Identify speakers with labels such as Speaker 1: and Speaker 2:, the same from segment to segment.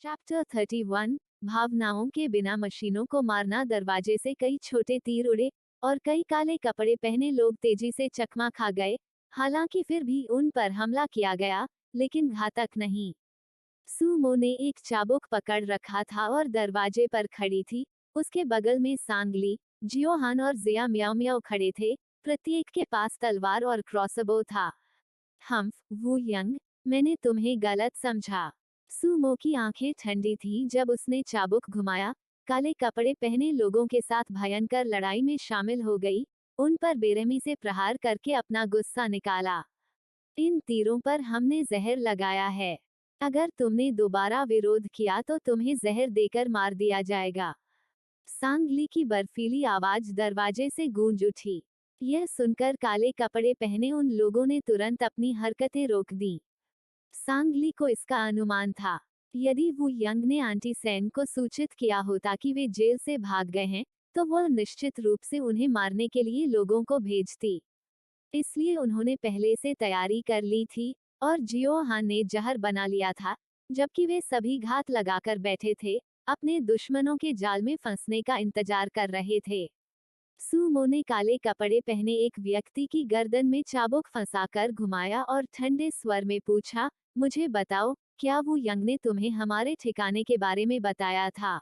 Speaker 1: Chapter 31। भावनाओं के बिना मशीनों को मारना। दरवाजे से कई छोटे तीर उड़े और कई काले कपड़े पहने लोग तेजी से चकमा खा गए। हालांकि फिर भी उन पर हमला किया गया, लेकिन घातक नहीं। सुमो ने एक चाबुक पकड़ रखा था और दरवाजे पर खड़ी थी। उसके बगल में सांगली, जियोहान और जिया म्याओ म्याओ खड़े थे। प्रत्येक के पास तलवार और क्रॉसबो था। हम्फ, वू यंग, मैंने तुम्हें गलत समझा। सुमो की आंखें ठंडी थी जब उसने चाबुक घुमाया। काले कपड़े पहने लोगों के साथ भयंकर लड़ाई में शामिल हो गई, उन पर बेरहमी से प्रहार करके अपना गुस्सा निकाला। इन तीरों पर हमने जहर लगाया है। अगर तुमने दोबारा विरोध किया तो तुम्हें जहर देकर मार दिया जाएगा। सांगली की बर्फीली आवाज दरवाजे से गूंज उठी। यह सुनकर काले कपड़े पहने उन लोगों ने तुरंत अपनी हरकतें रोक दी। सांगली को इसका अनुमान था। यदि वू यंग ने आंटी सेन को सूचित किया होता कि वे जेल से भाग गए हैं, तो वह निश्चित रूप से उन्हें मारने के लिए लोगों को भेजती। इसलिए उन्होंने पहले से तैयारी कर ली थी, और जियो हान ने जहर बना लिया था, जबकि वे सभी घात लगाकर बैठे थे, अपने दुश्मनों के जाल में फंसने का इंतजार कर रहे थे। सुमो ने काले कपड़े पहने एक व्यक्ति की गर्दन में चाबुक फंसाकर घुमाया और ठंडे स्वर में पूछा, मुझे बताओ, क्या वो यंग ने तुम्हें हमारे ठिकाने के बारे में बताया था?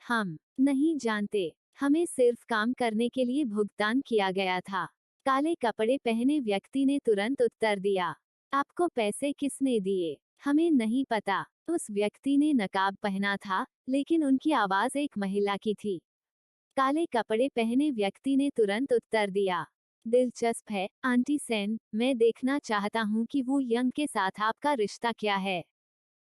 Speaker 1: हम नहीं जानते, हमें सिर्फ काम करने के लिए भुगतान किया गया था। काले कपड़े पहने व्यक्ति ने तुरंत उत्तर दिया। आपको पैसे किसने दिए? हमें नहीं पता। उस व्यक्ति ने नकाब पहना था, लेकिन उनकी आवाज एक महिला की थी। काले कपड़े पहने व्यक्ति ने तुरंत उत्तर दिया। दिलचस्प है, आंटी सेन, मैं देखना चाहता हूँ कि वो यंग के साथ आपका रिश्ता क्या है।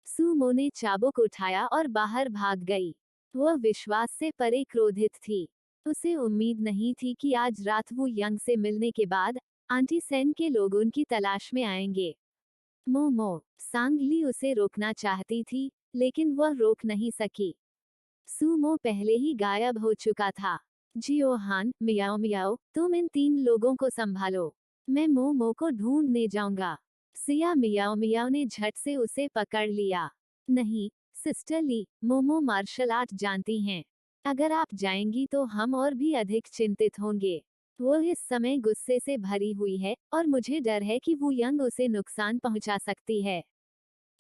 Speaker 1: सुमो ने चाबुक उठाया और बाहर भाग गई। वह विश्वास से परे क्रोधित थी। उसे उम्मीद नहीं थी कि आज रात वो यंग से मिलने के बाद आंटी सेन के लोग उनकी तलाश में आएंगे। मोमो, सांगली उसे रोकना चाहती थी, लेकिन वह रोक नहीं सकी। सुमो पहले ही गायब हो चुका था। जियोहान, मियाओ मियाओ, तुम इन 3 लोगों को संभालो। मैं मोमो को ढूंढने जाऊंगा। सिया मियाओ मियाओ ने झट से उसे पकड़ लिया। नहीं, सिस्टर ली, मोमो मार्शल आर्ट जानती हैं। अगर आप जाएंगी तो हम और भी अधिक चिंतित होंगे। वो इस समय गुस्से से भरी हुई है और मुझे डर है कि वो यंग उसे नुकसान पहुंचा सकती है।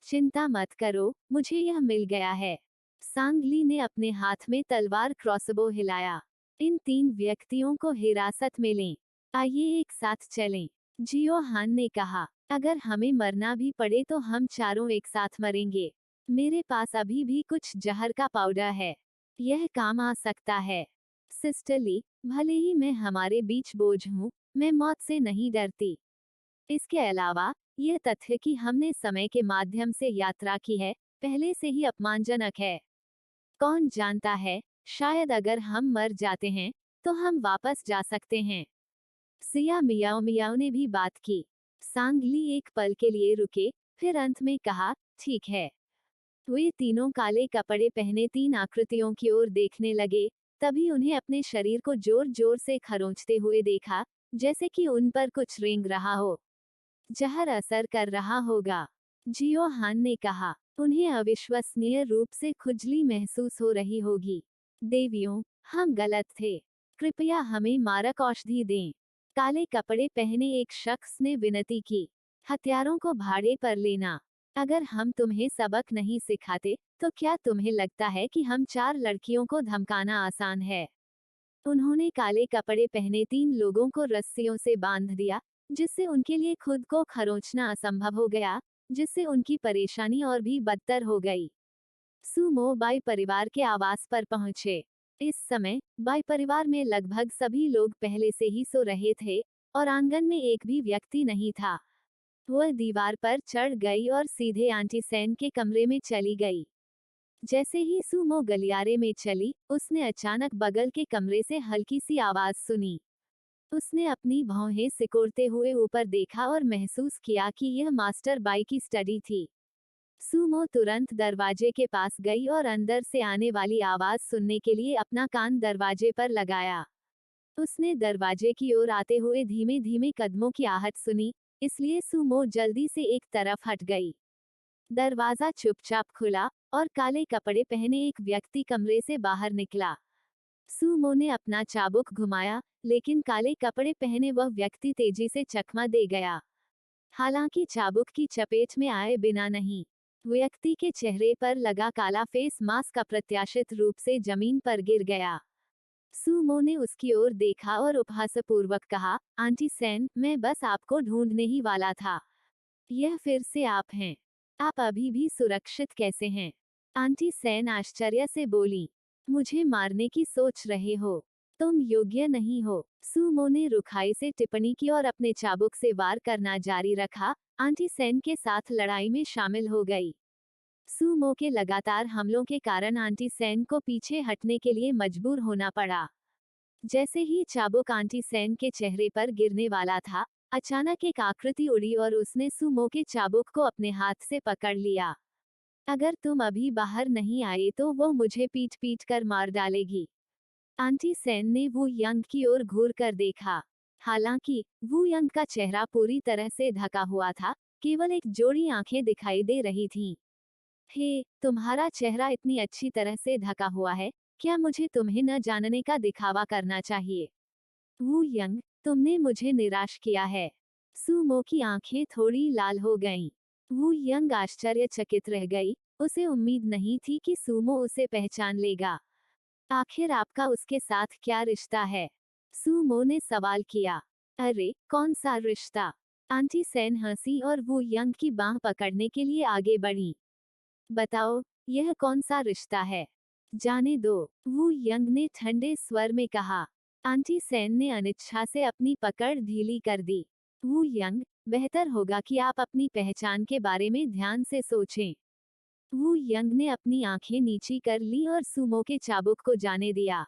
Speaker 1: चिंता मत करो, मुझे यह मिल गया है। सांगली ने अपने हाथ में तलवार क्रॉसबो हिलाया। इन 3 व्यक्तियों को हिरासत में लें। आइए एक साथ चलें। जियो हान ने कहा, अगर हमें मरना भी पड़े तो हम चारों एक साथ मरेंगे। मेरे पास अभी भी कुछ जहर का पाउडर है, यह काम आ सकता है। सिस्टर ली, भले ही मैं हमारे बीच बोझ हूँ, मैं मौत से नहीं डरती। इसके अलावा यह तथ्य कि हमने समय के माध्यम से यात्रा की है, पहले से ही अपमानजनक है। कौन जानता है, शायद अगर हम मर जाते हैं तो हम वापस जा सकते हैं। सिया मियाओ मियाओ ने भी बात की। सांगली एक पल के लिए रुके, फिर अंत में कहा, ठीक है। वे तीनों काले कपड़े पहने 3 आकृतियों की ओर देखने लगे। तभी उन्हें अपने शरीर को जोर जोर से खरोंचते हुए देखा, जैसे कि उन पर कुछ रेंग रहा हो। जहर असर कर रहा होगा, जियो हान ने कहा। उन्हें अविश्वसनीय रूप से खुजली महसूस हो रही होगी। देवियों, हम गलत थे। कृपया हमें मारक औषधि दें। काले कपड़े पहने एक शख्स ने विनती की। हथियारों को भाड़े पर लेना। अगर हम तुम्हें सबक नहीं सिखाते, तो क्या तुम्हें लगता है कि हम 4 लड़कियों को धमकाना आसान है? उन्होंने काले कपड़े पहने 3 लोगों को रस्सियों से बांध दिया, जिससे उनके लिए खुद को खरोंचना असंभव हो गया, जिससे उनकी परेशानी और भी बदतर हो गई। सुमो बाई परिवार के आवास पर पहुंचे। इस समय बाई परिवार में लगभग सभी लोग पहले से ही सो रहे थे, और आंगन में एक भी व्यक्ति नहीं था। वह दीवार पर चढ़ गई और सीधे आंटी सेन के कमरे में चली गई। जैसे ही सुमो गलियारे में चली, उसने अचानक बगल के कमरे से हल्की सी आवाज सुनी। उसने अपनी भौहें सिकोड़ते हुए ऊपर देखा और महसूस किया कि यह मास्टर बाई की स्टडी थी। सुमो तुरंत दरवाजे के पास गई और अंदर से आने वाली आवाज सुनने के लिए अपना कान दरवाजे पर लगाया। उसने दरवाजे की ओर आते हुए धीमे धीमे कदमों की आहट सुनी, इसलिए सुमो जल्दी से एक तरफ हट गई। दरवाजा चुपचाप खुला और काले कपड़े पहने एक व्यक्ति कमरे से बाहर निकला। सूमो ने अपना चाबुक घुमाया, लेकिन काले कपड़े पहने वह व्यक्ति तेजी से चकमा दे गया। हालांकि चाबुक की चपेट में आए बिना नहीं। व्यक्ति के चेहरे पर लगा काला फेस मास्क अप्रत्याशित रूप से जमीन पर गिर गया। सूमो ने उसकी ओर देखा और उपहासपूर्वक कहा, आंटी सेन, मैं बस आपको ढूंढने ही वाला था। यह फिर से आप हैं। आप अभी भी सुरक्षित कैसे हैं? आंटी सेन आश्चर्य से बोली, मुझे मारने की सोच रहे हो? तुम योग्य नहीं हो। सूमो ने रुखाई से टिप्पणी की और अपने चाबुक से वार करना जारी रखा। आंटी सेन के साथ लड़ाई में शामिल हो गई। सूमो के लगातार हमलों के कारण आंटी सेन को पीछे हटने के लिए मजबूर होना पड़ा। जैसे ही चाबुक आंटी सेन के चेहरे पर गिरने वाला था, अचानक एक आकृति उड़ी और उसने सूमो के चाबुक को अपने हाथ से पकड़ लिया। अगर तुम अभी बाहर नहीं आए तो वो मुझे पीट पीट कर मार डालेगी। आंटी सेन ने वू यंग की ओर घूर कर देखा। हालांकि वू यंग का चेहरा पूरी तरह से ढका हुआ था, केवल एक जोड़ी आंखें दिखाई दे रही थीं। हे, तुम्हारा चेहरा इतनी अच्छी तरह से ढका हुआ है, क्या मुझे तुम्हें न जानने का दिखावा करना चाहिए? वू यंग, तुमने मुझे निराश किया है। सूमो की आंखें थोड़ी लाल हो गईं। वू यंग आश्चर्यचकित रह गई, उसे उम्मीद नहीं थी कि सूमो उसे पहचान लेगा। आखिर आपका उसके साथ क्या रिश्ता है? सूमो ने सवाल किया। अरे, कौन सा रिश्ता? आंटी सेन हंसी और वू यंग की बांह पकड़ने के लिए आगे बढ़ी। बताओ, यह कौन सा रिश्ता है? जाने दो, वू यंग ने ठंडे स्वर में कहा। आंटी सेन ने अनिच्छा से अपनी पकड़ ढीली कर दी। वू यंग, बेहतर होगा कि आप अपनी पहचान के बारे में ध्यान से सोचें। वू यंग ने अपनी आंखें नीची कर ली और सूमो के चाबुक को जाने दिया।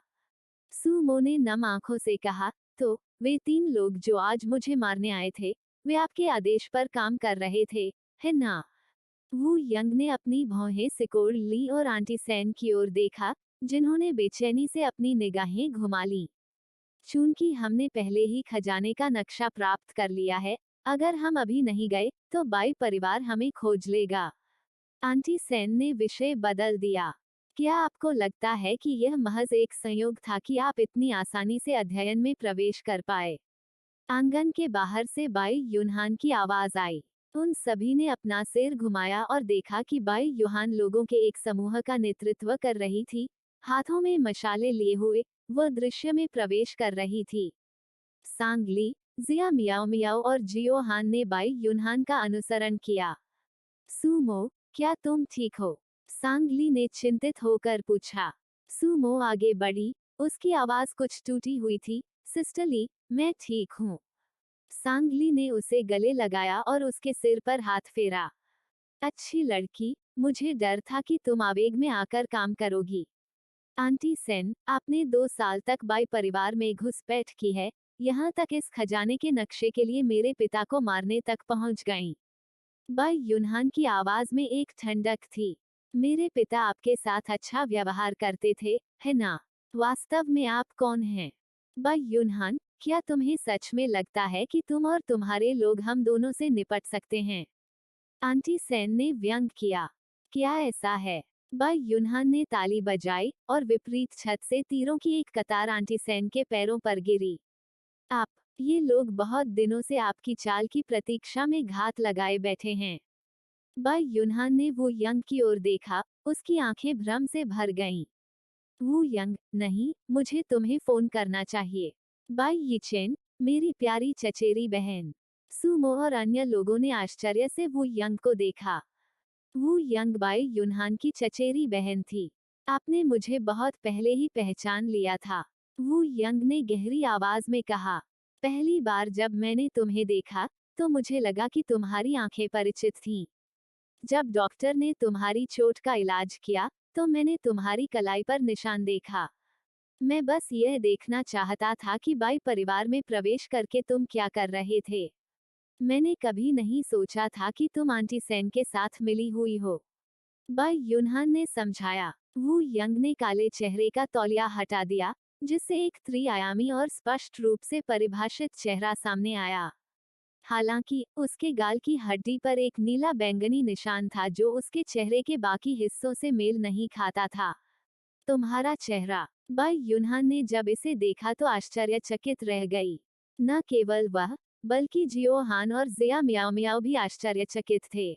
Speaker 1: सूमो ने नम आंखों से कहा, तो वे 3 लोग जो आज मुझे मारने आए थे, वे आपके आदेश पर काम कर रहे थे, है ना? वू यंग ने अपनी भौहें सिकोड़ ली और आंटी सेन की ओर देखा, जिन्होंने बेचैनी से अपनी निगाहें घुमा लीं। चूंकि हमने पहले ही खजाने का नक्शा प्राप्त कर लिया है, अगर हम अभी नहीं गए तो बाई परिवार हमें खोज लेगा। आंटी सेन ने विषय बदल दिया। क्या आपको लगता है कि यह महज एक संयोग था कि आप इतनी आसानी से अध्ययन में प्रवेश कर पाए? आंगन के बाहर से बाई यूनहान की आवाज आई। उन सभी ने अपना सिर घुमाया और देखा कि बाई यूहान लोगों के एक समूह का नेतृत्व कर रही थी। हाथों में मशाले लिए हुए वह दृश्य में प्रवेश कर रही थी। सांगली, जिया मियाओ मियाओ और जियो हान ने बाई यूनहान का अनुसरण किया। सूमो, क्या तुम ठीक हो? सांगली ने चिंतित होकर पूछा। सूमो आगे बढ़ी, उसकी आवाज कुछ टूटी हुई थी। सिस्टर ली, मैं ठीक हूँ। सांगली ने उसे गले लगाया और उसके सिर पर हाथ फेरा। अच्छी लड़की, मुझे डर था कि तुम आवेग में आकर काम करोगी। आंटी सेन, आपने 2 साल तक बाई परिवार में घुसपैठ की है, यहाँ तक इस खजाने के नक्शे के लिए मेरे पिता को मारने तक पहुँच गईं। बाई यूनहान की आवाज में एक ठंडक थी। मेरे पिता आपके साथ अच्छा व्यवहार करते थे, है ना? वास्तव में आप कौन हैं? बाई यूनहान, क्या तुम्हें सच में लगता है कि तुम और तुम्हारे लोग हम दोनों से निपट सकते हैं? आंटी सेन ने व्यंग किया। क्या ऐसा है? बाई यूनहान ने ताली बजाई और विपरीत छत से तीरों की एक कतार आंटी सेन के पैरों पर गिरी। आप, ये लोग बहुत दिनों से आपकी चाल की प्रतीक्षा में घात लगाए बैठे हैं। बाई यूनहान ने वू यंग की ओर देखा, उसकी आंखें भ्रम से भर गईं। वू यंग, नहीं, मुझे तुम्हें फोन करना चाहिए। बाई यीचेन, मेरी प्यारी चचेरी बहन। सूमो और अन्य लोगों ने आश्चर्य से वू यंग को देखा। वू यंग बाई यूनहान की चचेरी बहन थी। आपने मुझे बहुत पहले ही पहचान लिया था। वू यंग ने गहरी आवाज में कहा। पहली बार जब मैंने तुम्हें देखा, तो मुझे लगा कि तुम्हारी आंखें परिचित थीं। जब डॉक्टर ने तुम्हारी चोट का इलाज किया, तो मैंने तुम्हारी कलाई पर निशान देखा। मैं बस यह देखना चाहता था कि बाई परिवार में प्रवेश करके तुम क्या कर रहे थे। मैंने कभी नहीं सोचा था कि तुम आंटी सेन के साथ मिली हुई हो। बाई यूनहान ने समझाया। वू यंग ने काले चेहरे का तौलिया हटा दिया, जिससे एक त्रिआयामी और स्पष्ट रूप से परिभाषित चेहरा सामने आया। हालांकि उसके गाल की हड्डी पर एक नीला बैंगनी निशान था जो उसके चेहरे के बाकी हिस्सों से मेल नहीं खाता था। तुम्हारा चेहरा। बाई यूनहान ने जब इसे देखा तो आश्चर्यचकित रह गई। न केवल वह, बल्कि जियोहान और जिया मियाओ मियाओ भी आश्चर्यचकित थे।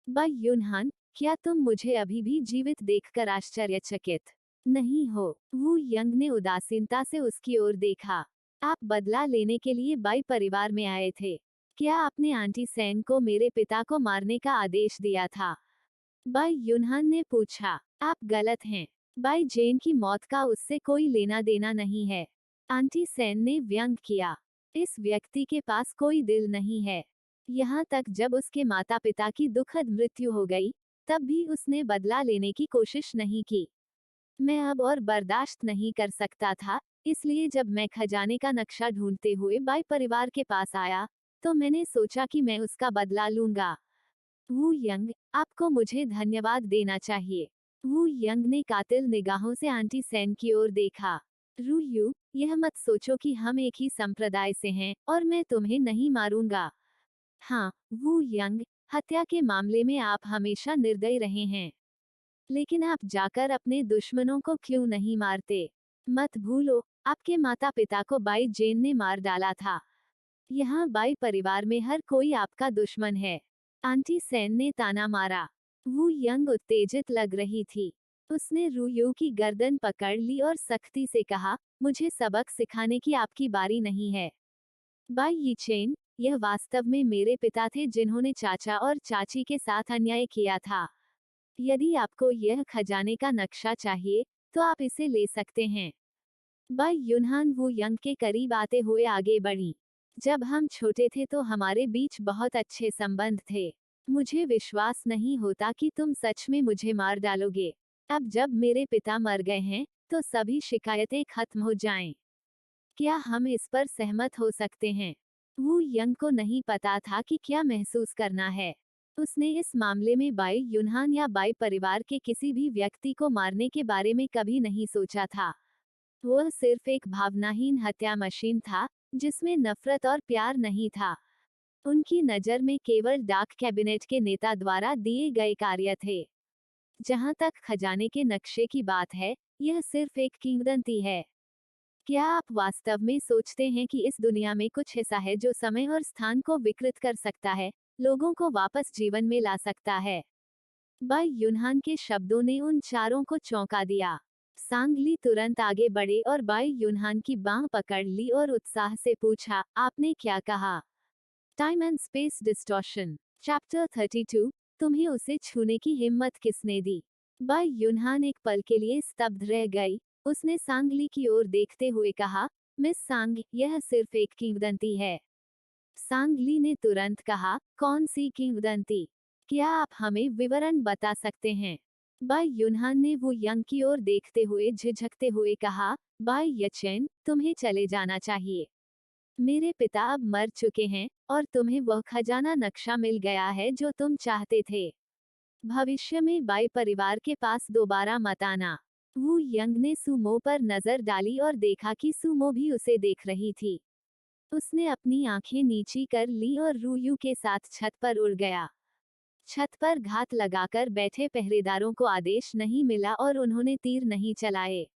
Speaker 1: बाई यूनहान, क्या तुम मुझे अभी भी जीवित देखकर आश्चर्यचकित नहीं हो? वू यंग ने उदासीनता से उसकी ओर देखा। आप बदला लेने के लिए बाई परिवार में आए थे। क्या आपने आंटी सेंग को मेरे पिता को मारने का आदेश दिया था? बाई यूनहान ने पूछा। आप गलत हैं। बाई जेन की मौत का उससे कोई लेना देना नहीं है। आंटी सेन ने व्यंग किया। इस व्यक्ति के पास कोई दिल नहीं है। यहाँ तक जब उसके माता पिता की दुखद मृत्यु हो गई, तब भी उसने बदला लेने की कोशिश नहीं की। मैं अब और बर्दाश्त नहीं कर सकता था, इसलिए जब मैं खजाने का नक्शा ढूंढते हुए बाई परिवार के पास आया, तो मैंने सोचा कि मैं उसका बदला लूंगा। वू यंग, आपको मुझे धन्यवाद देना चाहिए। वू यंग ने कातिल निगाहों से आंटी सेन की ओर देखा। रू यू, यह मत सोचो कि हम एक ही संप्रदाय से हैं और मैं तुम्हें नहीं मारूंगा। हाँ, वू यंग, हत्या के मामले में आप हमेशा निर्दयी रहे हैं। लेकिन आप जाकर अपने दुश्मनों को क्यों नहीं मारते? मत भूलो, आपके माता पिता को बाई जेन ने मार डाला था। यहाँ बाई परिवार में हर कोई आपका दुश्मन है। आंटी सेन ने ताना मारा। वू यंग उत्तेजित लग रही थी। उसने रूयू की गर्दन पकड़ ली और सख्ती से कहा, मुझे सबक सिखाने की आपकी बारी नहीं है। बाई यीचेन, यह वास्तव में मेरे पिता थे जिन्होंने चाचा और चाची के साथ अन्याय किया था। यदि आपको यह खजाने का नक्शा चाहिए, तो आप इसे ले सकते हैं। बाई यूनहान वू यंग के करीब आते हुए आगे बढ़ी। जब हम छोटे थे तो हमारे बीच बहुत अच्छे संबंध थे। मुझे विश्वास नहीं होता कि तुम सच में मुझे मार डालोगे। अब जब मेरे पिता मर गए हैं, तो सभी शिकायतें खत्म हो जाएं। क्या हम इस पर सहमत हो सकते हैं? वू यंग को नहीं पता था कि क्या महसूस करना है। उसने इस मामले में बाई यूनहान या बाई परिवार के किसी भी व्यक्ति को मारने के बारे में कभी नहीं सोचा था। वह सिर्फ एक भावनाहीन हत्या मशीन था, जिसमें नफरत और प्यार नहीं था। उनकी नज़र में केवल डाक कैबिनेट के नेता द्वारा दिए गए कार्य थे। जहां तक खजाने के नक्शे की बात है, यह सिर्फ एक किंवदंती है। क्या आप वास्तव में सोचते हैं कि इस दुनिया में कुछ ऐसा है जो समय और स्थान को विकृत कर सकता है, लोगों को वापस जीवन में ला सकता है? बाई यूनहान के शब्दों ने उन चारों को चौंका दिया। सांगली तुरंत आगे बढ़े और बाई यूनहान की बांह पकड़ ली और उत्साह से पूछा, आपने क्या कहा? Time and space distortion. Chapter 32। तुम्हें उसे छूने की हिम्मत किसने दी? बाई यूनहान एक पल के लिए स्तब्ध रह गई। उसने सांगली की ओर देखते हुए कहा, मिस सांग, यह सिर्फ एक किंवदंती है। सांगली ने तुरंत कहा, कौन सी किंवदंती? क्या आप हमें विवरण बता सकते हैं? बाई यूनहान ने वो यंग की ओर देखते हुए झिझकते हुए कहा, बाई यचेन, तुम्हें चले जाना चाहिए। मेरे पिता अब मर चुके हैं, और तुम्हें वह खजाना नक्शा मिल गया है जो तुम चाहते थे। भविष्य में बाई परिवार के पास दोबारा मत आना। वू यंग ने सुमो पर नजर डाली और देखा कि सुमो भी उसे देख रही थी। उसने अपनी आंखें नीची कर ली और रूयू के साथ छत पर उड़ गया। छत पर घात लगाकर बैठे पहरेदारों को आदेश नहीं मिला और उन्होंने तीर नहीं चलाए।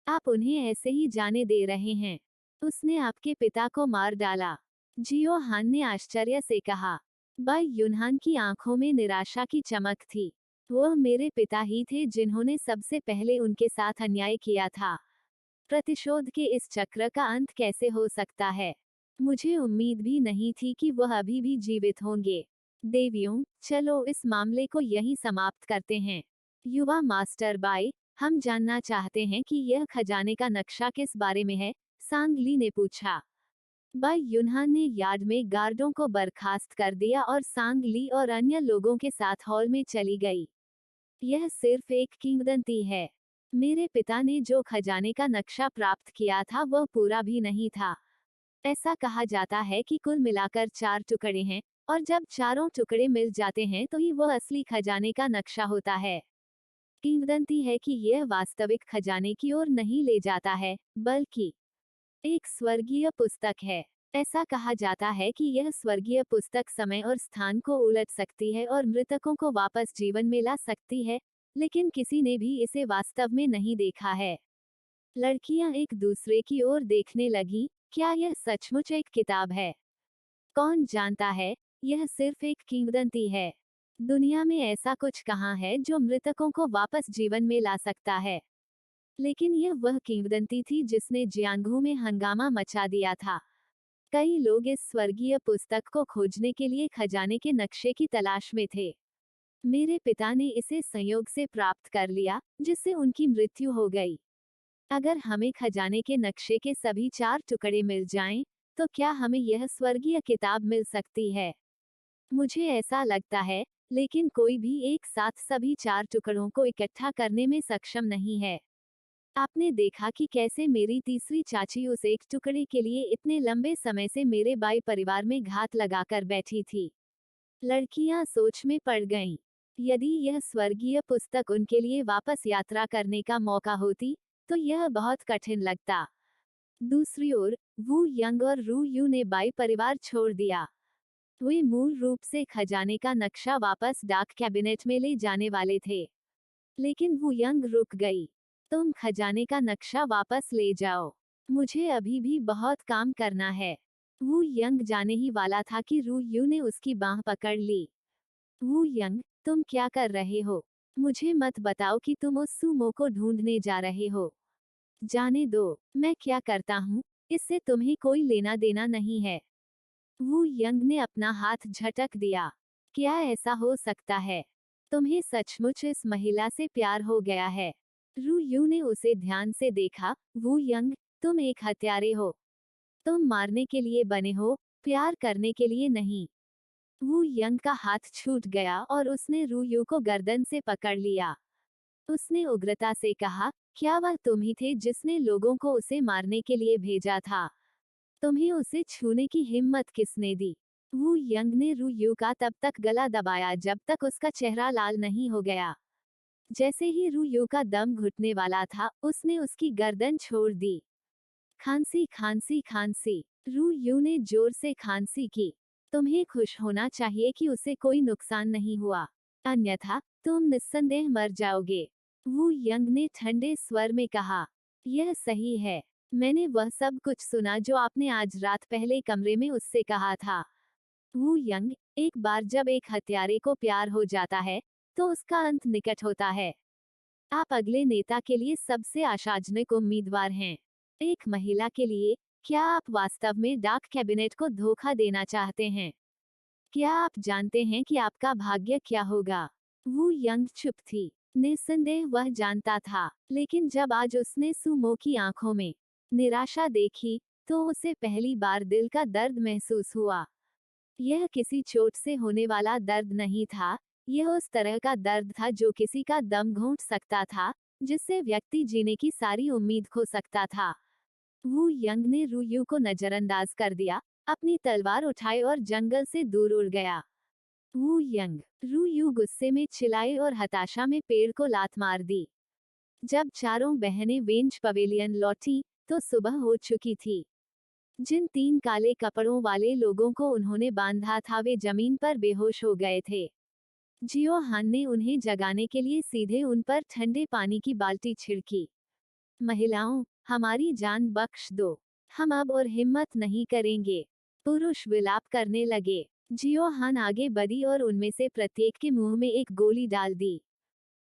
Speaker 1: आप उन्हें ऐसे ही जाने दे रहे हैं। उसने आपके पिता को मार डाला। जियो हान ने आश्चर्य से कहा। बाई यूनहान की आंखों में निराशा की चमक थी। वह मेरे पिता ही थे जिन्होंने सबसे पहले उनके साथ अन्याय किया था। प्रतिशोध के इस चक्र का अंत कैसे हो सकता है? मुझे उम्मीद भी नहीं थी कि वह अभी भी जीवित होंगे। देवियों, चलो इस मामले को यहीं समाप्त करते हैं। युवा मास्टर बाई, हम जानना चाहते हैं कि यह खजाने का नक्शा किस बारे में है? सांगली ने पूछा। बाई यूनहान ने यार्ड में गार्डों को बर्खास्त कर दिया और सांगली और अन्य लोगों के साथ हॉल में चली गई। यह सिर्फ एक किंवदंती है। मेरे पिता ने जो खजाने का नक्शा प्राप्त किया था वह पूरा भी नहीं था। ऐसा कहा जाता है कि कुल मिलाकर 4 टुकड़े हैं, और जब चारों टुकड़े मिल जाते हैं तो ही वह असली खजाने का नक्शा होता है। किंवदंती है कि यह वास्तविक खजाने की ओर नहीं ले जाता है, बल्कि एक स्वर्गीय पुस्तक है। ऐसा कहा जाता है कि यह स्वर्गीय पुस्तक समय और स्थान को उलट सकती है और मृतकों को वापस जीवन में ला सकती है, लेकिन किसी ने भी इसे वास्तव में नहीं देखा है। लड़कियां एक दूसरे की ओर देखने लगी, क्या यह सचमुच एक किताब है? कौन जानता है, यह सिर्फ एक किंवदंती है। दुनिया में ऐसा कुछ कहाँ है जो मृतकों को वापस जीवन में ला सकता है? लेकिन यह वह किंवदंती थी जिसने जियांगू में हंगामा मचा दिया था। कई लोग इस स्वर्गीय पुस्तक को खोजने के लिए खजाने के नक्शे की तलाश में थे। मेरे पिता ने इसे संयोग से प्राप्त कर लिया, जिससे उनकी मृत्यु हो गई। अगर हमें खजाने के नक्शे के सभी 4 टुकड़े मिल जाएं, तो क्या हमें यह स्वर्गीय किताब मिल सकती है? मुझे ऐसा लगता है, लेकिन कोई भी एक साथ सभी 4 टुकड़ों को इकट्ठा करने में सक्षम नहीं है। आपने देखा कि कैसे मेरी तीसरी चाची उस एक टुकड़े के लिए इतने लंबे समय से मेरे बाई परिवार में घात लगाकर बैठी थी। लड़कियां सोच में पड़ गईं। यदि यह स्वर्गीय पुस्तक उनके लिए वापस यात्रा करने का मौका होती, तो यह बहुत कठिन लगता। दूसरी ओर, वू यंग और रू यू ने बाई परिवार छोड़ दिया। वे मूल रूप से खजाने का नक्शा वापस डाक कैबिनेट में ले जाने वाले थे। लेकिन वू यंग रुक गई। तुम खजाने का नक्शा वापस ले जाओ। मुझे अभी भी बहुत काम करना है। वू यंग जाने ही वाला था कि रू यू ने उसकी बांह पकड़ ली। वू यंग, तुम क्या कर रहे हो? मुझे मत बताओ कि तुम उस सुमो को ढूंढने जा रहे हो। जाने दो, मैं क्या करता हूँ, इससे तुम्हें कोई लेना देना नहीं है। वू यंग ने अपना हाथ झटक दिया। क्या ऐसा हो सकता है? तुम्हें सचमुच इस महिला से प्यार हो गया है? रू यू ने उसे ध्यान से देखा। वू यंग, तुम एक हत्यारे हो। तुम मारने के लिए बने हो, प्यार करने के लिए नहीं। वू यंग का हाथ छूट गया और उसने रू यू को गर्दन से पकड़ लिया। उसने उग्रता से कहा, क्या वह तुम ही थे जिसने लोगों को उसे मारने के लिए भेजा था? तुम्हें उसे छूने की हिम्मत किसने दी? वू यंग ने रू यू का तब तक गला दबाया जब तक उसका चेहरा लाल नहीं हो गया। जैसे ही रू यू का दम घुटने वाला था, उसने उसकी गर्दन छोड़ दी। खांसी खांसी खांसी। रू यू ने जोर से खांसी की। तुम्हें खुश होना चाहिए कि उसे कोई नुकसान नहीं हुआ, अन्यथा तुम निस्संदेह मर जाओगे। वू यंग ने ठंडे स्वर में कहा। यह सही है। मैंने वह सब कुछ सुना जो आपने आज रात पहले कमरे में उससे कहा था। वू यंग, एक बार जब एक हत्यारे को प्यार हो जाता है, तो उसका अंत निकट होता है। आप अगले नेता के लिए सबसे आशाजनक उम्मीदवार हैं। एक महिला के लिए, क्या आप वास्तव में डाक कैबिनेट को धोखा देना चाहते हैं? क्या आप जानते हैं कि आपका भाग्य क्या होगा? वू यंग चुप थी। निस्संदेह वह जानता था, लेकिन जब आज उसने सुमो की आंखों में निराशा देखी, तो उसे पहली बार दिल का दर्द महसूस हुआ। यह किसी चोट से होने वाला दर्द नहीं था, यह उस तरह का दर्द था जो किसी का दम घोंट सकता था, जिससे व्यक्ति जीने की सारी उम्मीद खो सकता था। वू यंग ने रू यू को नजरअंदाज कर दिया, अपनी तलवार उठाई और जंगल से दूर उड़ गया। वू यंग, रू यू गुस्से में चिल्लाई और हताशा में पेड़ को लात मार दी। जब चारों बहनें वेंज पवेलियन लौटी, तो सुबह हो चुकी थी। जिन 3 काले कपड़ों वाले लोगों को उन्होंने बांधा था वे जमीन पर बेहोश हो गए थे। जियो हान ने उन्हें जगाने के लिए सीधे उन पर ठंडे पानी की बाल्टी छिड़की। महिलाओं, हमारी जान बख्श दो। हम अब और हिम्मत नहीं करेंगे। पुरुष विलाप करने लगे। जियो हान आगे बढ़ी और उनमें से प्रत्येक के मुंह में एक गोली डाल दी।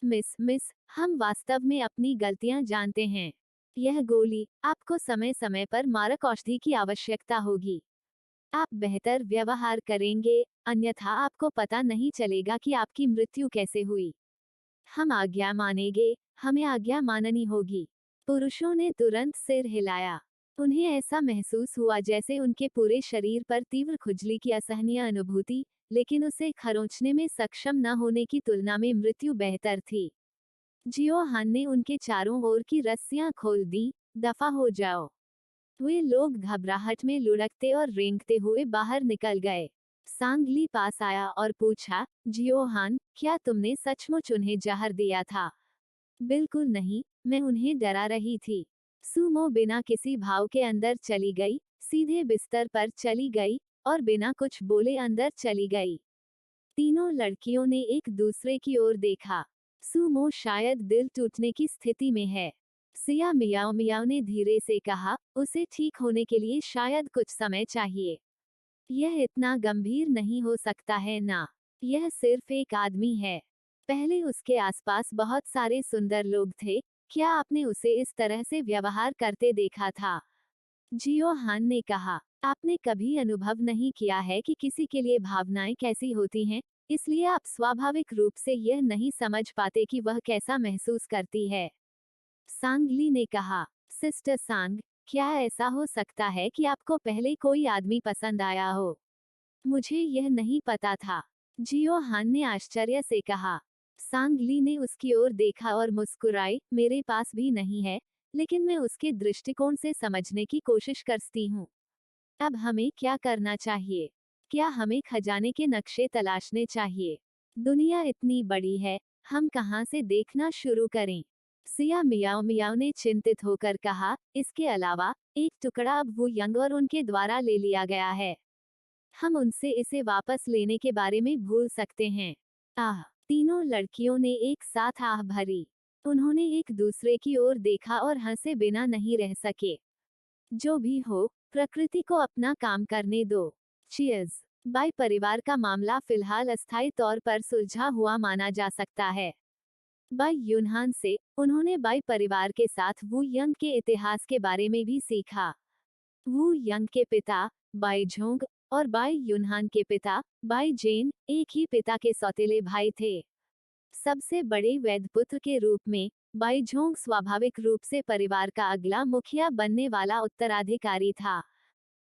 Speaker 1: मिस, हम वास्तव में अपनी गलतियां जानते हैं। यह गोली, आपको समय समय पर मारक औषधि की आवश्यकता होगी। आप बेहतर व्यवहार करेंगे, अन्यथा आपको पता नहीं चलेगा कि आपकी मृत्यु कैसे हुई। हम आज्ञा मानेंगे, हमें आज्ञा माननी होगी। पुरुषों ने तुरंत सिर हिलाया। उन्हें ऐसा महसूस हुआ जैसे उनके पूरे शरीर पर तीव्र खुजली की असहनीय अनुभूति, लेकिन उसे खरोंचने में सक्षम न होने की तुलना में मृत्यु बेहतर थी। जियो हान ने उनके चारों ओर की रस्सियां खोल दी। दफा हो जाओ। वे लोग घबराहट में लुढ़कते और रेंगते हुए बाहर निकल गए। सांगली पास आया और पूछा, जियो हान, क्या तुमने सचमुच उन्हें जहर दिया था? बिल्कुल नहीं, मैं उन्हें डरा रही थी। सुमो बिना किसी भाव के अंदर चली गई, सीधे बिस्तर पर चली गई और बिना कुछ बोले अंदर चली गई। तीनों लड़कियों ने एक दूसरे की ओर देखा। सुमो शायद दिल टूटने की स्थिति में है। सिया मियाओ मियाओ ने धीरे से कहा, उसे ठीक होने के लिए शायद कुछ समय चाहिए। यह इतना गंभीर नहीं हो सकता है ना। यह सिर्फ एक आदमी है। पहले उसके आसपास बहुत सारे सुंदर लोग थे। क्या आपने उसे इस तरह से व्यवहार करते देखा था? जियो हान ने कहा, आपने कभी अनुभव नहीं किया है कि किसी के लिए भावनाएं कैसी होती हैं, इसलिए आप स्वाभाविक रूप से यह नहीं समझ पाते कि वह कैसा महसूस करती है। सांग ली ने कहा, सिस्टर सांग, क्या ऐसा हो सकता है कि आपको पहले कोई आदमी पसंद आया हो? मुझे यह नहीं पता था। जियो हान ने आश्चर्य से कहा। सांग ली ने उसकी ओर देखा और मुस्कुराई, मेरे पास भी नहीं है, लेकिन मैं उसके दृष्टिकोण से समझने की कोशिश करती हूँ। अब हमें क्या करना चाहिए? क्या हमें खजाने के नक्शे तलाशने चाहिए? दुनिया इतनी बड़ी है, हम कहाँ से देखना शुरू करें? सिया मियाओ मियाओ ने चिंतित होकर कहा, इसके अलावा एक टुकड़ा अब वो यंग और उनके द्वारा ले लिया गया है। हम उनसे इसे वापस लेने के बारे में भूल सकते हैं। आह! तीनों लड़कियों ने एक साथ आह भरी। उन्होंने एक दूसरे की ओर देखा और हंसे बिना नहीं रह सके। जो भी हो, प्रकृति को अपना काम करने दो। चीयर्स। बाई परिवार का मामला फिलहाल अस्थायी तौर पर सुलझा हुआ माना जा सकता है। बाई यूनहान से उन्होंने बाई परिवार के साथ वू यंग के इतिहास के बारे में भी सीखा। वू यंग के पिता बाई झोंग और बाई यूनहान के पिता बाई जेन एक ही पिता के सौतेले भाई थे। सबसे बड़े वैधपुत्र के रूप में बाई झोंग स्वाभाविक रूप से परिवार का अगला मुखिया बनने वाला उत्तराधिकारी था।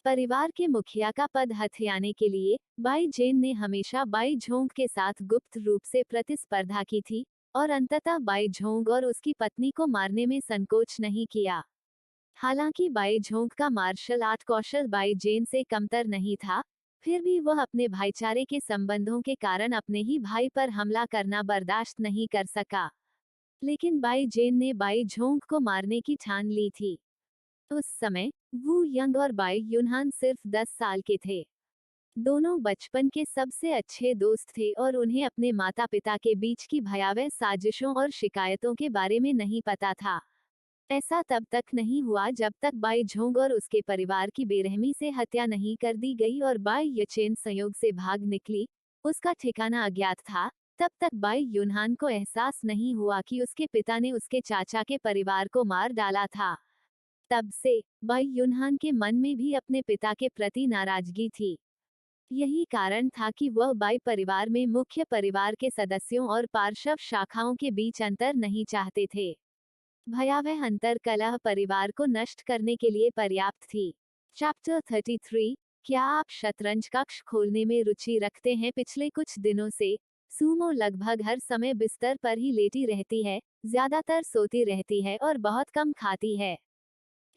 Speaker 1: परिवार के मुखिया का पद हथियाने के लिए बाई जेन ने हमेशा बाई झोंग के साथ गुप्त रूप से प्रतिस्पर्धा की थी और अंततः बाई झोंग और उसकी पत्नी को मारने में संकोच नहीं किया। हालांकि बाई झोंग का मार्शल आर्ट कौशल बाई जेन से कमतर नहीं था, फिर भी वह अपने भाईचारे के संबंधों के कारण अपने ही भाई पर हमला करना बर्दाश्त नहीं कर सका। लेकिन बाई जेन ने बाई झोंग को मारने की ठान ली थी। उस समय वू यंग और बाई यूनहान सिर्फ 10 साल के थे। दोनों बचपन के सबसे अच्छे दोस्त थे और उन्हें अपने माता पिता के बीच की भयावह साजिशों और शिकायतों के बारे में नहीं पता था। ऐसा तब तक नहीं हुआ जब तक बाई झोंग और उसके परिवार की बेरहमी से हत्या नहीं कर दी गई और बाई यचेन संयोग से भाग निकली। उसका ठिकाना अज्ञात था। तब तक बाई यूनहान को एहसास नहीं हुआ कि उसके पिता ने उसके चाचा के परिवार को मार डाला था। तब से बाई यूनहान के मन में भी अपने पिता के प्रति नाराजगी थी। यही कारण था कि वह बाई परिवार में मुख्य परिवार के सदस्यों और पार्श्व शाखाओं के बीच अंतर नहीं चाहते थे। भयावह अंतर कलह परिवार को नष्ट करने के लिए पर्याप्त थी। चैप्टर 33। क्या आप शतरंज कक्ष खोलने में रुचि रखते हैं? पिछले कुछ दिनों से सुमो लगभग हर समय बिस्तर पर ही लेटी रहती है, ज्यादातर सोती रहती है और बहुत कम खाती है।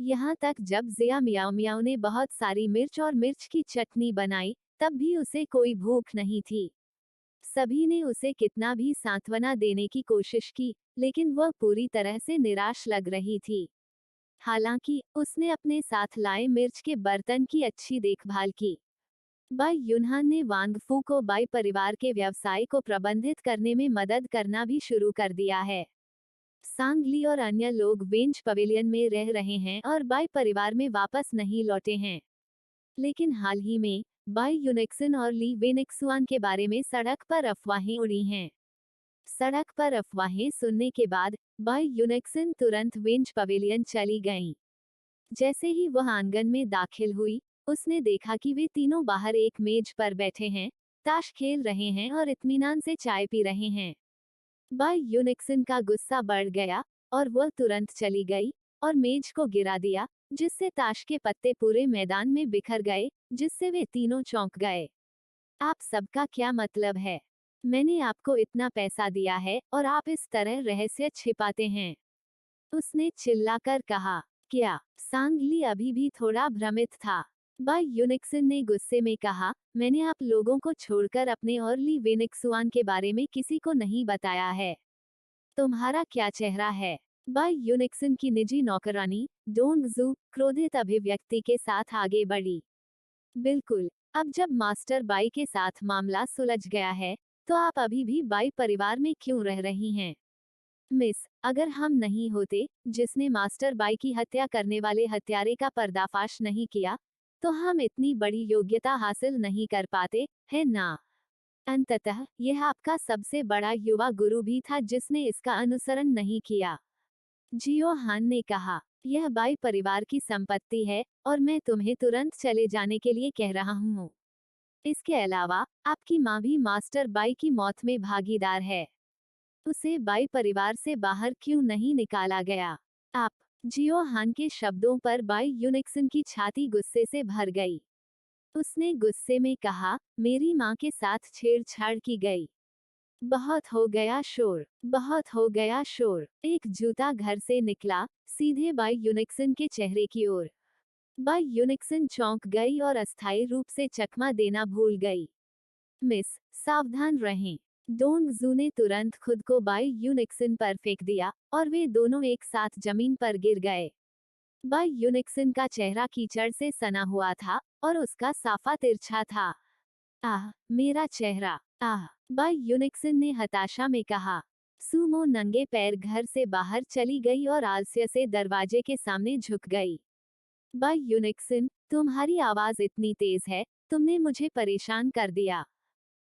Speaker 1: यहाँ तक जब जिया मियाओ मियाओ ने बहुत सारी मिर्च और मिर्च की चटनी बनाई, तब भी उसे कोई भूख नहीं थी। सभी ने उसे कितना भी सांत्वना देने की कोशिश की, लेकिन वह पूरी तरह से निराश लग रही थी। हालांकि उसने अपने साथ लाए मिर्च के बर्तन की अच्छी देखभाल की। बाई यूनहान ने वांगफू को बाई परिवार के व्यवसाय को प्रबंधित करने में मदद करना भी शुरू कर दिया है। सांगली और अन्य लोग वेंज पवेलियन में रह रहे हैं और बाई परिवार में वापस नहीं लौटे हैं। लेकिन हाल ही में बाई यूनेक्सन और ली वेनेक्सुआन के बारे में सड़क पर अफवाहें उड़ी हैं। सड़क पर अफवाहें सुनने के बाद बाई यूनेक्सन तुरंत वेंज पवेलियन चली गईं। जैसे ही वह आंगन में दाखिल हुई, उसने देखा कि वे तीनों बाहर एक मेज पर बैठे हैं, ताश खेल रहे हैं और इत्मीनान से चाय पी रहे हैं। बाई यूनिक्सन का गुस्सा बढ़ गया और वह तुरंत चली गई और मेज को गिरा दिया, जिससे ताश के पत्ते पूरे मैदान में बिखर गए, जिससे वे तीनों चौंक गए। आप सबका क्या मतलब है? मैंने आपको इतना पैसा दिया है और आप इस तरह रहस्य छिपाते हैं, उसने चिल्लाकर कहा। क्या? सांगली अभी भी थोड़ा भ्रमित था। बाई यूनिक्सन ने गुस्से में कहा, मैंने आप लोगों को छोड़कर अपने और ली वेनिक्सुआन के बारे में किसी को नहीं बताया है। तुम्हारा क्या चेहरा है? बाई यूनिक्सन की निजी नौकरानी डोंग जू क्रोधित अभिव्यक्ति के साथ आगे बढ़ी। बिल्कुल, अब जब मास्टर बाई के साथ मामला सुलझ गया है, तो आप अभी भी बाई परिवार में क्यों रह रही हैं? मिस, अगर हम नहीं होते, जिसने मास्टर बाई की हत्या करने वाले हत्यारे का पर्दाफाश नहीं किया, तो हम इतनी बड़ी योग्यता हासिल नहीं कर पाते, है ना? अंततः यह आपका सबसे बड़ा युवा गुरु भी था जिसने इसका अनुसरण नहीं किया। जियो हान ने कहा, यह बाई परिवार की संपत्ति है और मैं तुम्हें तुरंत चले जाने के लिए कह रहा हूँ। इसके अलावा आपकी माँ भी मास्टर बाई की मौत में भागीदार है। उसे बाई परिवार से बाहर क्यों नहीं निकाला गया? आप। जियो हान के शब्दों पर बाई यूनिक्सन की छाती गुस्से से भर गई। उसने गुस्से में कहा, मेरी माँ के साथ छेड़छाड़ की गई। बहुत हो गया शोर, बहुत हो गया शोर। एक जूता घर से निकला, सीधे बाई यूनिक्सन के चेहरे की ओर। बाई यूनिक्सन चौंक गई और अस्थायी रूप से चकमा देना भूल गई। मिस, सावधान रहें। डोंग जू ने तुरंत खुद को बाई यूनिक्सन पर फेंक दिया और वे दोनों एक साथ जमीन पर गिर गए। बाई यूनिक्सन का चेहरा कीचड़ से सना हुआ था और उसका साफा तिरछा था। आह, मेरा चेहरा, आह, बाई यूनिक्सन ने हताशा में कहा। सूमो नंगे पैर घर से बाहर चली गई और आलस्य से दरवाजे के सामने झुक गई। बाई यूनिक्सन, तुम्हारी आवाज इतनी तेज है, तुमने मुझे परेशान कर दिया।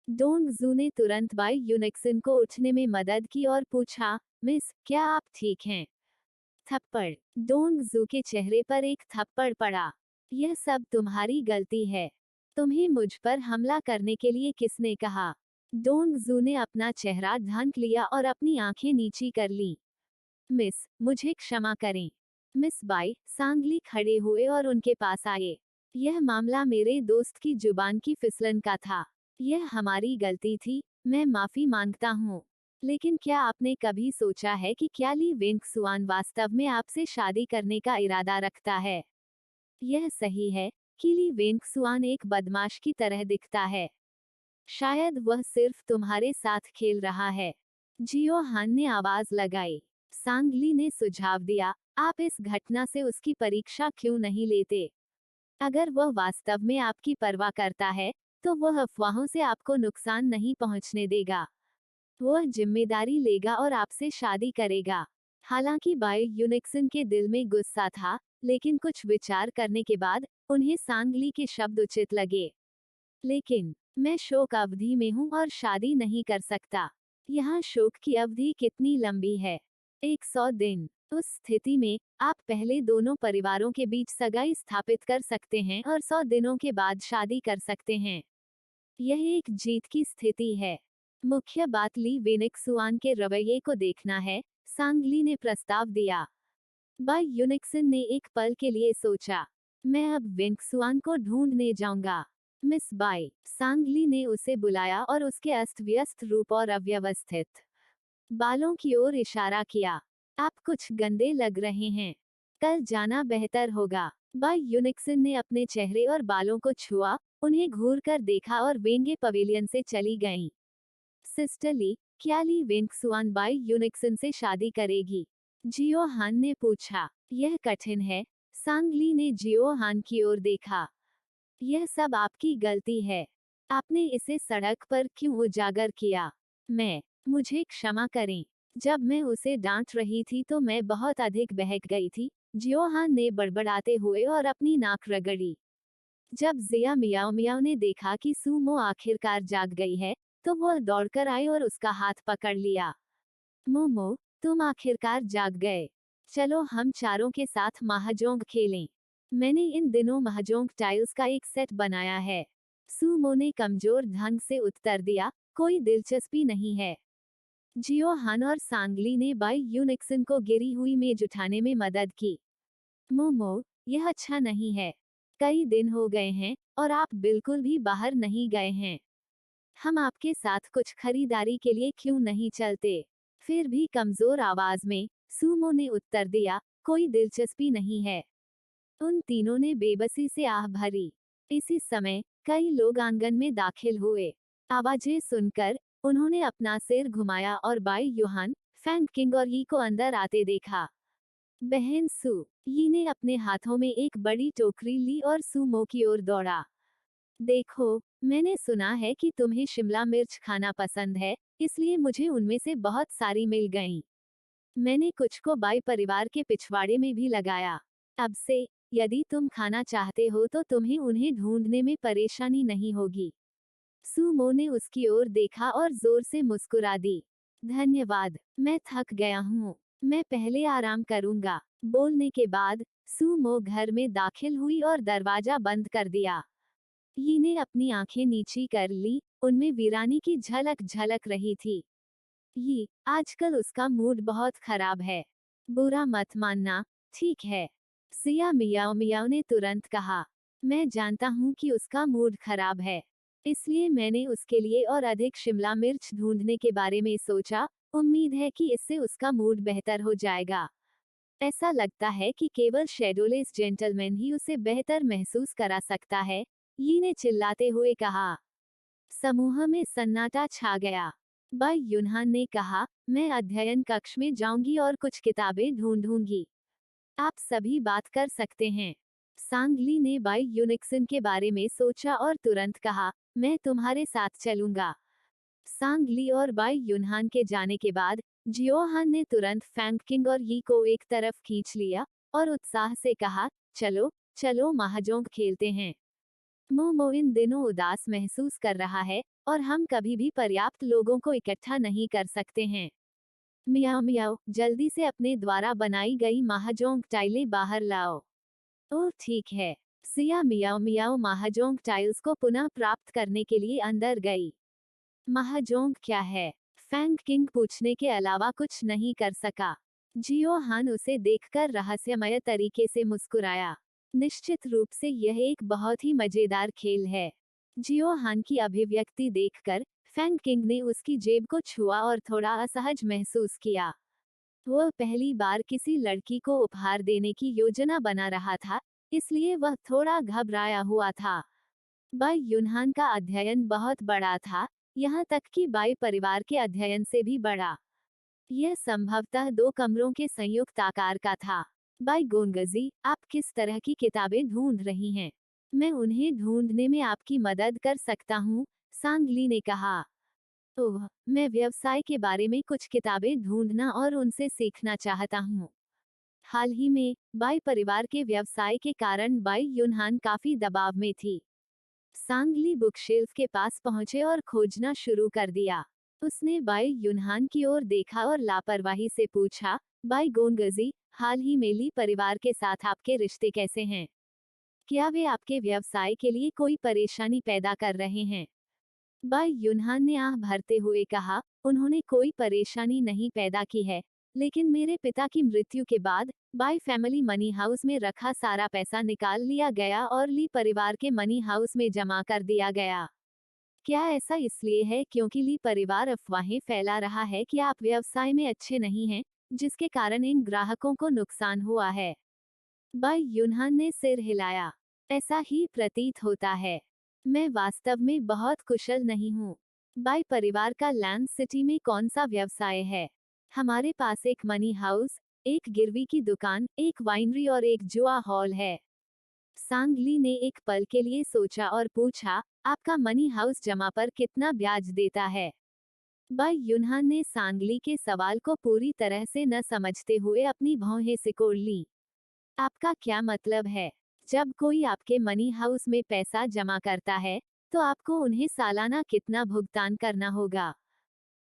Speaker 1: डोंग जू ने तुरंत बाई यूनिक्सन को उठने में मदद की और पूछा, मिस, क्या आप ठीक हैं? थप्पड़। डोंग जू के चेहरे पर एक थप्पड़ पड़ा। यह सब तुम्हारी गलती है। तुम्हें मुझ पर हमला करने के लिए किसने कहा? डोंग जू ने अपना चेहरा ढांक लिया और अपनी आंखें नीची कर लीं। मिस, मुझे क्षमा करें। मिस बाई सांगली खड़े हुए और उनके पास आए। यह मामला मेरे दोस्त की जुबान की फिसलन का था। यह हमारी गलती थी, मैं माफी मांगता हूँ। लेकिन क्या आपने कभी सोचा है कि क्या ली वेंगसुआन वास्तव में आपसे शादी करने का इरादा रखता है? यह सही है कि ली वेंगसुआन एक बदमाश की तरह दिखता है। शायद वह सिर्फ तुम्हारे साथ खेल रहा है। जियो हान ने आवाज लगाई। सांगली ने सुझाव दिया, आप इस घटना से उसकी परीक्षा क्यों नहीं लेते? अगर वह वास्तव में आपकी परवाह करता है, तो वह अफवाहों से आपको नुकसान नहीं पहुंचने देगा। वह जिम्मेदारी लेगा और आपसे शादी करेगा। हालांकि बाई यूनिक्सन के दिल में गुस्सा था, लेकिन कुछ विचार करने के बाद उन्हें सांगली के शब्द उचित लगे। लेकिन मैं शोक अवधि में हूँ और शादी नहीं कर सकता। यहाँ शोक की अवधि कितनी लंबी है? 100 दिन। उस स्थिति में आप पहले दोनों परिवारों के बीच सगाई स्थापित कर सकते हैं और 100 दिनों के बाद शादी कर सकते हैं। यह एक जीत की स्थिति है। मुख्य बात ली वेनेक्सुआन के रवैये को देखना है, सांगली ने प्रस्ताव दिया। बाई यूनिक्सन ने एक पल के लिए सोचा, मैं अब वेंगसुआन को ढूंढने जाऊंगा। मिस बाई, सांगली ने उसे बुलाया और उसके अस्त व्यस्त रूप और अव्यवस्थित बालों की ओर इशारा किया। आप कुछ गंदे लग रहे हैं। कल जाना बेहतर होगा। बाई यूनिक्सन ने अपने चेहरे और बालों को छुआ, उन्हें घूर कर देखा और वेंगे पवेलियन से चली गईं। सिस्टर ली, क्या ली वेंगसुआन बाई यूनिक्सन से शादी करेगी? जियो हान ने पूछा। यह कठिन है। सांगली ने जियो हान की ओर देखा। यह सब आपकी गलती है। आपने इसे सड़क पर क्यों उजागर किया? मुझे क्षमा करें। जब मैं उसे डांट रही थी तो मैं बहुत अधिक बहक गई थी, जियो हान ने बड़बड़ाते हुए और अपनी नाक रगड़ी। जब जिया मियाओ मियाओ ने देखा कि सूमो आखिरकार जाग गई है, तो वह दौड़कर आई और उसका हाथ पकड़ लिया। मोमो, तुम आखिरकार जाग गए। चलो हम चारों के साथ महाजोंग खेलें। मैंने इन दिनों महाजोंग टाइल्स का एक सेट बनाया है। सूमो ने कमजोर ढंग से उत्तर दिया, कोई दिलचस्पी नहीं है। जियो हान और सांगली ने बाई यूनिक्सन को गिरी हुई मेज उठाने में मदद की। मोमो, यह अच्छा नहीं है। कई दिन हो गए हैं और आप बिल्कुल भी बाहर नहीं गए हैं। हम आपके साथ कुछ खरीदारी के लिए क्यों नहीं चलते? फिर भी कमजोर आवाज में सूमो ने उत्तर दिया, कोई दिलचस्पी नहीं है। उन तीनों ने बेबसी से आह भरी। इसी समय कई लोग आंगन में दाखिल हुए। आवाजें सुनकर उन्होंने अपना सिर घुमाया और बाई यूहान, फैंग किंग और यी को अंदर आते देखा। बहन सू, यी ने अपने हाथों में एक बड़ी टोकरी ली और सू मो की ओर दौड़ा। देखो, मैंने सुना है कि तुम्हें शिमला मिर्च खाना पसंद है, इसलिए मुझे उनमें से बहुत सारी मिल गईं। मैंने कुछ को बाई परिवार के पिछवाड़े में भी लगाया। अब से, यदि तुम खाना चाहते हो तो तुम्हें उन्हें ढूंढने में परेशानी नहीं होगी। सुमो ने उसकी ओर देखा और जोर से मुस्कुरा दी। धन्यवाद, मैं थक गया हूँ। मैं पहले आराम करूंगा। बोलने के बाद सुमो घर में दाखिल हुई और दरवाजा बंद कर दिया। यी ने अपनी आंखें नीची कर ली, उनमें वीरानी की झलक झलक रही थी। यी, आजकल उसका मूड बहुत खराब है। बुरा मत मानना, ठीक है। सिया मियाओ मियाओ ने तुरंत कहा। मैं जानता हूँ कि उसका मूड खराब है, इसलिए मैंने उसके लिए और अधिक शिमला मिर्च ढूंढने के बारे में सोचा। उम्मीद है कि इससे उसका मूड बेहतर हो जाएगा। ऐसा लगता है कि केवल शेडोलेस जेंटलमैन ही उसे बेहतर महसूस करा सकता है, यी ने चिल्लाते हुए कहा। समूह में सन्नाटा छा गया। बाई युनहान ने कहा, मैं अध्ययन कक्ष में जाऊंगी और कुछ किताबें ढूंढूंगी। आप सभी बात कर सकते हैं। सांगली ने बाई यूनिक्सन के बारे में सोचा और तुरंत कहा, मैं तुम्हारे साथ चलूंगा। सांगली और बाई युनहान के जाने के बाद जियोहान ने तुरंत फैंग किंग और यी को एक तरफ खींच लिया और उत्साह से कहा, चलो चलो महाजोंग खेलते हैं। मोमो इन दिनों उदास महसूस कर रहा है और हम कभी भी पर्याप्त लोगों को इकट्ठा नहीं कर सकते हैं। मियाओ मियाओ, जल्दी से अपने द्वारा बनाई गई महाजोंग टाइलें बाहर लाओ। ओह ठीक है। सिया मियाओ मियाओ महाजोंग टाइल्स को पुनः प्राप्त करने के लिए अंदर गई। महाजोंग क्या है? फैंग किंग पूछने के अलावा कुछ नहीं कर सका। जियो हान उसे देखकर रहस्यमय तरीके से मुस्कुराया। निश्चित रूप से यह एक बहुत ही मजेदार खेल है। जियो हान की अभिव्यक्ति देखकर फैंग किंग ने उसकी जेब को छुआ और थोड़ा असहज महसूस किया। वह पहली बार किसी लड़की को उपहार देने की योजना बना रहा था, इसलिए वह थोड़ा घबराया हुआ था। बाई युनहान का अध्ययन बहुत बड़ा था, यहाँ तक कि बाई परिवार के अध्ययन से भी बड़ा। यह संभवतः 2 कमरों के संयुक्त आकार का था। बाई गोनगजी, आप किस तरह की किताबें ढूंढ रही हैं? मैं उन्हें ढूंढने में आपकी मदद कर सकता हूँ, सांगली ने कहा। ओह, मैं व्यवसाय के बारे में कुछ किताबें ढूंढना और उनसे सीखना चाहता हूँ। हाल ही में बाई परिवार के व्यवसाय के कारण बाई युनहान काफी दबाव में थी। सांगली बुकशेल्फ के पास पहुंचे और खोजना शुरू कर दिया। उसने बाई युनहान की ओर देखा और लापरवाही से पूछा, बाई गोनगजी, हाल ही में ली परिवार के साथ आपके रिश्ते कैसे हैं? क्या वे आपके व्यवसाय के लिए कोई परेशानी पैदा कर रहे हैं? बाई युनहान ने आह भरते हुए कहा, उन्होंने कोई परेशानी नहीं पैदा की है, लेकिन मेरे पिता की मृत्यु के बाद बाई फैमिली मनी हाउस में रखा सारा पैसा निकाल लिया गया और ली परिवार के मनी हाउस में जमा कर दिया गया। क्या ऐसा इसलिए है क्योंकि ली परिवार अफवाहें फैला रहा है कि आप व्यवसाय में अच्छे नहीं हैं, जिसके कारण इन ग्राहकों को नुकसान हुआ है? बाई युनहान ने सिर हिलाया। ऐसा ही प्रतीत होता है। मैं वास्तव में बहुत कुशल नहीं हूँ। बाई परिवार का लैंड सिटी में कौन सा व्यवसाय है? हमारे पास एक मनी हाउस, एक गिरवी की दुकान, एक वाइनरी और एक जुआ हॉल है। सांगली ने एक पल के लिए सोचा और पूछा, आपका मनी हाउस जमा पर कितना ब्याज देता है? बाई युनहान ने सांगली के सवाल को पूरी तरह से न समझते हुए अपनी भौहें सिकोड़ ली। आपका क्या मतलब है? जब कोई आपके मनी हाउस में पैसा जमा करता है, तो आपको उन्हें सालाना कितना भुगतान करना होगा?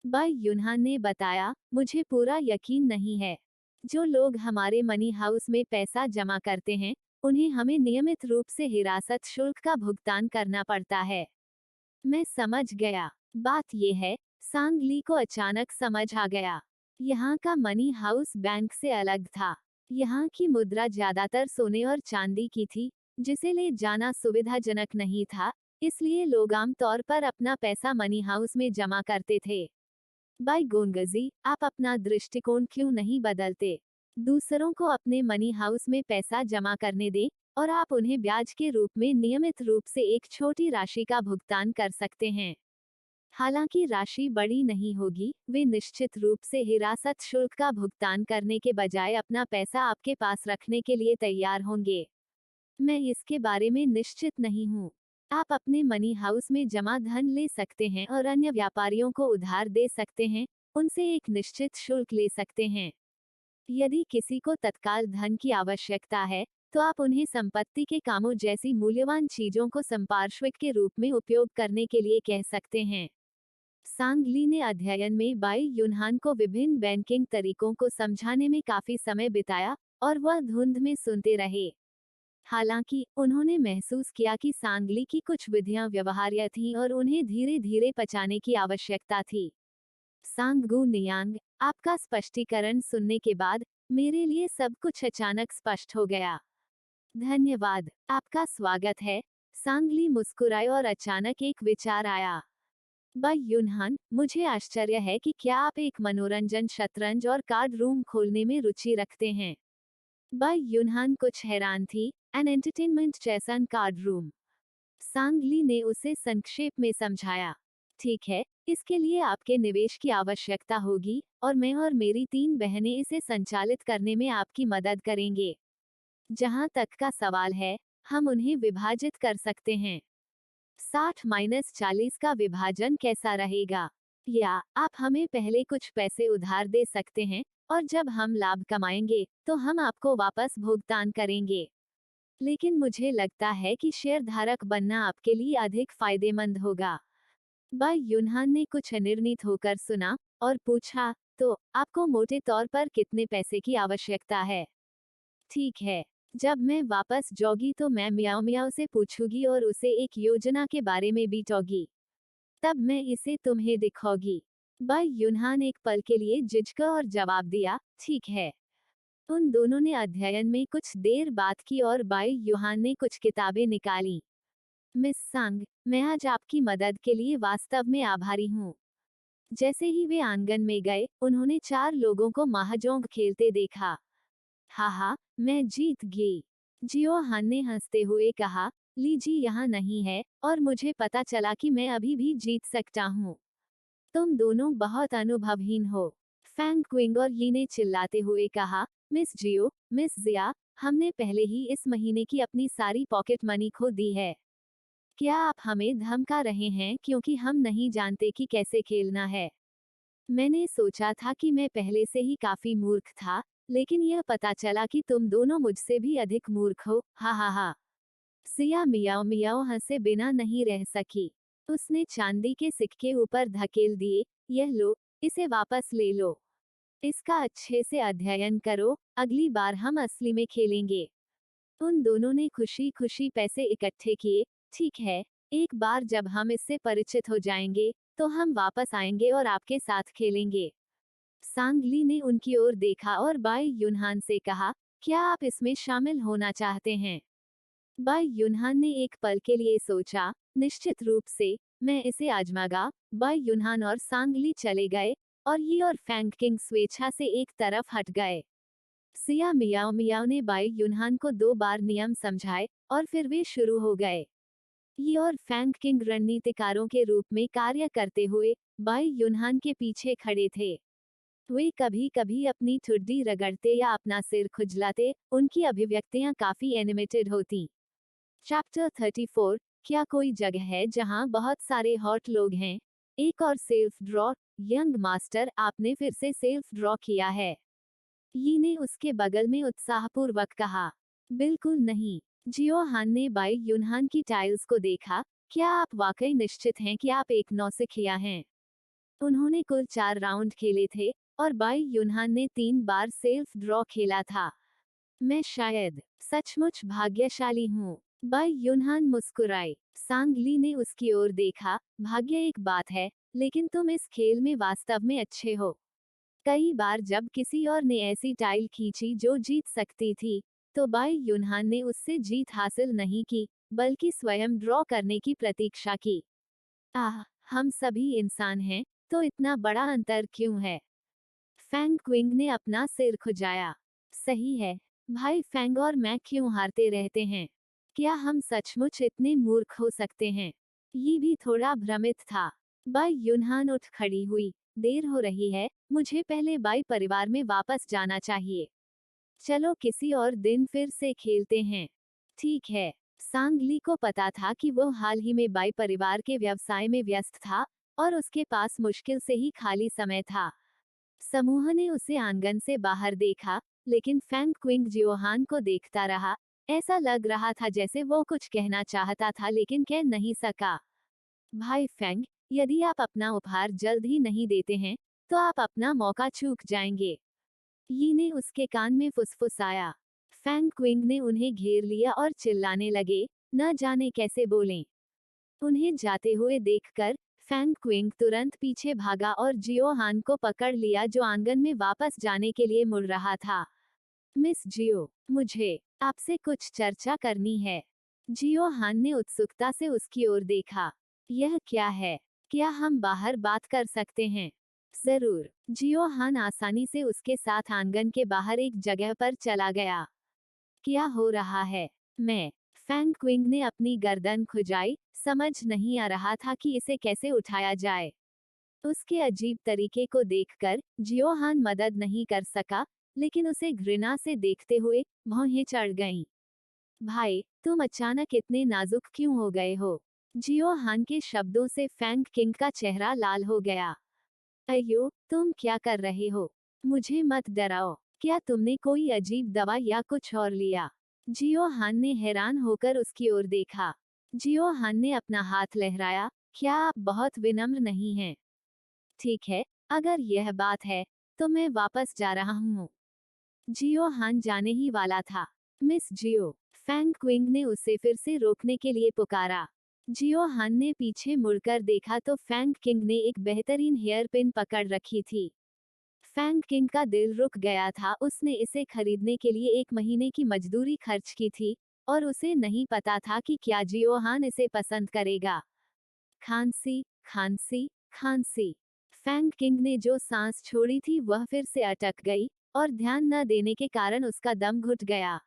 Speaker 1: बाई युनहान ने बताया, मुझे पूरा यकीन नहीं है। जो लोग हमारे मनी हाउस में पैसा जमा करते हैं, उन्हें हमें नियमित रूप से हिरासत शुल्क का भुगतान करना पड़ता है। मैं समझ गया। बात यह है, सांगली को अचानक समझ आ गया। यहाँ का मनी हाउस बैंक से अलग था। यहाँ की मुद्रा ज्यादातर सोने और चांदी की थी, जिसे ले जाना सुविधाजनक नहीं था, इसलिए लोग आमतौर पर अपना पैसा मनी हाउस में जमा करते थे। बाई गोनगजी, आप अपना दृष्टिकोण क्यों नहीं बदलते? दूसरों को अपने मनी हाउस में पैसा जमा करने दें और आप उन्हें ब्याज के रूप में नियमित रूप से एक छोटी राशि का भुगतान कर सकते हैं। हालांकि राशि बड़ी नहीं होगी, वे निश्चित रूप से हिरासत शुल्क का भुगतान करने के बजाय अपना पैसा आपके पास रखने के लिए तैयार होंगे। मैं इसके बारे में निश्चित नहीं हूँ। आप अपने मनी हाउस में जमा धन ले सकते हैं और अन्य व्यापारियों को उधार दे सकते हैं, उनसे एक निश्चित शुल्क ले सकते हैं। यदि किसी को तत्काल धन की आवश्यकता है, तो आप उन्हें संपत्ति के कामों जैसी मूल्यवान चीजों को संपार्श्विक के रूप में उपयोग करने के लिए कह सकते हैं। सांग ली ने अध्ययन में बाई युनहान को विभिन्न बैंकिंग तरीकों को समझाने में काफी समय बिताया और वह धुंध में सुनते रहे। हालांकि उन्होंने महसूस किया कि सांगली की कुछ विधियां व्यवहार्य थीं और उन्हें धीरे धीरे पचाने की आवश्यकता थी। सांगगु नियांग, आपका स्पष्टीकरण सुनने के बाद मेरे लिए सब कुछ अचानक स्पष्ट हो गया। धन्यवाद, आपका स्वागत है। सांगली मुस्कुराए और अचानक एक विचार आया। बाई युनहान, मुझे आश्चर्य है कि क्या आप एक मनोरंजन शतरंज और कार्ड रूम खोलने में रुचि रखते हैं। बाई युनहान कुछ हैरान थी। An entertainment chess and card room. Sangli ने उसे संक्षेप में समझाया। ठीक है, इसके लिए आपके निवेश की आवश्यकता होगी और मैं और मेरी 3 बहनें इसे संचालित करने में आपकी मदद करेंगे। जहां तक का सवाल है, हम उन्हें विभाजित कर सकते हैं। 60-40 का विभाजन कैसा रहेगा? या आप हमें पहले कुछ पैसे उधार दे सकते हैं और जब हम लाभ कमाएंगे तो हम आपको वापस भुगतान करेंगे। लेकिन मुझे लगता है कि शेयरधारक बनना आपके लिए अधिक फायदेमंद होगा। बाई युनहान ने कुछ अनिर्णित होकर सुना और पूछा, तो आपको मोटे तौर पर कितने पैसे की आवश्यकता है? ठीक है, जब मैं वापस जाऊंगी तो मैं मियाओ मियाओ से पूछूंगी और उसे एक योजना के बारे में बीटोगी। तब मैं इसे तुम्हें दिखाऊंगी। बाई युनहान एक पल के लिए झिझका और जवाब दिया, ठीक है। उन दोनों ने अध्ययन में कुछ देर बात की और बाई युहान ने कुछ किताबें निकाली। मिस सांग, मैं आज आपकी मदद के लिए वास्तव में आभारी हूँ। जैसे ही वे आंगन में गए, उन्होंने 4 लोगों को महाजोंग खेलते देखा। हाहा, मैं जीत गई। जियो हान ने हंसते हुए कहा, ली जी यहाँ नहीं है और मुझे पता चला कि मैं अभी भी जीत सकता हूँ। तुम दोनों बहुत अनुभवहीन हो। फैंग क्विंग और यी ने चिल्लाते हुए कहा, मिस जियो, मिस जिया, हमने पहले ही इस महीने की अपनी सारी पॉकेट मनी खो दी है। क्या आप हमें धमका रहे हैं क्योंकि हम नहीं जानते कि कैसे खेलना है? मैंने सोचा था कि मैं पहले से ही काफी मूर्ख था, लेकिन यह पता चला कि तुम दोनों मुझसे भी अधिक मूर्ख हो। हा हा हा। सिया मियाओ मियाओ हंसे बिना नहीं रह सकी। उसने चांदी के सिक्के ऊपर धकेल दिए। यह लो, इसे वापस ले लो। इसका अच्छे से अध्ययन करो, अगली बार हम असली में खेलेंगे। उन दोनों ने खुशी खुशी पैसे इकट्ठे किए। ठीक है, एक बार जब हम इससे परिचित हो जाएंगे, तो हम वापस आएंगे और आपके साथ खेलेंगे। सांगली ने उनकी ओर देखा और बाई युनहान से कहा, क्या आप इसमें शामिल होना चाहते हैं? बाई युनहान ने एक पल के लिए सोचा, निश्चित रूप से, मैं इसे आजमागा। बाई युनहान और सांगली चले गए और ये और फैंग किंग स्वेच्छा से एक तरफ हट गए। सिया मियाओ मियाओ ने बाई युनहान को 2 बार नियम समझाए और फिर वे शुरू हो गए। ये और फैंग किंग रणनीतिकारों के रूप में कार्य करते हुए बाई युनहान के पीछे खड़े थे। वे कभी कभी अपनी ठुड्डी रगड़ते या अपना सिर खुजलाते, उनकी अभिव्यक्तियां काफी एनिमेटेड होती। चैप्टर 34, क्या कोई जगह है जहां बहुत सारे हॉट लोग हैं? एक और सेल्फ ड्रॉ। यंग मास्टर, आपने फिर से सेल्फ ड्रॉ किया है। यी ने उसके बगल में उत्साहपूर्वक कहा। बिल्कुल नहीं। जियो हान ने बाई युनहान की टाइल्स को देखा। क्या आप वाकई निश्चित हैं कि आप एक नौसिखिया हैं? उन्होंने कुल 4 राउंड खेले थे और बाई युनहान ने 3 बार सेल्फ ड्रॉ खेला था। मैं शायद सचमुच भाग्यशाली हूँ। बाई युनहान मुस्कुराई। सांगली ने उसकी ओर देखा। भाग्य एक बात है, लेकिन तुम इस खेल में वास्तव में अच्छे हो। कई बार जब किसी और ने ऐसी टाइल खींची जो जीत सकती थी, तो बाई युनहान ने उससे जीत हासिल नहीं की, बल्कि स्वयं ड्रॉ करने की प्रतीक्षा की। आह, हम सभी इंसान हैं, तो इतना बड़ा अंतर क्यों है? फैंग क्विंग ने अपना सिर खुजाया। सही है, भाई फैंग और मैं क्यों हारते रहते हैं? क्या हम सचमुच इतने मूर्ख हो सकते हैं? ये भी थोड़ा भ्रमित था। बाई युनहान उठ खड़ी हुई। देर हो रही है, मुझे पहले बाई परिवार में वापस जाना चाहिए। चलो किसी और दिन फिर से खेलते हैं। ठीक है। सांगली को पता था कि वो हाल ही में बाई परिवार के व्यवसाय में व्यस्त था और उसके पास मुश्किल से ही खाली समय था। समूह ने उसे आंगन से बाहर देखा, लेकिन फैंग क्विंग जियोहान को देखता रहा। ऐसा लग रहा था जैसे वो कुछ कहना चाहता था लेकिन कह नहीं सका। भाई फैंग, यदि आप अपना उपहार जल्द ही नहीं देते हैं, तो आप अपना मौका चूक जाएंगे। यी ने उसके कान में फुसफुसाया। फैंग क्विंग ने उन्हें घेर लिया और चिल्लाने लगे, न जाने कैसे बोलें। उन्हें जाते हुए देखकर फैंग क्विंग तुरंत पीछे भागा और जियो हान को पकड़ लिया जो आंगन में वापस जाने के लिए मुड़ रहा था। मिस जियो, मुझे आपसे कुछ चर्चा करनी है। जियो हान ने उत्सुकता से उसकी ओर देखा। यह क्या है? क्या हम बाहर बात कर सकते हैं? जरूर। जियो हान आसानी से उसके साथ आंगन के बाहर एक जगह पर चला गया। क्या हो रहा है? मैं फैंग क्विंग ने अपनी गर्दन खुजाई, समझ नहीं आ रहा था कि इसे कैसे उठाया जाए। उसके अजीब तरीके को देखकर जियोहान मदद नहीं कर सका, लेकिन उसे घृणा से देखते हुए भौहें चढ़ गईं। भाई, तुम अचानक इतने नाजुक क्यों हो गए हो? जियोहान के शब्दों से फैंग किंग का चेहरा लाल हो गया। अयो, तुम क्या कर रहे हो? मुझे मत डराओ। क्या तुमने कोई अजीब दवा या कुछ और लिया? जियो हान ने हैरान होकर उसकी ओर देखा। जियो हान ने अपना हाथ लहराया। क्या आप बहुत विनम्र नहीं हैं? ठीक है, अगर यह बात है, तो मैं वापस जा रहा हूँ। जियो हान जाने ही वाला था। मिस जियो, फैंग क्विंग ने उसे फिर से रोकने के लिए पुकारा। जियो हान ने पीछे मुड़कर देखा तो फैंग किंग ने एक बेहतरीन हेयर पिन पकड़ रखी थी। फैंग किंग का दिल रुक गया था। उसने इसे खरीदने के लिए 1 महीने की मजदूरी खर्च की थी और उसे नहीं पता था कि क्या जियोहान इसे पसंद करेगा। खांसी, खांसी, खांसी। फैंग किंग ने जो सांस छोड़ी थी वह फिर से अटक गई और ध्यान न देने के कारण उसका दम घुट गया।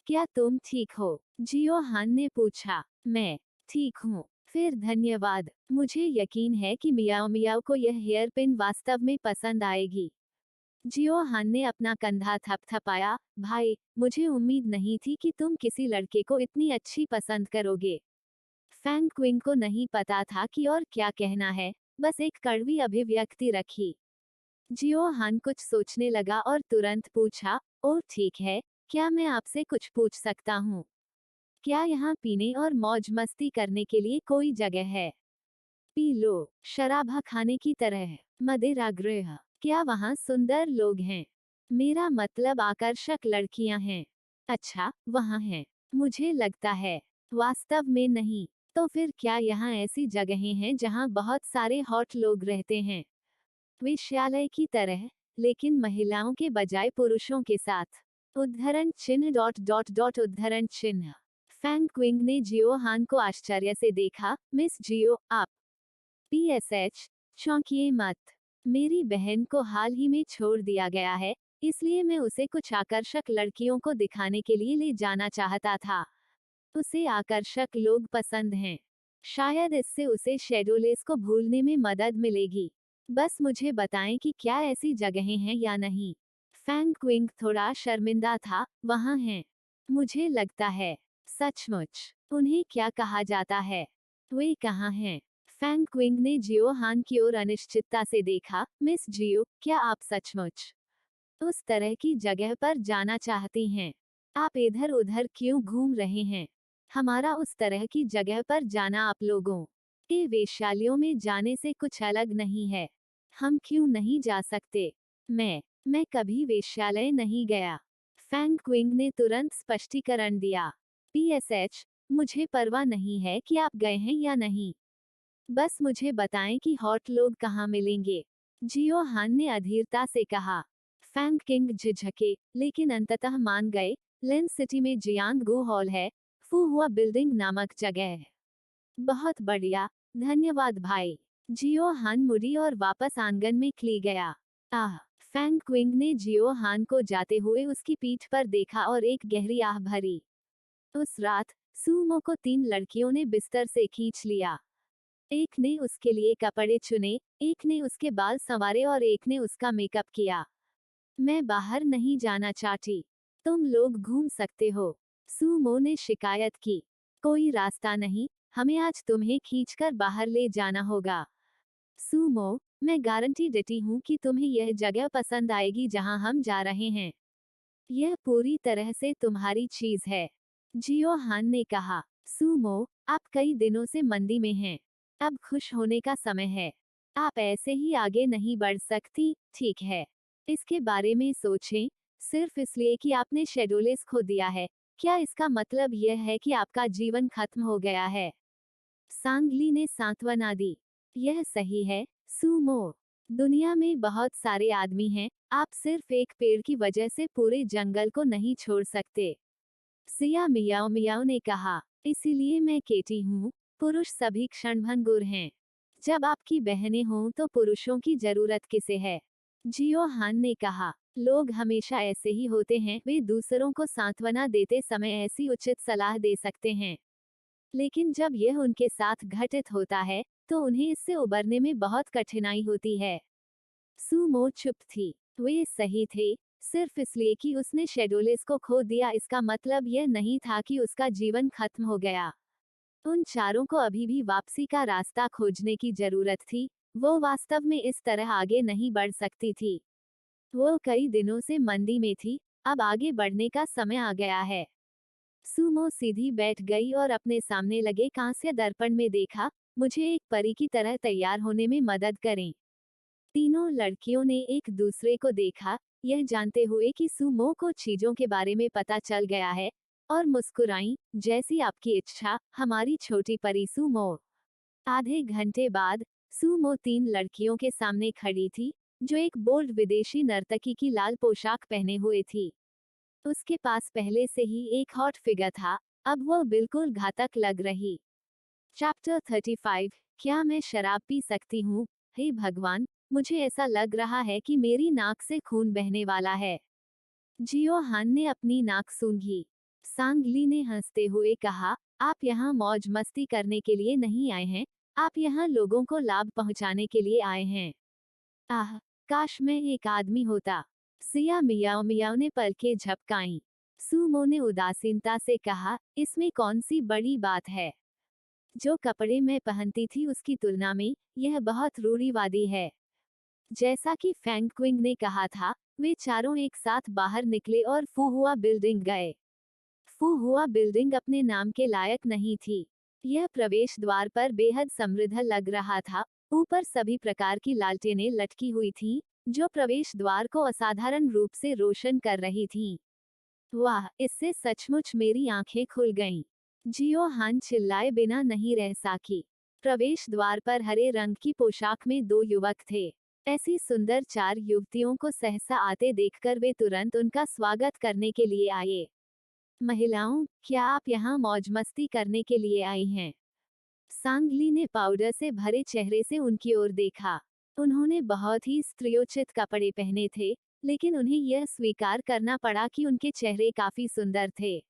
Speaker 1: क्या तुम ठीक हो? जियो हान ने पूछा। मैं ठीक हूँ। फिर धन्यवाद। मुझे यकीन है कि मियाओ मियाओ को यह हेयर पिन वास्तव में पसंद आएगी। जियो हान ने अपना कंधा थपथपाया। भाई, मुझे उम्मीद नहीं थी कि तुम किसी लड़के को इतनी अच्छी पसंद करोगे। फैंग क्विंग को नहीं पता था कि और क्या कहना है, बस एक कड़वी अभिव्यक्ति रखी। जियो हान कुछ सोचने लगा और तुरंत पूछा, ओह ठीक है, क्या मैं आपसे कुछ पूछ सकता हूँ? क्या यहाँ पीने और मौज मस्ती करने के लिए कोई जगह है? पी लो, शराबा खाने की तरह। मदिरा गृह। क्या वहाँ सुंदर लोग हैं? मेरा मतलब आकर्षक लड़कियां हैं। अच्छा, वहाँ हैं। मुझे लगता है। वास्तव में नहीं। तो फिर क्या यहाँ ऐसी जगहें हैं जहाँ बहुत सारे हॉट लोग रहते हैं? वेश्यालय की तरह, लेकिन महिलाओं के बजाय पुरुषों के साथ। उद्धरण चिन्ह डॉट डॉट डॉट उद्धरण चिन्ह। फैंग क्विंग ने जियो हान को आश्चर्य से देखा। मिस जियो, आप PSH, चौंकिए मत। मेरी बहन को हाल ही में छोड़ दिया गया है, इसलिए मैं उसे कुछ आकर्षक लड़कियों को दिखाने के लिए ले जाना चाहता था। उसे आकर्षक लोग पसंद हैं। शायद इससे उसे शेडोलेस को भूलने में मदद मिलेगी। बस मुझे बताएं कि क्या ऐसी जगहें हैं या नहीं। फैंग क्विंग थोड़ा शर्मिंदा था। वहाँ हैं। मुझे लगता है। सचमुच। उन्हें क्या कहा जाता है? वे कहाँ हैं? फैंग क्विंग ने जियो हान की ओर अनिश्चितता से देखा। मिस जियो, क्या आप सचमुच उस तरह की जगह पर जाना चाहती हैं? आप इधर उधर क्यों घूम रहे हैं? हमारा उस तरह की जगह पर जाना आप लोगों के वेश्यालयों में जाने से कुछ अलग नहीं है। हम क्यों नहीं जा सकते? मैं कभी वेश्यालय नहीं गया। फैंग क्विंग ने तुरंत स्पष्टीकरण दिया। PSH, मुझे परवाह नहीं है कि आप गए हैं या नहीं। बस मुझे बताएं कि हॉट लोग कहाँ मिलेंगे। जियो हान ने अधीरता से कहा। फैंग किंग झिझके, लेकिन अंततः मान गए। लिन सिटी में जियांग गो हॉल है। फू हुआ बिल्डिंग नामक जगह है। बहुत बढ़िया, धन्यवाद भाई। जियो हान मुड़ी और वापस आंगन में खली गया। आह। फैंग क्विंग ने जियो हान को जाते हुए उसकी पीठ पर देखा और एक गहरी आह भरी। उस रात सूमो को 3 लड़कियों ने बिस्तर से खींच लिया। एक ने उसके लिए कपड़े चुने, एक ने उसके बाल संवारे और एक ने उसका मेकअप किया। मैं बाहर नहीं जाना चाहती। तुम लोग घूम सकते हो। सूमो ने शिकायत की। कोई रास्ता नहीं, हमें आज तुम्हें खींचकर बाहर ले जाना होगा। सूमो, मैं गारंटी देती हूँ कि तुम्हें यह जगह पसंद आएगी जहाँ हम जा रहे हैं। यह पूरी तरह से तुम्हारी चीज है। जियो हान ने कहा। सूमो, आप कई दिनों से मंदी में हैं। अब खुश होने का समय है। आप ऐसे ही आगे नहीं बढ़ सकती, ठीक है। इसके बारे में सोचें, सिर्फ इसलिए कि आपने शेड्यूलेस खो दिया है, क्या इसका मतलब यह है कि आपका जीवन खत्म हो गया है? सांगली ने सांत्वना दी। यह सही है, सूमो। दुनिया में बहुत सारे आदमी हैं, आप सिर्फ एक पेड़ की वजह से पूरे जंगल को नहीं छोड़ सकते। सिया मियाओ मियाओ ने कहा। इसीलिए मैं कहती हूँ, पुरुष सभी क्षणभंगुर हैं। जब आपकी बहनें हों तो पुरुषों की जरूरत किसे है? जियो हान ने कहा। लोग हमेशा ऐसे ही होते हैं, वे दूसरों को सांत्वना देते समय ऐसी उचित सलाह दे सकते हैं, लेकिन जब यह उनके साथ घटित होता है, तो उन्हें इससे उबरने में बहुत कठिनाई होती है। सूमो चुप थी। वे सही थे, सिर्फ इसलिए कि उसने शेड्यूलेस को खो दिया इसका मतलब यह नहीं था कि उसका जीवन खत्म हो गया। उन चारों को अभी भी वापसी का रास्ता खोजने की जरूरत थी, वो वास्तव में इस तरह आगे नहीं बढ़ सकती थी। वो कई दिनों से मंदी में थी, अब आगे बढ़ने का समय आ गया है। सूमो सीधी बैठ गई और अपने सामने लगे कांस्य दर्पण में देखा, मुझे एक परी की तरह तैयार होने में मदद करें। तीनों लड़कियों ने एक दूसरे को देखा, यह जानते हुए कि सूमो को चीजों के बारे में पता चल गया है, और मुस्कुराई, जैसी आपकी इच्छा, हमारी छोटी परी सूमो। आधे घंटे बाद, सूमो तीन लड़कियों के सामने खड़ी थी, जो एक बोल्ड विदेशी नर्तकी की लाल पोशाक पहने हुए थी। उसके पास पहले से ही एक हॉट फिगर था, अब वह बिल्कुल घातक लग रही। चैप्टर 35। क्या मैं शराब पी सकती हूँ? हे भगवान, मुझे ऐसा लग रहा है कि मेरी नाक से खून बहने वाला है। जियो हान ने अपनी नाक सूंघी। सांगली ने हंसते हुए कहा, आप यहाँ मौज मस्ती करने के लिए नहीं आए हैं, आप यहाँ लोगों को लाभ पहुँचाने के लिए आए हैं। आह, काश मैं एक आदमी होता। सिया मियाओ मियाओ ने पलकें झपकाईं। सूमो ने उदासीनता से कहा, इसमें कौन सी बड़ी बात है? जो कपड़े मैं पहनती थी उसकी तुलना में यह बहुत रूढ़िवादी है। जैसा कि फैंग क्विंग ने कहा था, वे चारों एक साथ बाहर निकले और फुहुआ बिल्डिंग गए। फुहुआ बिल्डिंग अपने नाम के लायक नहीं थी। यह प्रवेश द्वार पर बेहद समृद्ध लग रहा था, ऊपर सभी प्रकार की लालटेनें लटकी हुई थीं, जो प्रवेश द्वार को असाधारण रूप से रोशन कर रही थीं। वाह, इससे सचमुच मेरी आंखें खुल गईं। जियो हान चिल्लाए बिना नहीं रह सकी। प्रवेश द्वार पर हरे रंग की पोशाक में दो युवक थे। ऐसी सुंदर चार युवतियों को सहसा आते देखकर वे तुरंत उनका स्वागत करने के लिए आए। महिलाओं, क्या आप यहाँ मौज मस्ती करने के लिए आई हैं? सांगली ने पाउडर से भरे चेहरे से उनकी ओर देखा। उन्होंने बहुत ही स्त्रियोचित कपड़े पहने थे, लेकिन उन्हें यह स्वीकार करना पड़ा कि उनके चेहरे काफी सुंदर थे।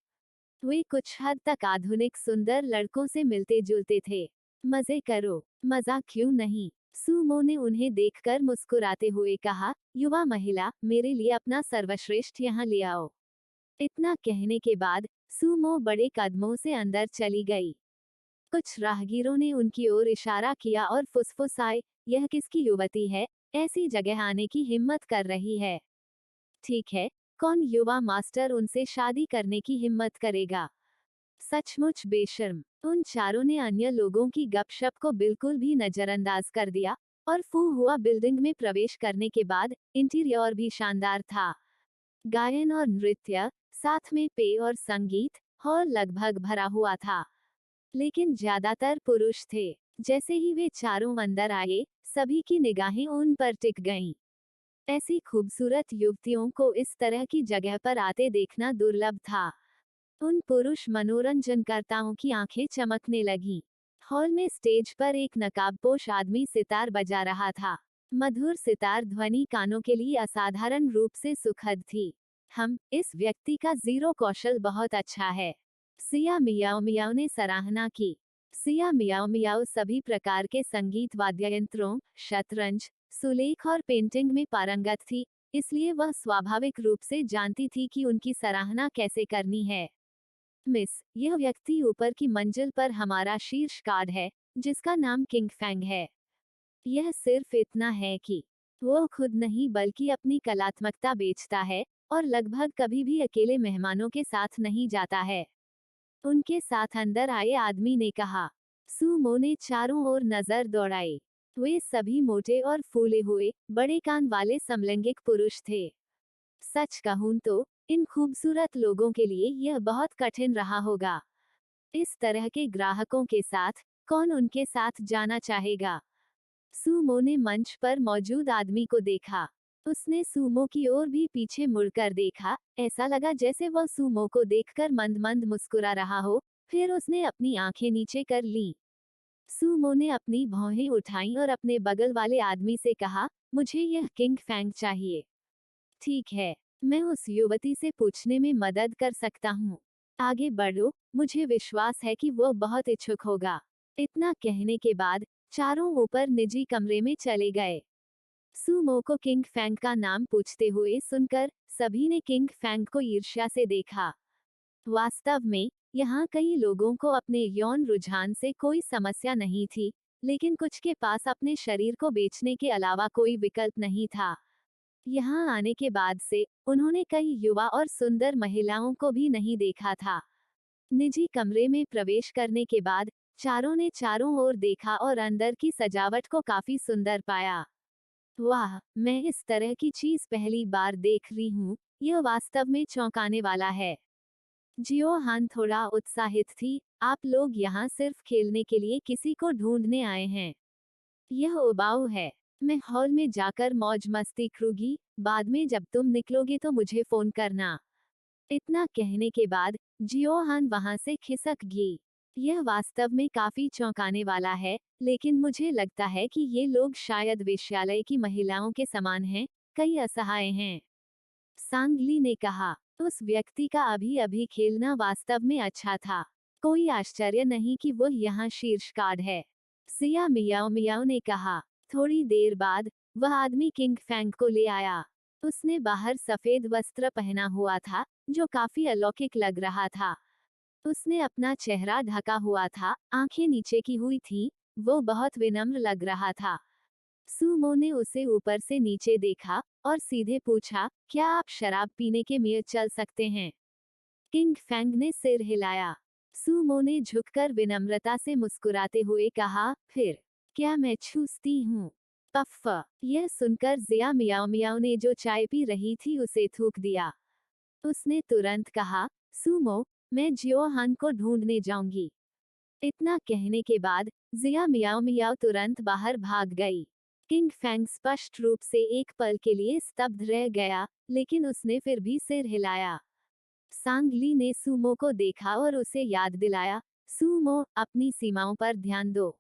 Speaker 1: वे कुछ हद तक आधुनिक सुंदर लड़कों से मिलते जुलते थे। मजे करो, मजाक क्यों नहीं? सूमो ने उन्हें देखकर मुस्कुराते हुए कहा, युवा महिला, मेरे लिए अपना सर्वश्रेष्ठ यहाँ ले आओ। इतना कहने के बाद सूमो बड़े कदमों से अंदर चली गई। कुछ राहगीरों ने उनकी ओर इशारा किया और फुसफुसाए, यह किसकी युवती है, ऐसी जगह आने की हिम्मत कर रही है? ठीक है, कौन युवा मास्टर उनसे शादी करने की हिम्मत करेगा? सचमुच बेशर्म। उन चारों ने अन्य लोगों की गपशप को बिल्कुल भी नजरअंदाज कर दिया, और फू हुआ बिल्डिंग में प्रवेश करने के बाद इंटीरियर भी शानदार था। गायन और नृत्य, साथ में पेय और संगीत, हॉल लगभग भरा हुआ था। लेकिन ज्यादातर पुरुष थे। जैसे ही वे चारों अंदर आए, सभी की निगाहें उन पर टिक गईं। ऐसी खूबसूरत युवतियों को इस तरह की जगह पर आते देखना दुर्लभ था। उन पुरुष मनोरंजनकर्ताओं की आंखें चमकने लगीं। हॉल में स्टेज पर एक नकाबपोश आदमी सितार बजा रहा था। मधुर सितार ध्वनि कानों के लिए असाधारण रूप से सुखद थी। इस व्यक्ति का जीरो कौशल बहुत अच्छा है। सिया मियाओ मियाओ ने सराहना की। सिया मियाओ मियाओ सभी प्रकार के संगीत वाद्य यंत्रों, शतरंज, सुलेख और पेंटिंग में पारंगत थी, इसलिए वह स्वाभाविक रूप से जानती थी कि उनकी सराहना कैसे करनी है। मिस, यह व्यक्ति ऊपर की मंजिल पर हमारा शीर्ष कार्ड है, जिसका नाम किंग फैंग है। यह सिर्फ इतना है कि वो खुद नहीं बल्कि अपनी कलात्मकता बेचता है और लगभग कभी भी अकेले मेहमानों के साथ नहीं जाता है। उनके साथ अंदर आए आदमी ने कहा। सुमो ने चारों ओर नजर दौड़ाई। वे सभी मोटे और फूले हुए, बड़े कान वाले समलैंगिक पुरुष थे। सच कहूं तो इन खूबसूरत लोगों के लिए यह बहुत कठिन रहा होगा। इस तरह के ग्राहकों के साथ कौन उनके साथ जाना चाहेगा? सुमो ने मंच पर मौजूद आदमी को देखा। उसने सुमो की ओर भी पीछे मुड़कर देखा, ऐसा लगा जैसे वह सुमो को देखकर मंद मंद मुस्कुरा रहा हो। फिर उसने अपनी आंखें नीचे कर लीं। सुमो ने अपनी भौहें उठाईं और अपने बगल वाले आदमी से कहा, मुझे यह किंग फैंग चाहिए। ठीक है, मैं उस युवती से पूछने में मदद कर सकता हूँ। आगे बढ़ो, मुझे विश्वास है कि वो बहुत इच्छुक होगा। इतना कहने के बाद चारों ऊपर निजी कमरे में चले गए। सुमो को किंग फैंग का नाम पूछते हुए सुनकर सभी ने किंग फैंग को ईर्ष्या से देखा। वास्तव में यहाँ कई लोगों को अपने यौन रुझान से कोई समस्या नहीं थी, लेकिन कुछ के पास अपने शरीर को बेचने के अलावा कोई विकल्प नहीं था। यहाँ आने के बाद से उन्होंने कई युवा और सुंदर महिलाओं को भी नहीं देखा था। निजी कमरे में प्रवेश करने के बाद चारों ने चारों ओर देखा और अंदर की सजावट को काफी सुंदर पाया। वाह, मैं इस तरह की चीज पहली बार देख रही हूँ, यह वास्तव में चौंकाने वाला है। जियो हान थोड़ा उत्साहित थी। आप लोग यहाँ सिर्फ खेलने के लिए किसी को ढूंढने आए हैं? यह उबाऊ है। मैं हॉल में जाकर मौज मस्ती करूंगी, बाद में जब तुम निकलोगे तो मुझे फोन करना। इतना कहने के बाद जियोहान वहां से खिसक गई। यह वास्तव में काफी चौंकाने वाला है, लेकिन मुझे लगता है कि ये लोग शायद वेश्यालय की महिलाओं के समान हैं, कई असहाय हैं। सांगली ने कहा। उस व्यक्ति का अभी अभी खेलना वास्तव में अच्छा था। कोई आश्चर्य नहीं कि वह यहाँ शीर्ष कार्ड है। सिया मियाओ मियाओ ने कहा। थोड़ी देर बाद वह आदमी किंग फैंग को ले आया। उसने बाहर सफेद वस्त्र पहना हुआ था, जो काफी अलौकिक लग रहा था। उसने अपना चेहरा ढका हुआ था, आंखें नीचे की हुई थी। वो बहुत विनम्र लग रहा था। सुमो ने उसे ऊपर से नीचे देखा और सीधे पूछा, क्या आप शराब पीने के लिए चल सकते हैं? किंग फैंग ने सिर हिलाया। सुमो ने झुककर विनम्रता से मुस्कुराते हुए कहा, फिर क्या मैं छूसती हूँ? पफ्फ। यह सुनकर जिया मियाओ मियाओ ने जो चाय पी रही थी उसे थूक दिया। उसने तुरंत कहा, सुमो, मैं जियोहान को ढूंढने जाऊंगी। इतना कहने के बाद जिया मियाओ मियाओ तुरंत बाहर भाग गई। किंग फैंग स्पष्ट रूप से एक पल के लिए स्तब्ध रह गया, लेकिन उसने फिर भी सिर हिलाया। सांगली ने सुमो को देखा और उसे याद दिलाया, सुमो, अपनी सीमाओं पर ध्यान दो।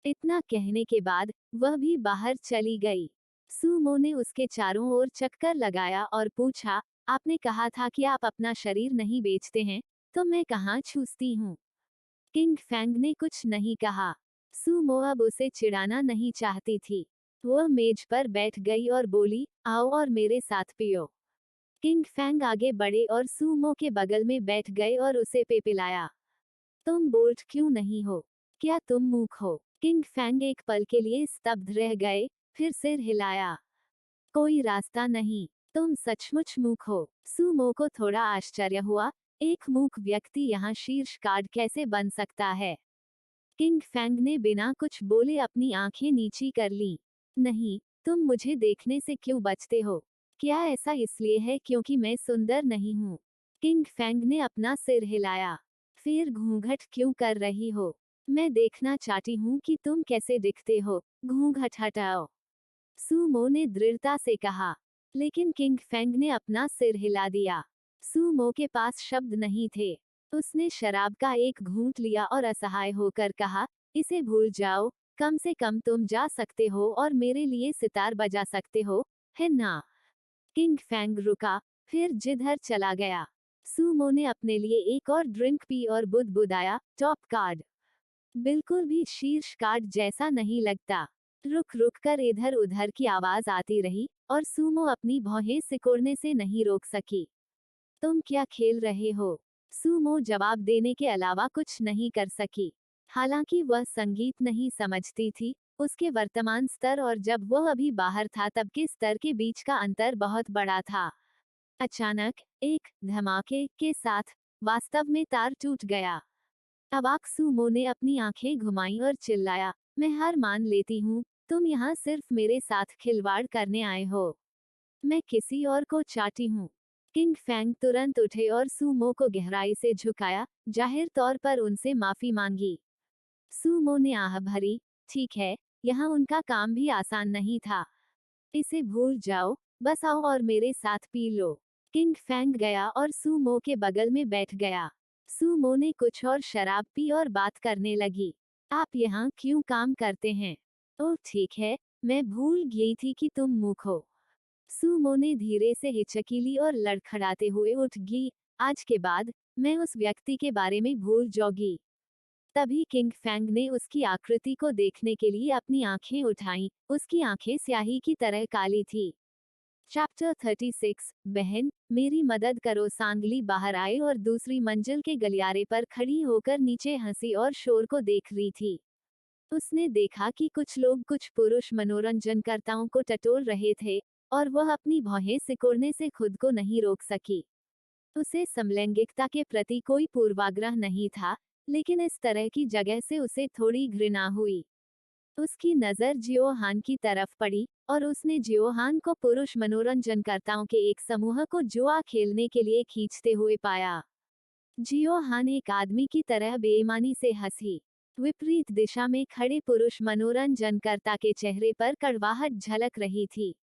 Speaker 1: इतना कहने के बाद वह भी बाहर चली गई। सुमो ने उसके चारों ओर चक्कर लगाया और पूछा, आपने कहा था कि आप अपना शरीर नहीं बेचते हैं, तो मैं कहाँ छूसती हूँ? किंग फैंग ने कुछ नहीं कहा। सुमो अब उसे चिढ़ाना नहीं चाहती थी। वह मेज पर बैठ गई और बोली, आओ और मेरे साथ पियो। किंग फैंग आगे बढ़े और सुमो के बगल में बैठ गए और उसे पिलाया। तुम बोल्ट क्यों नहीं हो? क्या तुम मूक हो? किंग फैंग एक पल के लिए स्तब्ध रह गए, फिर सिर हिलाया। कोई रास्ता नहीं। तुम सचमुच मूक हो। सुमो को थोड़ा आश्चर्य हुआ, एक मूक व्यक्ति यहाँ शीर्ष कार्ड कैसे बन सकता है? किंग फैंग ने बिना कुछ बोले अपनी आंखें नीची कर लीं। नहीं, तुम मुझे देखने से क्यों बचते हो? क्या ऐसा इसलिए है क्योंकि मैं सुंदर नहीं हूँ? किंग फैंग ने अपना सिर हिलाया। फिर घूंघट क्यों कर रही हो? मैं देखना चाहती हूँ कि तुम कैसे दिखते हो। घूंघट हटाओ। सुमो ने दृढ़ता से कहा। लेकिन किंग फैंग ने अपना सिर हिला दिया। सुमो के पास शब्द नहीं थे। उसने शराब का एक घूंट लिया और असहाय होकर कहा, इसे भूल जाओ, कम से कम तुम जा सकते हो और मेरे लिए सितार बजा सकते हो, है ना? किंग फैंग रुका, फिर जिधर चला गया। सुमो ने अपने लिए एक और ड्रिंक पी और बुदबुदाया, टॉप कार्ड। बिल्कुल भी शीर्ष काट जैसा नहीं लगता। रुक रुक कर इधर उधर की आवाज आती रही और सूमो अपनी भौहें सिकोड़ने से नहीं रोक सकी। तुम क्या खेल रहे हो? सूमो जवाब देने के अलावा कुछ नहीं कर सकी। हालांकि वह संगीत नहीं समझती थी, उसके वर्तमान स्तर और जब वह अभी बाहर था तब के स्तर के बीच का अंतर बहुत बड़ा था। अचानक एक धमाके के साथ वास्तव में तार टूट गया। अवाक सूमो ने अपनी आंखें घुमाई और चिल्लाया, मैं हार मान लेती हूँ, तुम यहाँ सिर्फ मेरे साथ खिलवाड़ करने आए हो। मैं किसी और को चाहती हूँ। किंग फैंग तुरंत उठे और सूमो को गहराई से झुकाया, जाहिर तौर पर उनसे माफी मांगी। सूमो ने आह भरी, ठीक है, यहाँ उनका काम भी आसान नहीं था। इसे भूल जाओ, बस आओ और मेरे साथ पी लो। किंग फैंग गया और सूमो के बगल में बैठ गया। सूमो ने कुछ और शराब पी और बात करने लगी। आप यहाँ क्यों काम करते हैं? ओह ठीक है, मैं भूल गई थी कि तुम मूक हो। सूमो ने धीरे से हिचकी और लड़खड़ाते हुए उठ गई, आज के बाद मैं उस व्यक्ति के बारे में भूल जाऊंगी। तभी किंग फैंग ने उसकी आकृति को देखने के लिए अपनी आंखें उठाईं, उसकी आंखें स्याही की तरह काली थी। चैप्टर 36 बहन, मेरी मदद करो। सांगली बाहर आई और दूसरी मंजिल के गलियारे पर खड़ी होकर नीचे हंसी और शोर को देख रही थी। उसने देखा कि कुछ लोग कुछ पुरुष मनोरंजनकर्ताओं को टटोल रहे थे और वह अपनी भौहें सिकोड़ने से खुद को नहीं रोक सकी। उसे समलैंगिकता के प्रति कोई पूर्वाग्रह नहीं था, लेकिन इस तरह की जगह से उसे थोड़ी घृणा हुई। उसकी नज़र जियोहान की तरफ पड़ी और उसने जियोहान को पुरुष मनोरंजनकर्ताओं के एक समूह को जुआ खेलने के लिए खींचते हुए पाया। जियोहान एक आदमी की तरह बेईमानी से हंसी। विपरीत दिशा में खड़े पुरुष मनोरंजनकर्ता के चेहरे पर कड़वाहट झलक रही थी।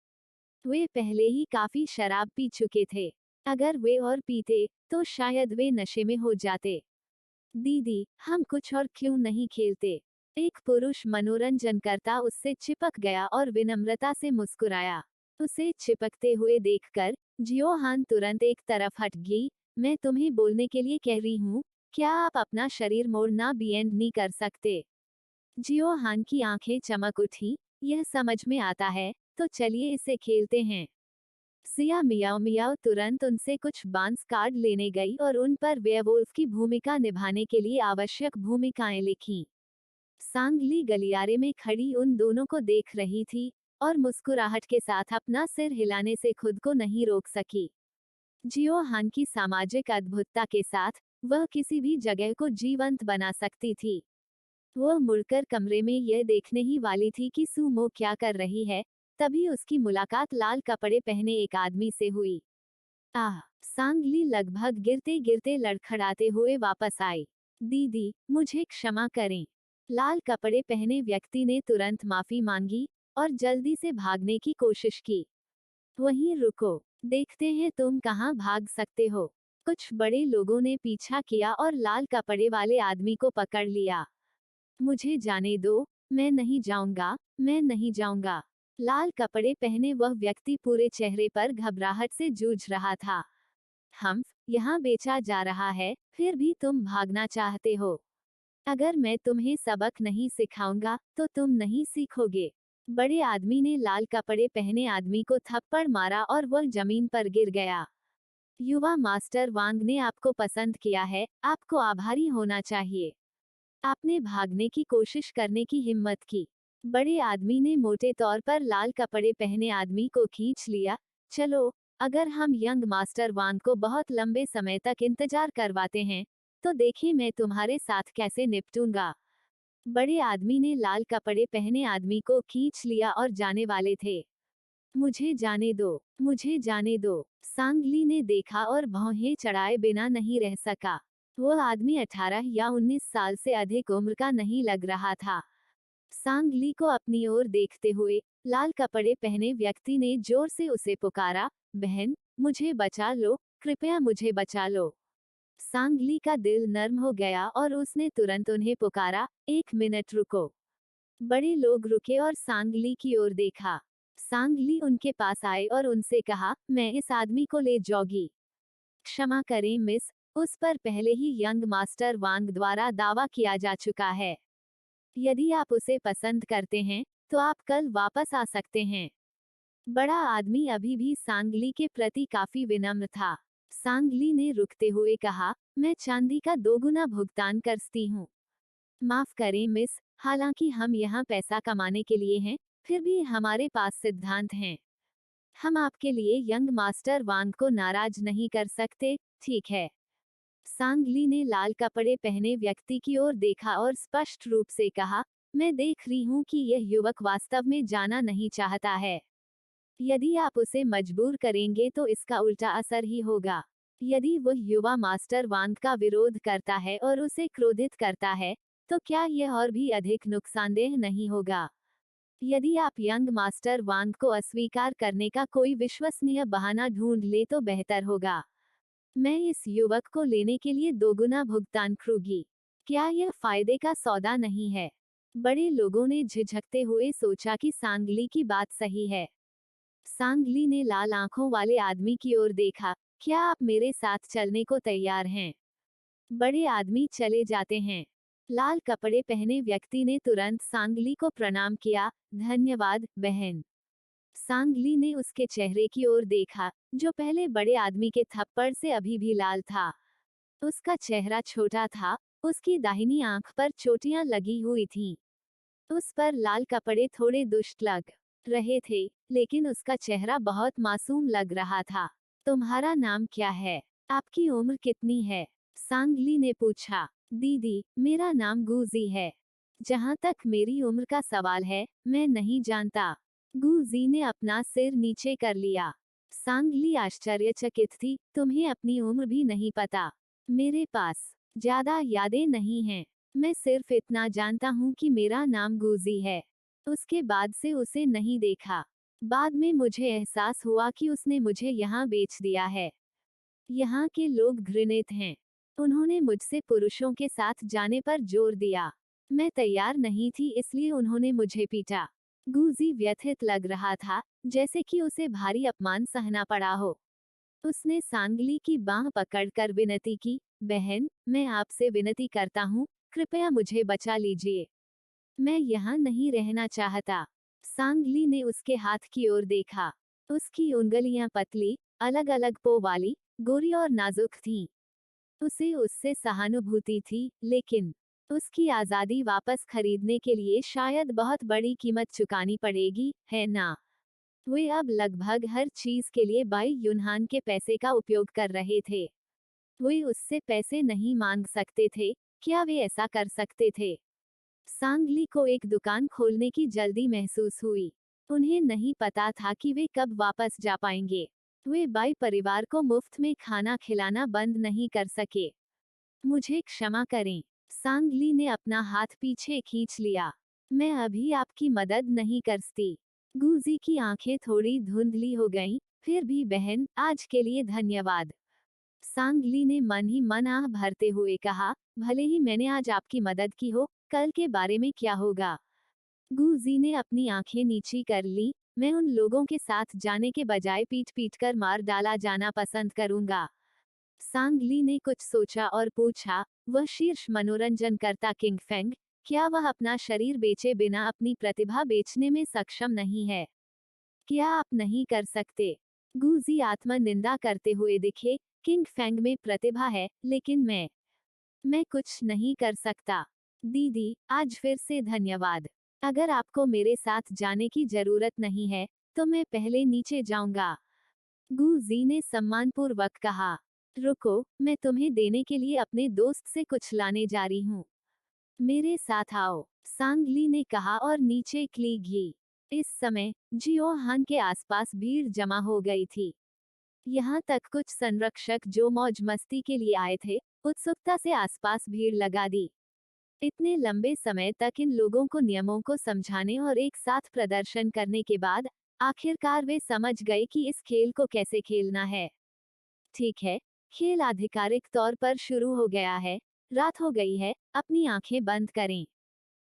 Speaker 1: वे पहले ही काफी शराब पी चुके थे। अगर वे और पीते, तो शायद वे नशे में हो जाते। दीदी, हम कुछ और क्यों नहीं खेलते? एक पुरुष मनोरंजनकर्ता उससे चिपक गया और विनम्रता से मुस्कुराया। उसे चिपकते हुए देखकर जियोहान तुरंत एक तरफ हट गई। मैं तुम्हें बोलने के लिए कह रही हूँ, क्या आप अपना शरीर मोड़ना बेंड नहीं कर सकते? जियोहान की आंखें चमक उठी, यह समझ में आता है, तो चलिए इसे खेलते हैं। सिया मियाओ मियाओ तुरंत उनसे कुछ बांस कार्ड लेने गई और उन पर वेयरवुल्फ की भूमिका निभाने के लिए आवश्यक भूमिकाएं लिखीं। सांगली गलियारे में खड़ी उन दोनों को देख रही थी और मुस्कुराहट के साथ अपना सिर हिलाने से खुद को नहीं रोक सकी। जियोहान की सामाजिक अद्भुतता के साथ वह किसी भी जगह को जीवंत बना सकती थी। वह मुड़कर कमरे में यह देखने ही वाली थी कि सूमो क्या कर रही है, तभी उसकी मुलाकात लाल कपड़े पहने एक आदमी से हुई। आह! सांगली लगभग गिरते गिरते लड़खड़ाते हुए वापस आई। दीदी, मुझे क्षमा करें। लाल कपड़े पहने व्यक्ति ने तुरंत माफी मांगी और जल्दी से भागने की कोशिश की। वहीं रुको, देखते हैं तुम कहाँ भाग सकते हो। कुछ बड़े लोगों ने पीछा किया और लाल कपड़े वाले आदमी को पकड़ लिया। मुझे जाने दो, मैं नहीं जाऊंगा, मैं नहीं जाऊंगा। लाल कपड़े पहने वह व्यक्ति पूरे चेहरे पर घबराहट से जूझ रहा था। हम यहाँ बेचा जा रहा है, फिर भी तुम भागना चाहते हो। अगर मैं तुम्हें सबक नहीं सिखाऊंगा, तो तुम नहीं सीखोगे। बड़े आदमी ने लाल कपड़े पहने आदमी को थप्पड़ मारा और वह जमीन पर गिर गया। युवा मास्टर वांग ने आपको पसंद किया है, आपको आभारी होना चाहिए। आपने भागने की कोशिश करने की हिम्मत की। बड़े आदमी ने मोटे तौर पर लाल कपड़े पहने आदमी को खींच लिया। चलो, अगर हम यंग मास्टर वांग को बहुत लंबे समय तक इंतजार करवाते हैं, तो देखिए मैं तुम्हारे साथ कैसे निपटूंगा। बड़े आदमी ने लाल कपड़े पहने आदमी को खींच लिया और जाने वाले थे। मुझे जाने दो, मुझे जाने दो। सांगली ने देखा और भौहें चढ़ाए बिना नहीं रह सका। वह आदमी 18 या 19 साल से अधिक उम्र का नहीं लग रहा था। सांगली को अपनी ओर देखते हुए लाल कपड़े पहने व्यक्ति ने जोर से उसे पुकारा, बहन, मुझे बचा लो, कृपया मुझे बचा लो। सांगली का दिल नर्म हो गया और उसने तुरंत उन्हें पुकारा, एक मिनट रुको। बड़े लोग रुके और सांगली की ओर देखा। सांगली उनके पास आए और उनसे कहा, मैं इस आदमी को ले जाऊंगी। क्षमा करें मिस, उस पर पहले ही यंग मास्टर वांग द्वारा दावा किया जा चुका है। यदि आप उसे पसंद करते हैं तो आप कल वापस आ सकते हैं। बड़ा आदमी अभी भी सांगली के प्रति काफी विनम्र था। सांगली ने रुकते हुए कहा, मैं चांदी का 2 गुना भुगतान करती हूँ। माफ करें मिस, हालांकि हम यहाँ पैसा कमाने के लिए हैं, फिर भी हमारे पास सिद्धांत हैं। हम आपके लिए यंग मास्टर वांग को नाराज नहीं कर सकते, ठीक है। सांगली ने लाल कपड़े पहने व्यक्ति की ओर देखा और स्पष्ट रूप से कहा, मैं देख रही हूँ कि यह युवक वास्तव में जाना नहीं चाहता है। यदि आप उसे मजबूर करेंगे तो इसका उल्टा असर ही होगा। यदि वह युवा मास्टर वांग का विरोध करता है और उसे क्रोधित करता है, तो क्या यह और भी अधिक नुकसानदेह नहीं होगा? यदि आप यंग मास्टर वांग को अस्वीकार करने का कोई विश्वसनीय बहाना ढूंढ ले तो बेहतर होगा। मैं इस युवक को लेने के लिए 2 गुना भुगतान करूंगी। क्या यह फायदे का सौदा नहीं है? बड़े लोगों ने झिझकते हुए सोचा कि सांगली की बात सही है। सांगली ने लाल आंखों वाले आदमी की ओर देखा, क्या आप मेरे साथ चलने को तैयार हैं? बड़े आदमी चले जाते हैं। लाल कपड़े पहने व्यक्ति ने तुरंत सांगली को प्रणाम किया, धन्यवाद बहन। सांगली ने उसके चेहरे की ओर देखा, जो पहले बड़े आदमी के थप्पड़ से अभी भी लाल था। उसका चेहरा छोटा था, उसकी दाहिनी आंख पर चोटियां लगी हुई थीं। उस पर लाल कपड़े थोड़े दुष्ट लग रहे थे, लेकिन उसका चेहरा बहुत मासूम लग रहा था। तुम्हारा नाम क्या है? आपकी उम्र कितनी है? सांगली ने पूछा। दीदी, मेरा नाम गुजी है। जहाँ तक मेरी उम्र का सवाल है, मैं नहीं जानता। गुजी ने अपना सिर नीचे कर लिया। सांगली आश्चर्यचकित थी, तुम्हें अपनी उम्र भी नहीं पता? मेरे पास ज्यादा यादें नहीं हैं। मैं सिर्फ इतना जानता हूँ कि मेरा नाम गुजी है। उसके बाद से उसे नहीं देखा। बाद में मुझे एहसास हुआ कि उसने मुझे यहाँ बेच दिया है। यहाँ के लोग घृणित हैं। उन्होंने मुझसे पुरुषों के साथ जाने पर जोर दिया। मैं तैयार नहीं थी, इसलिए उन्होंने मुझे पीटा। गुजी व्यथित लग रहा था, जैसे कि उसे भारी अपमान सहना पड़ा हो। उसने सांगली की बांह पकड़कर विनती की, बहन, मैं आपसे विनती करता हूँ, कृपया मुझे बचा लीजिए। मैं यहाँ नहीं रहना चाहता। सांगली ने उसके हाथ की ओर देखा। उसकी उंगलियां पतली, अलग अलग पो वाली, गोरी और नाजुक थीं। उसे उससे सहानुभूति थी, लेकिन उसकी आजादी वापस खरीदने के लिए शायद बहुत बड़ी कीमत चुकानी पड़ेगी, है ना? वे अब लगभग हर चीज के लिए बाई युनहान के पैसे का उपयोग कर रहे थे। वे उससे पैसे नहीं मांग सकते थे, क्या वे ऐसा कर सकते थे? सांगली को एक दुकान खोलने की जल्दी महसूस हुई। उन्हें नहीं पता था कि वे कब वापस जा पाएंगे। वे बाई परिवार को मुफ्त में खाना खिलाना बंद नहीं कर सके। मुझे क्षमा करें। सांगली ने अपना हाथ पीछे खींच लिया। मैं अभी आपकी मदद नहीं कर सकती। गुजी की आंखें थोड़ी धुंधली हो गईं, फिर भी बहन, आज के लिए धन्यवाद। सांगली ने मन ही मन आह भरते हुए कहा, भले ही मैंने आज आपकी मदद की हो, कल के बारे में क्या होगा? गुजी ने अपनी आंखें नीची कर ली, मैं उन लोगों के साथ जाने के बजाय पीट पीट कर मार डाला जाना पसंद करूंगा। सांगली ने कुछ सोचा और पूछा, वह शीर्ष मनोरंजनकर्ता किंग फेंग, क्या वह अपना शरीर बेचे बिना अपनी प्रतिभा बेचने में सक्षम नहीं है? क्या आप नहीं कर सकते? गुजी आत्मनिंदा करते हुए दिखे, किंग फेंग में प्रतिभा है, लेकिन मैं कुछ नहीं कर सकता। दीदी, आज फिर से धन्यवाद। अगर आपको मेरे साथ जाने की जरूरत नहीं है, तो मैं पहले नीचे जाऊंगा। गुजी ने सम्मानपूर्वक कहा। रुको, मैं तुम्हें देने के लिए अपने दोस्त से कुछ लाने जा रही हूँ। मेरे साथ आओ, सांगली ने कहा और नीचे क्ली गई। इस समय जियो हान के आसपास भीड़ जमा हो गई थी। यहाँ तक कुछ संरक्षक जो मौज मस्ती के लिए आए थे, उत्सुकता से आसपास भीड़ लगा दी। इतने लंबे समय तक इन लोगों को नियमों को समझाने और एक साथ प्रदर्शन करने के बाद आखिरकार वे समझ गए कि इस खेल को कैसे खेलना है। ठीक है, खेल आधिकारिक तौर पर शुरू हो गया है। रात हो गई है, अपनी आंखें बंद करें।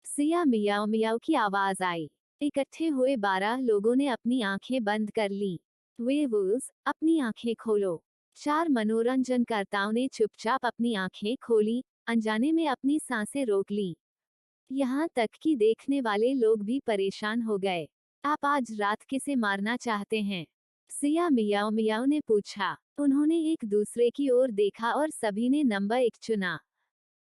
Speaker 1: सिया मियाओ मियाओ की आवाज आई। इकट्ठे हुए 12 लोगों ने अपनी आंखें बंद कर लीं। वेवुल्स, अपनी आंखें खोलो। 4 मनोरंजनकर्ताओं ने चुपचाप अपनी आंखें खोली, अनजाने में अपनी सांसें रोक लीं। यहाँ तक कि देखने वाले लोग भी परेशान हो गए। आप आज रात किसे मारना चाहते हैं? सिया मियाओ मियाओ ने पूछा। उन्होंने एक दूसरे की ओर देखा और सभी ने नंबर 1 चुना।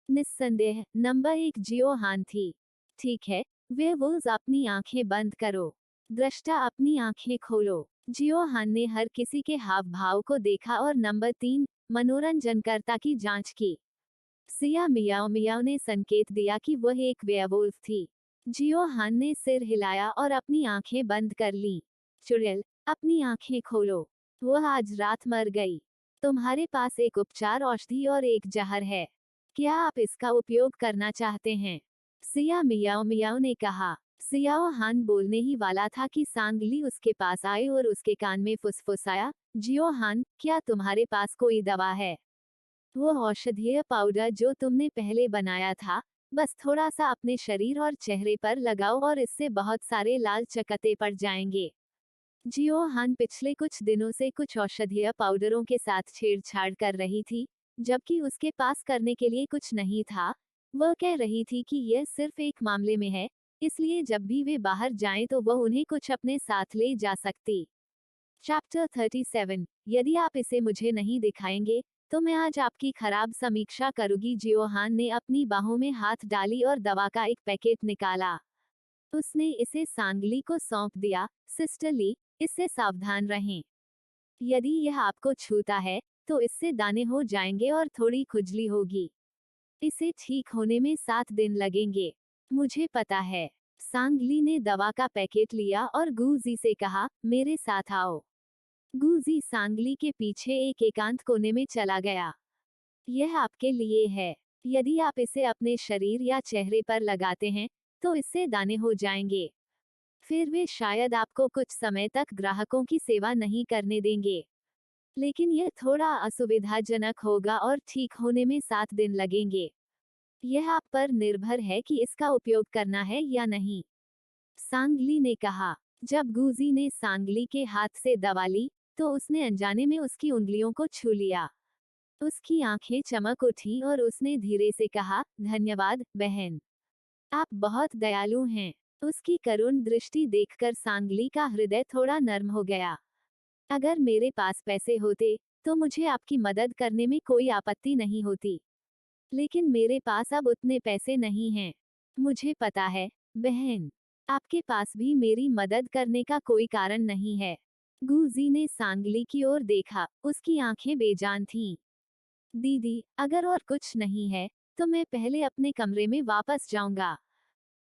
Speaker 1: निस्संदेह नंबर 1 जियो हान थी। ठीक है, वेयरवुल्व्स अपनी आंखें बंद करो। दृष्टा अपनी आंखें खोलो। जियो हान ने हर किसी के हाव भाव को देखा और नंबर 3 मनोरंजनकर्ता की जांच की। सिया मियाओ मियाओ ने संकेत दिया कि वह एक वेयरवुल्फ थी। जियो हान ने सिर हिलाया और अपनी आंखें बंद कर लीं। चुड़ैल, अपनी आंखें खोलो। वह आज रात मर गई। तुम्हारे पास एक उपचार औषधि और एक जहर है। क्या आप इसका उपयोग करना चाहते हैं? सिया मियाओ मियाओ ने कहा। सियाओ हान बोलने ही वाला था कि सांगली उसके पास आए और उसके कान में फुसफुसाया, जियो हान, क्या तुम्हारे पास कोई दवा है? वो औषधीय पाउडर जो तुमने पहले बनाया था, बस थोड़ा सा अपने शरीर और चेहरे पर लगाओ और इससे बहुत सारे लाल चकत्ते पड़ जाएंगे। जियो हान पिछले कुछ दिनों से कुछ औषधीय पाउडरों के साथ छेड़छाड़ कर रही थी, जबकि उसके पास करने के लिए कुछ नहीं था। वह कह रही थी कि यह सिर्फ एक मामले में है, इसलिए जब भी वे बाहर जाएं तो वह उन्हें कुछ अपने साथ ले जा सकती। चैप्टर 37। यदि आप इसे मुझे नहीं दिखाएंगे, तो मैं आज आपकी खराब समीक्षा करूंगी। जियोहान ने अपनी बाहों में हाथ डाली और दवा का एक पैकेट निकाला। उसने इसे सांगली को सौंप दिया। सिस्टर ली, इससे सावधान रहें। यदि यह आपको छूता है, तो इससे दाने हो जाएंगे और थोड़ी खुजली होगी। इसे ठीक होने में 7 दिन लगेंगे। मुझे पता है। सांगली ने दवा का पैकेट लिया और गूजी से कहा, मेरे साथ आओ। गूजी सांगली के पीछे एक एकांत कोने में चला गया। यह आपके लिए है। यदि आप इसे अपने शरीर या चेहरे पर लगाते हैं, तो इससे दाने हो जाएंगे। फिर वे शायद आपको कुछ समय तक ग्राहकों की सेवा नहीं करने देंगे। लेकिन यह थोड़ा असुविधाजनक होगा और ठीक होने में 7 दिन लगेंगे। यह आप पर निर्भर है कि इसका उपयोग करना है या नहीं। सांगली ने कहा। जब गूजी ने सांगली के हाथ से दवा ली, तो उसने अनजाने में उसकी उंगलियों को छू लिया। उसकी आंखें चमक उठीं और उसने धीरे से कहा, धन्यवाद, बहन। आप बहुत दयालु हैं। उसकी करुण दृष्टि देखकर सांगली का हृदय थोड़ा नर्म हो गया। अगर मेरे पास पैसे होते, तो मुझे आपकी मदद करने में कोई आपत्ति नहीं होती। लेकिन मेरे पास अब उतने पैसे नहीं हैं। मुझे पता है, बहन। आपके पास भी मेरी मदद करने का कोई कारण नहीं है। गूजी ने सांगली की ओर देखा, उसकी आंखें बेजान थीं। दीदी, अगर और कुछ नहीं है, तो मैं पहले अपने कमरे में वापस जाऊंगा।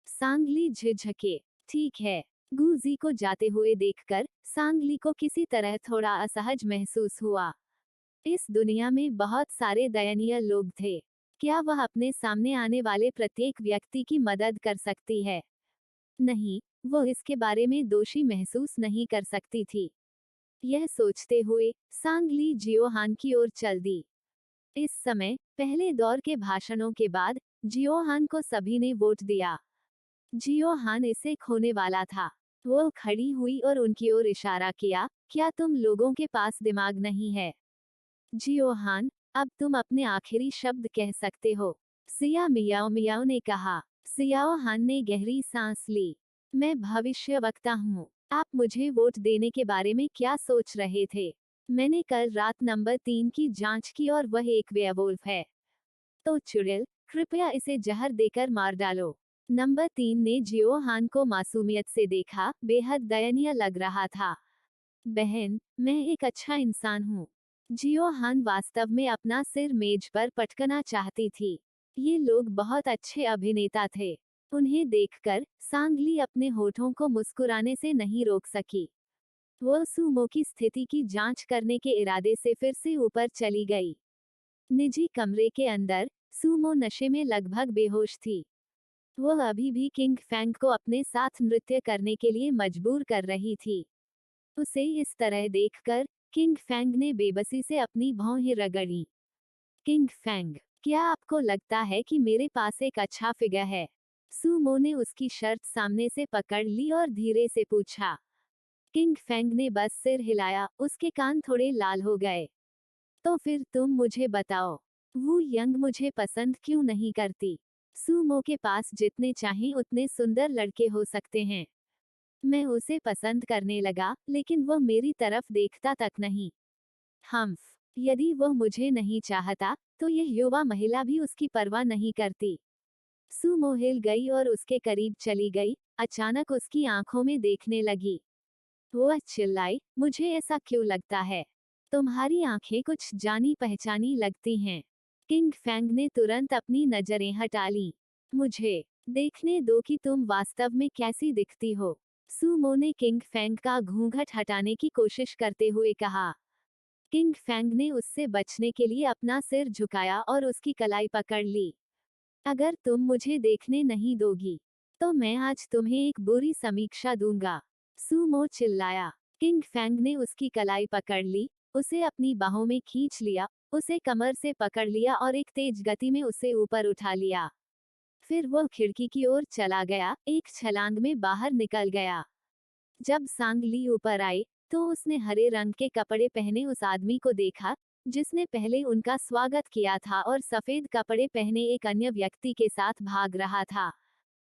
Speaker 1: सांगली झिझके। ठीक है। गूजी को जाते हुए देखकर सांगली को किसी तरह थोड़ा असहज महसूस हुआ। इस दुनिया में बहुत सारे दयनीय लोग थे। क्या वह अपने सामने आने वाले प्रत्येक व्यक्ति की मदद कर सकती है? नहीं, वो इसके बारे में दोषी महसूस नहीं कर सकती थी। यह सोचते हुए सांगली जियोहान की ओर चल दी। इस समय पहले दौर के भाषणों के बाद जियोहान को सभी ने वोट दिया। जियोहान इसे खोने वाला था। वो खड़ी हुई और उनकी ओर इशारा किया, क्या तुम लोगों के पास दिमाग नहीं है? जियोहान, अब तुम अपने आखिरी शब्द कह सकते हो। सिया मियाओ मियाओ ने कहा। सियाओ हान ने गहरी सांस ली। मैं भविष्यवक्ता हूँ। आप मुझे वोट देने के बारे में क्या सोच रहे थे? मैंने कल रात नंबर 3 की जांच की और वह एक वेयरवुल्फ है। तो चुड़ैल, कृपया इसे जहर देकर मार डालो। नंबर 3 ने जियोहान को मासूमियत से देखा, बेहद दयनीय लग रहा था। बहन, मैं एक अच्छा इंसान हूँ। जियोहान वास्तव में अपना सिर मेज पर पटकना चाहती थी। ये लोग बहुत अच्छे अभिनेता थे। उन्हें देखकर सांगली अपने होठों को मुस्कुराने से नहीं रोक सकी। वह सूमो की स्थिति की जांच करने के इरादे से फिर से ऊपर चली गई। निजी कमरे के अंदर सूमो नशे में लगभग बेहोश थी। वह अभी भी किंग फैंग को अपने साथ नृत्य करने के लिए मजबूर कर रही थी। उसे इस तरह देखकर किंग फैंग ने बेबसी से अपनी भौहें रगड़ी। किंग फैंग, क्या आपको लगता है कि मेरे पास एक अच्छा फिगर है? सूमो ने उसकी शर्ट सामने से पकड़ ली और धीरे से पूछा। किंग फैंग ने बस सिर हिलाया, उसके कान थोड़े लाल हो गए। तो फिर तुम मुझे बताओ, वू यंग मुझे पसंद क्यों नहीं करती? सुमो के पास जितने चाहें उतने सुंदर लड़के हो सकते हैं। मैं उसे पसंद करने लगा, लेकिन वह मेरी तरफ देखता तक नहीं। हम्फ, यदि वह मुझे नहीं चाहता, तो यह युवा महिला भी उसकी परवाह नहीं करती। सुमो हिल गई और उसके करीब चली गई, अचानक उसकी आंखों में देखने लगी। वह चिल्लाई, मुझे ऐसा क्यों लगता है? तुम्हारी आंखें कुछ जानी पहचानी लगती हैं। किंग फैंग ने तुरंत अपनी नजरें हटा लीं। मुझे देखने दो कि तुम वास्तव में कैसी दिखती हो। सुमो ने किंग फैंग का घूंघट हटाने की कोशिश करते हुए कहा। किंग फैंग ने उससे बचने के लिए अपना सिर झुकाया और उसकी कलाई पकड़ ली। अगर तुम मुझे देखने नहीं दोगी, तो मैं आज तुम्हें एक बुरी समीक्षा दूंगा। सुमो चिल्लाया। किंग फैंग ने उसकी कलाई पकड़ ली, उसे अपनी बाहों में खींच लिया, उसे कमर से पकड़ लिया और एक तेज गति में उसे ऊपर उठा लिया। फिर वह खिड़की की ओर चला गया, एक छलांग में बाहर निकल गया। जब सांग ली ऊपर आई, तो उसने हरे रंग के कपड़े पहने उस आदमी को देखा, जिसने पहले उनका स्वागत किया था और सफेद कपड़े पहने एक अन्य व्यक्ति के साथ भाग रहा था।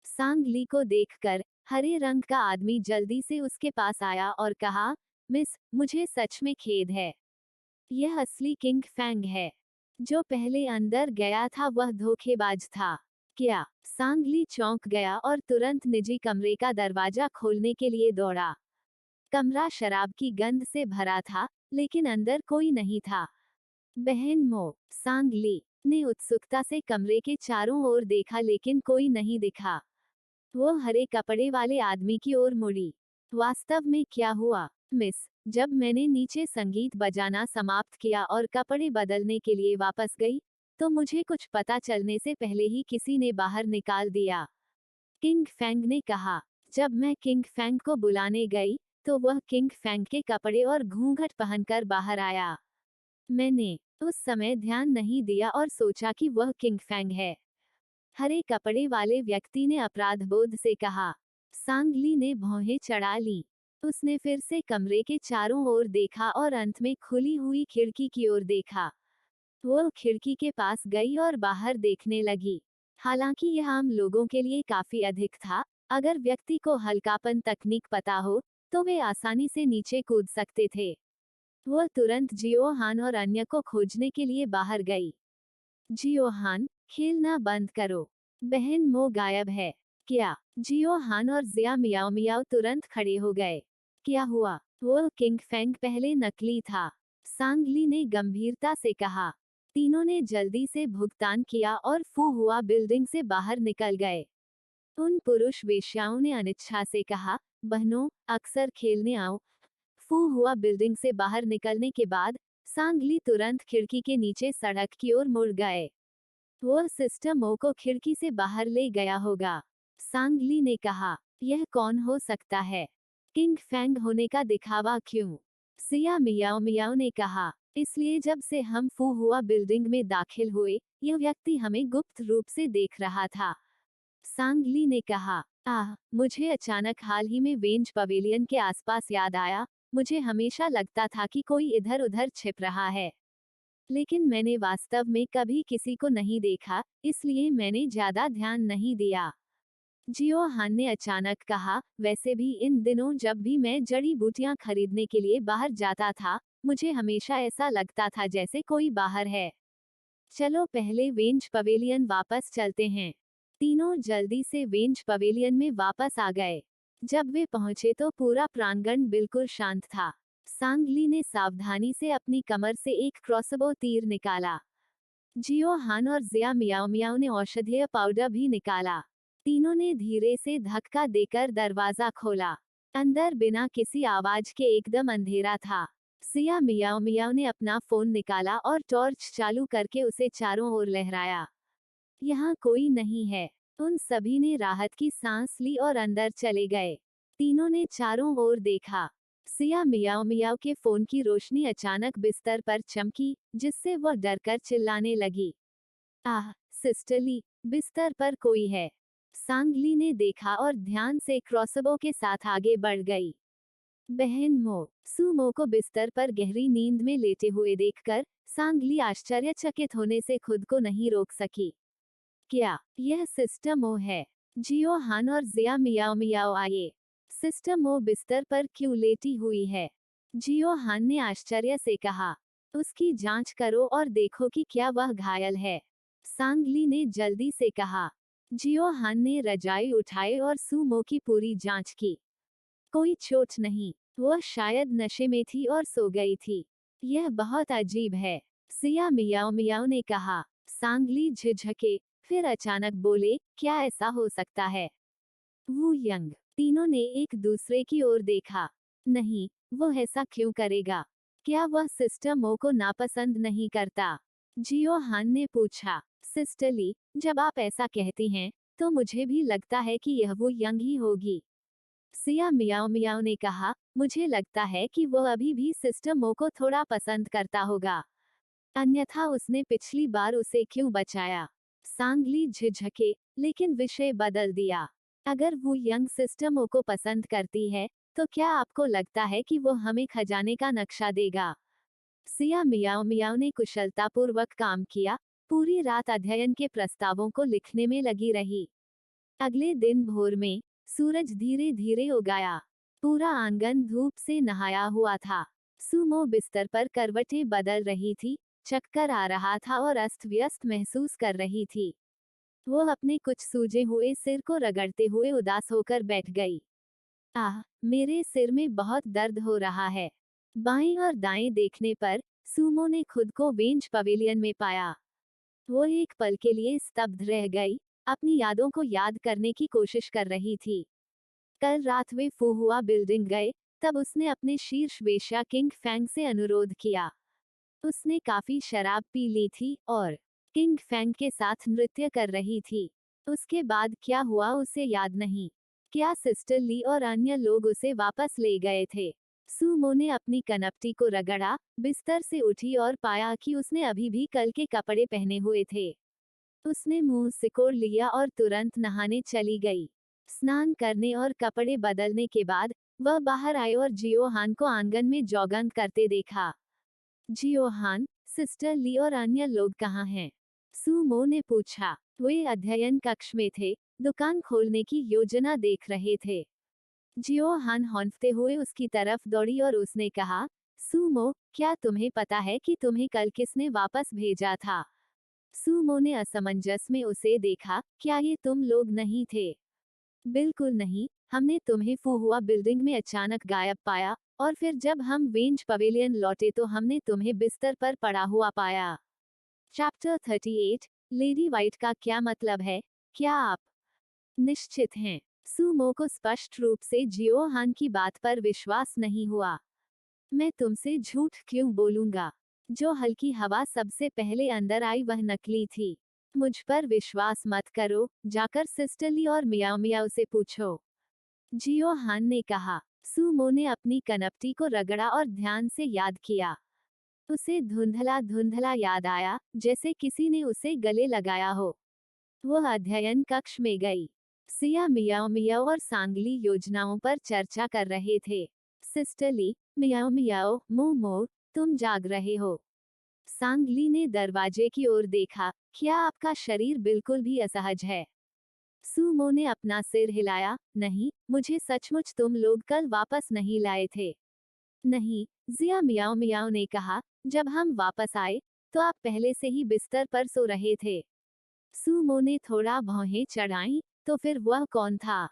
Speaker 1: सांग ली को देखकर हरे रंग का आदमी जल्दी से उसके पास आया और कहा, मिस, मुझे सच में खेद है। यह असली किंग फैंग है। जो पहले अंदर गया था वह धोखेबाज था। क्या? सांग ली चौंक गया और तुरंत निजी कमरे का दरवाजा खोलने के लिए दौड़ा। कमरा शराब की गंध से भरा था, लेकिन अंदर कोई नहीं था। बहन मो, सांग ली ने उत्सुकता से कमरे के चारों ओर देखा, लेकिन कोई नहीं दिखा। वो हरे कपड़े वाले आदमी की ओर मुड़ी। वास्तव में क्या हुआ, मिस? जब मैंने नीचे संगीत बजाना समाप्त किया और कपड़े बदलने के लिए वापस गई, तो मुझे कुछ पता चलने से पहले ही किसी ने बाहर निकाल दिया। किंग फैंग ने कहा। जब मैं किंग फैंग को बुलाने गई, तो वह किंग फैंग के कपड़े और घूंघट पहनकर बाहर आया। मैंने उस समय ध्यान नहीं दिया और सोचा कि वह किंग फैंग है। हरे कपड़े वाले व्यक्ति ने अपराधबोध से कहा। सांग ली ने भौहें चढ़ा ली। उसने फिर से कमरे के चारों ओर देखा और अंत में खुली हुई खिड़की की ओर देखा। वह खिड़की के पास गई और बाहर देखने लगी। हालांकि यह आम लोगों के लिए काफी अधिक था। अगर व्यक्ति को हल्कापन तकनीक पता हो, तो वे आसानी से नीचे कूद सकते थे। वह तुरंत जियोहान और अन्य को खोजने के लिए बाहर गई। जियोहान, खेलना बंद करो। बहन मो गायब है। क्या? जियोहान और जिया मियाओ मियाओ तुरंत खड़े हो गए। क्या हुआ? वह किंग फैंग पहले नकली था, सांग ली ने गंभीरता से कहा। तीनों ने जल्दी से भुगतान किया और फू हुआ बिल्डिंग से बाहर निकल गए। उन पुरुष वेश्याओं ने अनिच्छा से कहा, बहनों, अक्सर खेलने आओ। फू हुआ बिल्डिंग से बाहर निकलने के बाद सांग ली तुरंत खिड़की के नीचे सड़क की ओर मुड़ गए। वह सिस्टर मो को खिड़की से बाहर ले गया होगा, सांग ली ने कहा। यह कौन हो सकता है? किंग फैंग होने का दिखावा क्यों? सिया मियाओ मियाओ ने कहा। इसलिए जब से हम फू हुआ बिल्डिंग में दाखिल हुए, यह व्यक्ति हमें गुप्त रूप से देख रहा था, सांग ली ने कहा। मुझे अचानक हाल ही में वेंज पवेलियन के आसपास याद आया। मुझे हमेशा लगता था कि कोई इधर उधर छिप रहा है, लेकिन मैंने वास्तव में कभी किसी को नहीं देखा, इसलिए मैंने ज्यादा ध्यान नहीं दिया। जियोहान ने अचानक कहा, वैसे भी इन दिनों जब भी मैं जड़ी बूटियां खरीदने के लिए बाहर जाता था, मुझे हमेशा ऐसा लगता था जैसे कोई बाहर है। चलो पहले वेंज पवेलियन वापस चलते हैं। तीनों जल्दी से वेंज पवेलियन में वापस आ गए। जब वे पहुंचे तो पूरा प्रांगण बिल्कुल शांत था। सांग ली ने सावधानी से अपनी कमर से एक क्रॉसबो तीर निकाला। जियोहान और जिया मियाओ मियाओ ने औषधीय पाउडर भी निकाला। तीनों ने धीरे से धक्का देकर दरवाजा खोला। अंदर बिना किसी आवाज के एकदम अंधेरा था। सिया मियाओ मियाओ ने अपना फोन निकाला और टॉर्च चालू करके उसे चारों ओर लहराया। यहाँ कोई नहीं है। उन सभी ने राहत की सांस ली और अंदर चले गए। तीनों ने चारों ओर देखा। सिया मियाओ मियाओ के फोन की रोशनी अचानक बिस्तर पर चमकी, जिससे वह डरकर चिल्लाने लगी। सिस्टर ली, बिस्तर पर कोई है। सांग ली ने देखा और ध्यान से क्रॉसबो के साथ आगे बढ़ गई। बहन मो, सुमो को बिस्तर पर गहरी नींद में लेटे हुए देखकर सांग ली आश्चर्यचकित होने से खुद को नहीं रोक सकी। क्या यह सिस्टम ओ है? जियो हान और जिया मियाओ मियाओ आए। सिस्टम ओ बिस्तर पर क्यों लेटी हुई है? जियो हान ने आश्चर्य से कहा। उसकी जांच करो और देखो कि क्या वह घायल है। सांग ली ने जल्दी से कहा। जियो हान ने रजाई उठाई और सुमो की पूरी जांच की। कोई चोट नहीं, वह शायद नशे में थी और सो गई थी। यह बहुत अजीब है, सिया मियाओ मियाओ ने कहा। सांगली झिझके, फिर अचानक बोले, क्या ऐसा हो सकता है? वू यंग, तीनों ने एक दूसरे की ओर देखा। नहीं, वो ऐसा क्यों करेगा? क्या वह सिस्टर मो को नापसंद नहीं करता? जियो हान ने पूछा। सिस्टर ली, जब आप ऐसा कहती हैं, तो मुझे भी लगता है कि यह वो यंग ही होगी। सिया मियाओ मियाओ ने कहा, मुझे लगता है कि वो अभी भी सिस्टर मो को थोड़ा पसंद करता होगा, अन्यथा उसने पिछली बार उसे क्यों बचाया? सांगली झिझके, लेकिन विषय बदल दिया। अगर वो यंग सिस्टर मो को पसंद करती है, तो क्या आपको लगता है कि वो हमें खजाने का नक्शा देगा? सिया मियाओ मियाओ ने कुशलतापूर्वक काम किया, पूरी रात अध्ययन के प्रस्तावों को लिखने में लगी रही। अगले दिन भोर में सूरज धीरे धीरे उगाया। पूरा आंगन धूप से नहाया हुआ था। सुमो बिस्तर पर करवटें बदल रही थी, चक्कर आ रहा था और अस्त व्यस्त महसूस कर रही थी। वो अपने कुछ सूजे हुए सिर को रगड़ते हुए उदास होकर बैठ गई। आह, मेरे सिर में बहुत दर्द हो रहा है। बाएं और दाएं देखने पर सुमो ने खुद को वेंज पवेलियन में पाया। वो एक पल के लिए स्तब्ध रह गई, अपनी यादों को याद करने की कोशिश कर रही थी। कल रात वे फुहुआ बिल्डिंग गए, तब उसने अपने शीर्ष वेश्या किंग फैंग से अनुरोध किया। उसने काफी शराब पी ली थी और किंग फैंग के साथ नृत्य कर रही थी। उसके बाद क्या हुआ उसे याद नहीं। क्या सिस्टर ली और अन्य लोग उसे वापस ले गए थे? सुमो ने अपनी कनपटी को रगड़ा, बिस्तर से उठी और पाया कि उसने अभी भी कल के कपड़े पहने हुए थे। उसने मुंह सिकोड़ लिया और तुरंत नहाने चली गई। स्नान करने और कपड़े बदलने के बाद वह बाहर आई और जियोहान को आंगन में जॉगिंग करते देखा। जियोहान, सिस्टर ली और अन्य लोग कहाँ हैं? सुमो ने पूछा। वे अध्ययन कक्ष में थे, दुकान खोलने की योजना देख रहे थे। जियोहान हौंफते हुए उसकी तरफ दौड़ी और उसने कहा, सुमो, क्या तुम्हें पता है कि तुम्हें कल किसने वापस भेजा था? सुमो ने असमंजस में उसे देखा। क्या ये तुम लोग नहीं थे? बिल्कुल नहीं, हमने तुम्हें फुहुआ बिल्डिंग में अचानक गायब पाया, और फिर जब हम वेंज पवेलियन लौटे तो हमने तुम्हें बिस्तर पर पड़ा हुआ पाया। चैप्टर 38, लेडी वाइट का क्या मतलब है? क्या आप निश्चित हैं? सुमो को स्पष्ट रूप से जियोहान की बात पर विश्वास नहीं हुआ। मैं तुमसे झूठ क्यों बोलूंगा? जो हल्की हवा सबसे पहले अंदर आई वह नकली थी। मुझ पर विश्वास मत करो, जाकर सिस्टरली और मियाओ मियाओ से पूछो। जियो हान ने कहा। सुमो ने अपनी कनपटी को रगड़ा और ध्यान से याद किया। उसे धुंधला धुंधला याद आया, जैसे किसी ने उसे गले लगाया हो। वह अध्ययन कक्ष में गई। सिया मियाओ मियाओ और सांगली योजनाओं पर चर्चा कर रहे थे। सिस्टरली, मियाओ मियाओ, मोमो, तुम जाग रहे हो। सांगली ने दरवाजे की ओर देखा। क्या आपका शरीर बिल्कुल भी असहज है? सुमो ने अपना सिर हिलाया। नहीं, मुझे सचमुच तुम लोग कल वापस नहीं लाए थे। नहीं, जिया मियाओ मियाओ ने कहा, जब हम वापस आए, तो आप पहले से ही बिस्तर पर सो रहे थे। सुमो ने थोड़ा भौहें चढ़ाई। तो फिर वह कौन था?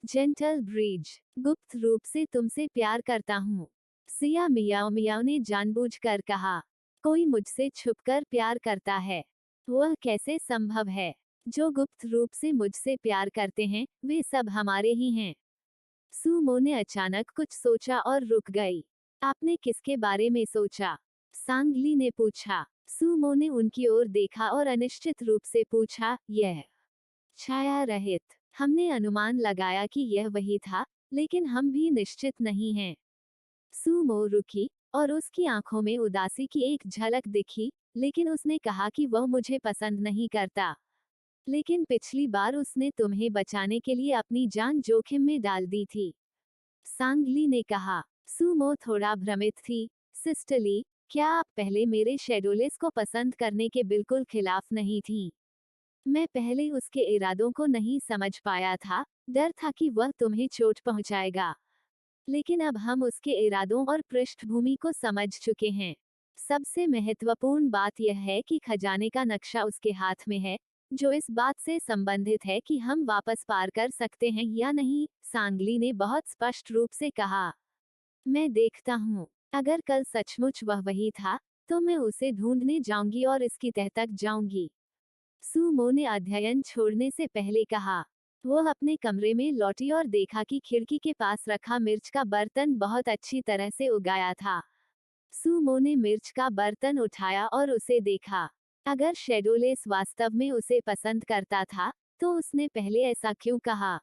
Speaker 1: जेंटल ब्रीज, गुप्त रूप से तुमसे प्यार करता हूँ। सिया मियाओ मियाओ ने जानबूझकर कहा। कोई मुझसे छुपकर प्यार करता है? वह कैसे संभव है? जो गुप्त रूप से मुझसे प्यार करते हैं, वे सब हमारे ही हैं। सुमो ने अचानक कुछ सोचा और रुक गई। आपने किसके बारे में सोचा? सांगली ने पूछा। सुमो ने उनकी ओर देखा और अनिश्चित रूप से पूछा, यह छाया रहित। हमने अनुमान लगाया कि यह वही था, लेकिन हम भी निश्चित नहीं हैं। सुमो रुकी, और उसकी आंखों में उदासी की एक झलक दिखी, लेकिन उसने कहा कि वह मुझे पसंद नहीं करता। लेकिन पिछली बार उसने तुम्हें बचाने के लिए अपनी जान जोखिम में डाल दी थी। सांगली ने कहा। सुमो थोड़ा भ्रमित थी। सिस्टरली, क्या आप पहले मेरे शेडोलेस को पसंद करने के बिल्कुल खिलाफ नहीं थीं? मैं पहले उसके इरादों को नहीं समझ पाया था, डर था कि वह तुम्हें चोट पहुंचाएगा। लेकिन अब हम उसके इरादों और पृष्ठभूमि को समझ चुके हैं। सबसे महत्वपूर्ण बात यह है कि खजाने का नक्शा उसके हाथ में है, जो इस बात से संबंधित है कि हम वापस पार कर सकते हैं या नहीं, सांगली ने बहुत स्पष्ट रूप से कहा। मैं देखता हूँ। अगर कल सचमुच वह वही था, तो मैं उसे ढूंढने जाऊंगी और इसकी तह तक जाऊंगी। सुमो ने अध्ययन छोड़ने से पहले कहा। वह अपने कमरे में लौटी और देखा कि खिड़की के पास रखा मिर्च का बर्तन बहुत अच्छी तरह से उगाया था। सुमो ने मिर्च का बर्तन उठाया और उसे देखा। अगर शेडोलेस वास्तव में उसे पसंद करता था, तो उसने पहले ऐसा क्यों कहा?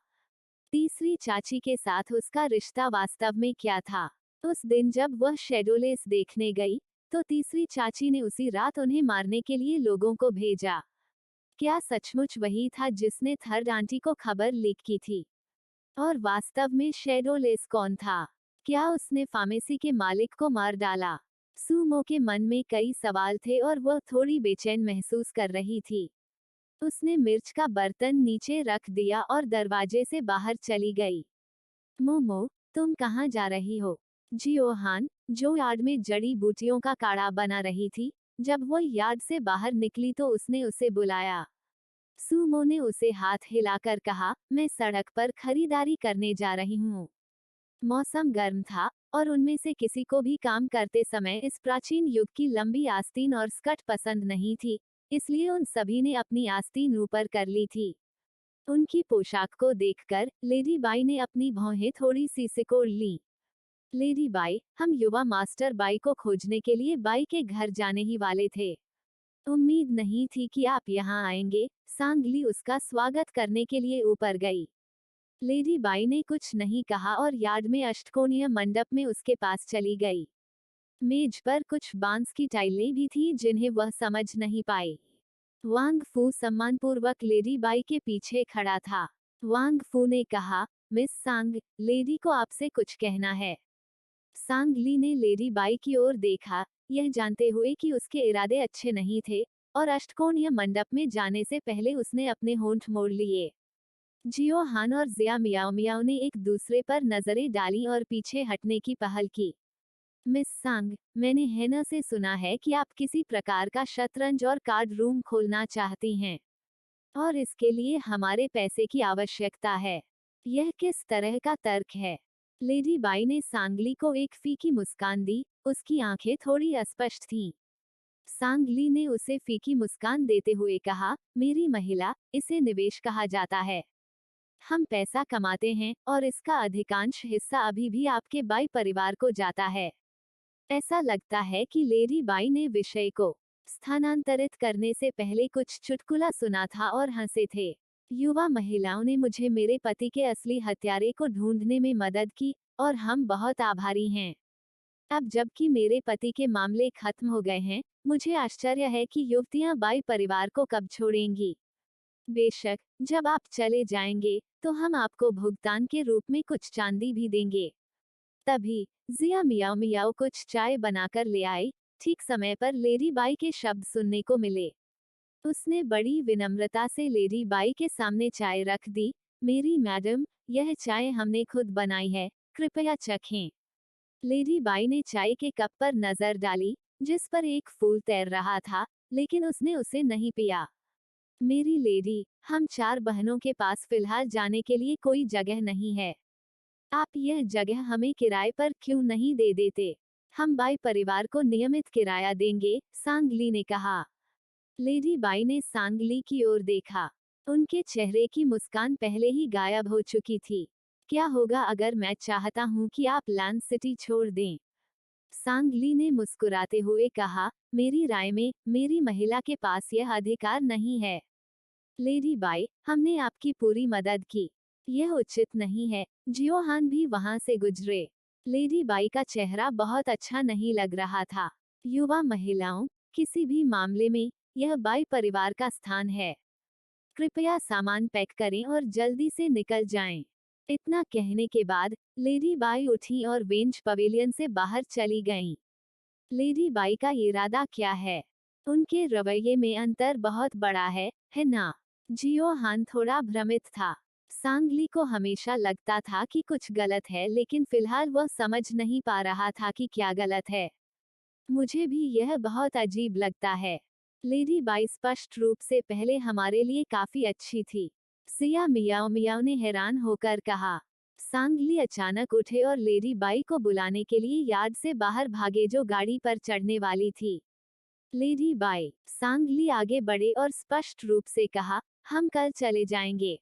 Speaker 1: तीसरी चाची के साथ उसका रिश्ता वास्तव में क्या था? उस दिन जब वह शेडोलेस देखने गई, तो तीसरी चाची ने उसी रात उन्हें मारने के लिए लोगों को भेजा। क्या सचमुच वही था जिसने थर्ड आंटी को खबर लीक की थी? और वास्तव में शेडोलेस कौन था? क्या उसने फार्मेसी के मालिक को मार डाला? सुमो के मन में कई सवाल थे और वह थोड़ी बेचैन महसूस कर रही थी। उसने मिर्च का बर्तन नीचे रख दिया और दरवाजे से बाहर चली गई। मोमो, तुम कहाँ जा रही हो? जियोहान, जो यार्ड में जड़ी बूटियों का काढ़ा बना रही थी, जब वो यार्ड से बाहर निकली तो उसने उसे बुलाया। सुमो ने उसे हाथ हिलाकर कहा, मैं सड़क पर खरीदारी करने जा रही हूँ। मौसम गर्म था, और उनमें से किसी को भी काम करते समय इस प्राचीन युग की लंबी आस्तीन और स्कर्ट पसंद नहीं थी, इसलिए उन सभी ने अपनी आस्तीन ऊपर कर ली थी। उनकी पोशाक को देखकर लेडी बाई ने अपनी भौहें थोड़ी सी सिकोड़ ली। लेडी बाई, हम युवा मास्टर बाई को खोजने के लिए बाई के घर जाने ही वाले थे। उम्मीद नहीं थी कि आप यहाँ आएंगे। सांगली उसका स्वागत करने के लिए ऊपर गई। लेडी बाई ने कुछ नहीं कहा और यार्ड में अष्टकोणीय मंडप में उसके पास चली गई। मेज पर कुछ बांस की टाइलें भी थी जिन्हें वह समझ नहीं पाई। वांग फू सम्मानपूर्वक लेडी बाई के पीछे खड़ा था। वांग फू ने कहा, मिस सांग, लेडी को आपसे कुछ कहना है। सांग ली ने लेडी बाई की ओर देखा, यह जानते हुए कि उसके इरादे अच्छे नहीं थे, और अष्टकोणीय मंडप में जाने से पहले उसने अपने होंठ मोड़ लिए। जियो हान और जिया मियाओ मियाओ ने एक दूसरे पर नजरें डाली और पीछे हटने की पहल की। मिस सांग, मैंने हैना से सुना है कि आप किसी प्रकार का शतरंज और कार्ड रूम खोलना चाहती हैं, और इसके लिए हमारे पैसे की आवश्यकता है। यह किस तरह का तर्क है? लेडी बाई ने सांगली को एक फीकी मुस्कान दी, उसकी आंखें थोड़ी अस्पष्ट थीं। सांगली ने उसे फीकी मुस्कान देते हुए कहा, मेरी महिला, इसे निवेश कहा जाता है। हम पैसा कमाते हैं, और इसका अधिकांश हिस्सा अभी भी आपके बाई परिवार को जाता है। ऐसा लगता है कि लेडी बाई ने विषय को स्थानांतरित करने से पहले कुछ चुटकुला सुना था और हंसे थे। युवा महिलाओं ने मुझे मेरे पति के असली हत्यारे को ढूंढने में मदद की, और हम बहुत आभारी हैं। अब जबकि मेरे पति के मामले खत्म हो गए हैं, मुझे आश्चर्य है कि युवतियां बाई परिवार को कब छोड़ेंगी। बेशक, जब आप चले जाएंगे, तो हम आपको भुगतान के रूप में कुछ चांदी भी देंगे। तभी जिया मियाओ मियाओ कुछ चाय बनाकर ले आई। ठीक समय पर लेडी बाई के शब्द सुनने को मिले। उसने बड़ी विनम्रता से लेडी बाई के सामने चाय रख दी। मेरी मैडम, यह चाय हमने खुद बनाई है, कृपया चखें। लेडी बाई ने चाय के कप पर नजर डाली, जिस पर एक फूल तैर रहा था, लेकिन उसने उसे नहीं पिया। मेरी लेडी, हम 4 बहनों के पास फिलहाल जाने के लिए कोई जगह नहीं है। आप यह जगह हमें किराए पर क्यों नहीं दे देते? हम बाई परिवार को नियमित किराया देंगे, सांगली ने कहा। लेडी बाई ने सांगली की ओर देखा। उनके चेहरे की मुस्कान पहले ही गायब हो चुकी थी। क्या होगा अगर मैं चाहता हूँ कि आप लैंड सिटी छोड़ दें? सांगली ने मुस्कुराते हुए कहा, मेरी राय में, मेरी महिला के पास यह अधिकार नहीं है। लेडी बाई, हमने आपकी पूरी मदद की। यह उचित नहीं है। जियोहान भी वहां से गुजरे। लेडी बाई का चेहरा बहुत अच्छा नहीं लग रहा था। युवा महिलाओं, किसी भी मामले में, यह बाई परिवार का स्थान है। कृपया सामान पैक करें और जल्दी से निकल जाएं। इतना कहने के बाद लेडी बाई उठी और वेंज पवेलियन से बाहर चली गईं। लेडी बाई का इरादा क्या है? उनके रवैये में अंतर बहुत बड़ा है ना? जियो हान थोड़ा भ्रमित था। सांगली को हमेशा लगता था कि कुछ गलत है, लेकिन फिलहाल वह समझ नहीं पा रहा था कि क्या गलत है। मुझे भी यह बहुत अजीब लगता है। लेडी बाई स्पष्ट रूप से पहले हमारे लिए काफी अच्छी थी। सिया मियाओ मियाओ ने हैरान होकर कहा। सांगली अचानक उठे और लेडी बाई को बुलाने के लिए यार्ड से बाहर भागे, जो गाड़ी पर चढ़ने वाली थी। लेडी बाई, सांगली आगे बढ़े और स्पष्ट रूप से कहा, हम कल चले जाएंगे।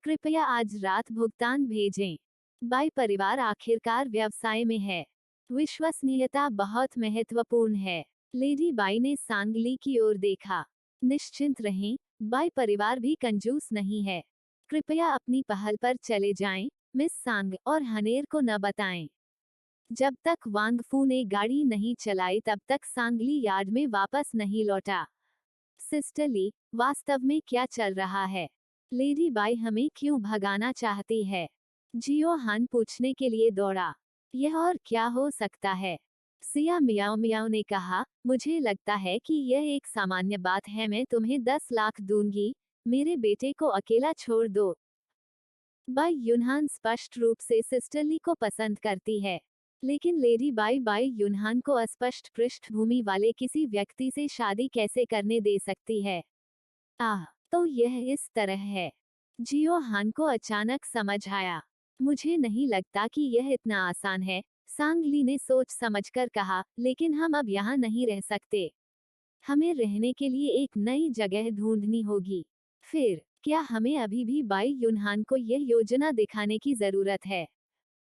Speaker 1: कृपया आज रात भुगतान भेजें। बाई परिवार आखिरकार व्यवसाय में है। विश्वसनीयता बहुत महत्वपूर्ण है। लेडी बाई ने सांगली की ओर देखा। निश्चिंत रहें, बाई परिवार भी कंजूस नहीं है। कृपया अपनी पहल पर चले जाएं, मिस सांग, और हनेर को न बताएं। जब तक वांग फू ने गाड़ी नहीं चलाई तब तक सांगली यार्ड में वापस नहीं लौटा। सिस्टर ली, वास्तव में क्या चल रहा है? लेडी बाई हमें क्यों भगाना चाहती है? जियो हान पूछने के लिए दौड़ा। यह और क्या हो सकता है? सिया मियाओ मियाओ ने कहा, मुझे लगता है कि यह एक सामान्य बात है। मैं तुम्हें 10 लाख दूंगी, मेरे बेटे को अकेला छोड़ दो। बाई युनहान स्पष्ट रूप से सिस्टर ली को पसंद करती है, लेकिन लेडी बाई बाई युनहान को अस्पष्ट पृष्ठभूमि वाले किसी व्यक्ति से शादी कैसे करने दे सकती है? आह, तो यह इस तरह है। जियो हान को अचानक समझ आया। मुझे नहीं लगता कि यह इतना आसान है, सांग ली ने सोच समझकर कहा, लेकिन हम अब यहाँ नहीं रह सकते। हमें रहने के लिए एक नई जगह ढूंढनी होगी। फिर, क्या हमें अभी भी बाई युनहान को यह योजना दिखाने की जरूरत है?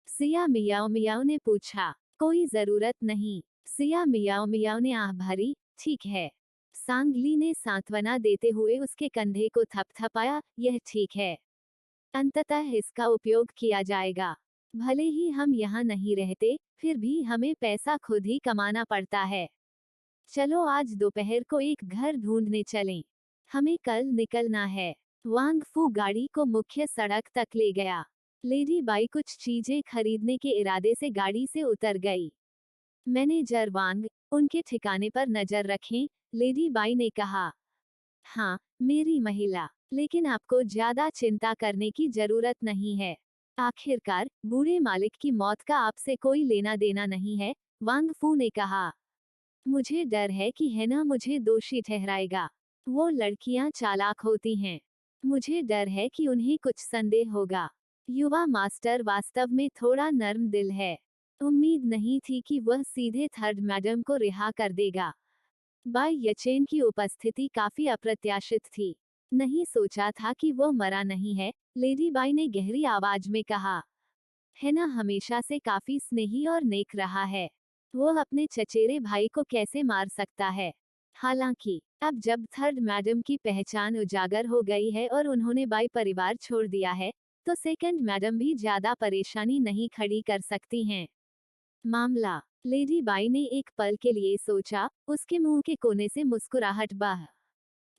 Speaker 1: सिया मियाओ मियाओ ने पूछा। कोई जरूरत नहीं। सिया मियाओ मियाओ ने आह भरी। ठीक है। सांगली ने सांत्वना देते हुए उसके कंधे को थपथपाया। यह ठीक है। अंततः इसका उपयोग किया जाएगा। भले ही हम यहाँ नहीं रहते, फिर भी हमें पैसा खुद ही कमाना पड़ता है। चलो आज दोपहर को एक घर ढूंढने चलें। हमें कल निकलना है। वांग फू गाड़ी को मुख्य सड़क तक ले गया। लेडी बाई कुछ चीजें खरीदने के इरादे से गाड़ी से उतर गई। मैनेजर वांग, उनके ठिकाने पर नजर रखें, लेडी बाई ने कहा। हाँ, मेरी महिला, लेकिन आपको ज्यादा चिंता करने की जरूरत नहीं है। आखिरकार, बूढ़े मालिक की मौत का आपसे कोई लेना देना नहीं है, वांग फू ने कहा। मुझे डर है कि हैना मुझे दोषी ठहराएगा। वो लड़कियां चालाक होती हैं। मुझे डर है कि उन्हें कुछ संदेह होगा। युवा मास्टर वास्तव में थोड़ा नर्म दिल है। उम्मीद नहीं थी कि वह सीधे थर्ड मैडम को रिहा कर देगा। बाई यचेन की उपस्थिति काफी अप्रत्याशित थी। नहीं सोचा था कि वह मरा नहीं है, लेडी बाई ने गहरी आवाज में कहा। हैना हमेशा से काफी स्नेही और नेक रहा है। वो अपने चचेरे भाई को कैसे मार सकता है? हालांकि, अब जब थर्ड मैडम की पहचान उजागर हो गई है और उन्होंने बाई परिवार छोड़ दिया है, तो सेकंड मैडम भी ज्यादा परेशानी नहीं खड़ी कर सकती हैं। मामला, लेडी बाई ने एक पल के लिए सोचा, उसके मुंह के कोने से मुस्कुराहट बाह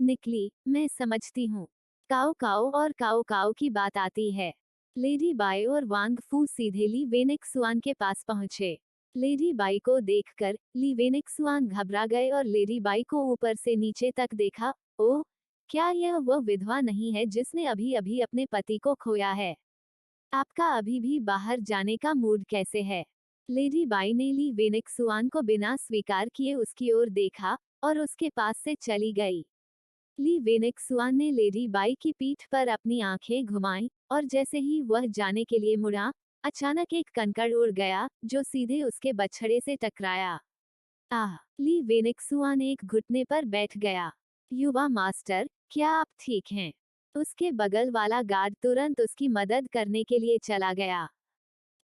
Speaker 1: निकली। मैं समझती हूँ। काओ काओ और काओ काओ की बात आती है। लेडी बाई और वांग फू सीधे ली वेनेक्सुआन के पास पहुंचे। लेडी बाई को देखकर ली वेनेक्सुआन घबरा गए और लेडी बाई को ऊपर से नीचे तक देखा। ओह, क्या यह वह विधवा नहीं है जिसने अभी अभी अपने पति को खोया है? आपका अभी भी बाहर जाने का मूड कैसे है? लेडी बाई ने ली वेनेक्सुआन को बिना स्वीकार किए उसकी ओर देखा और उसके पास से चली गई। ली वेनेक्सुआन ने लेडी बाई की पीठ पर अपनी आंखें घुमाईं, और जैसे ही वह जाने के लिए मुड़ा, अचानक एक कंकड़ उड़ गया, जो सीधे उसके बछड़े से टकराया। आह! ली वेनेक्सुआन एक घुटने पर बैठ गया। युवा मास्टर, क्या आप ठीक हैं? उसके बगल वाला गार्ड तुरंत उसकी मदद करने के लिए चला गया।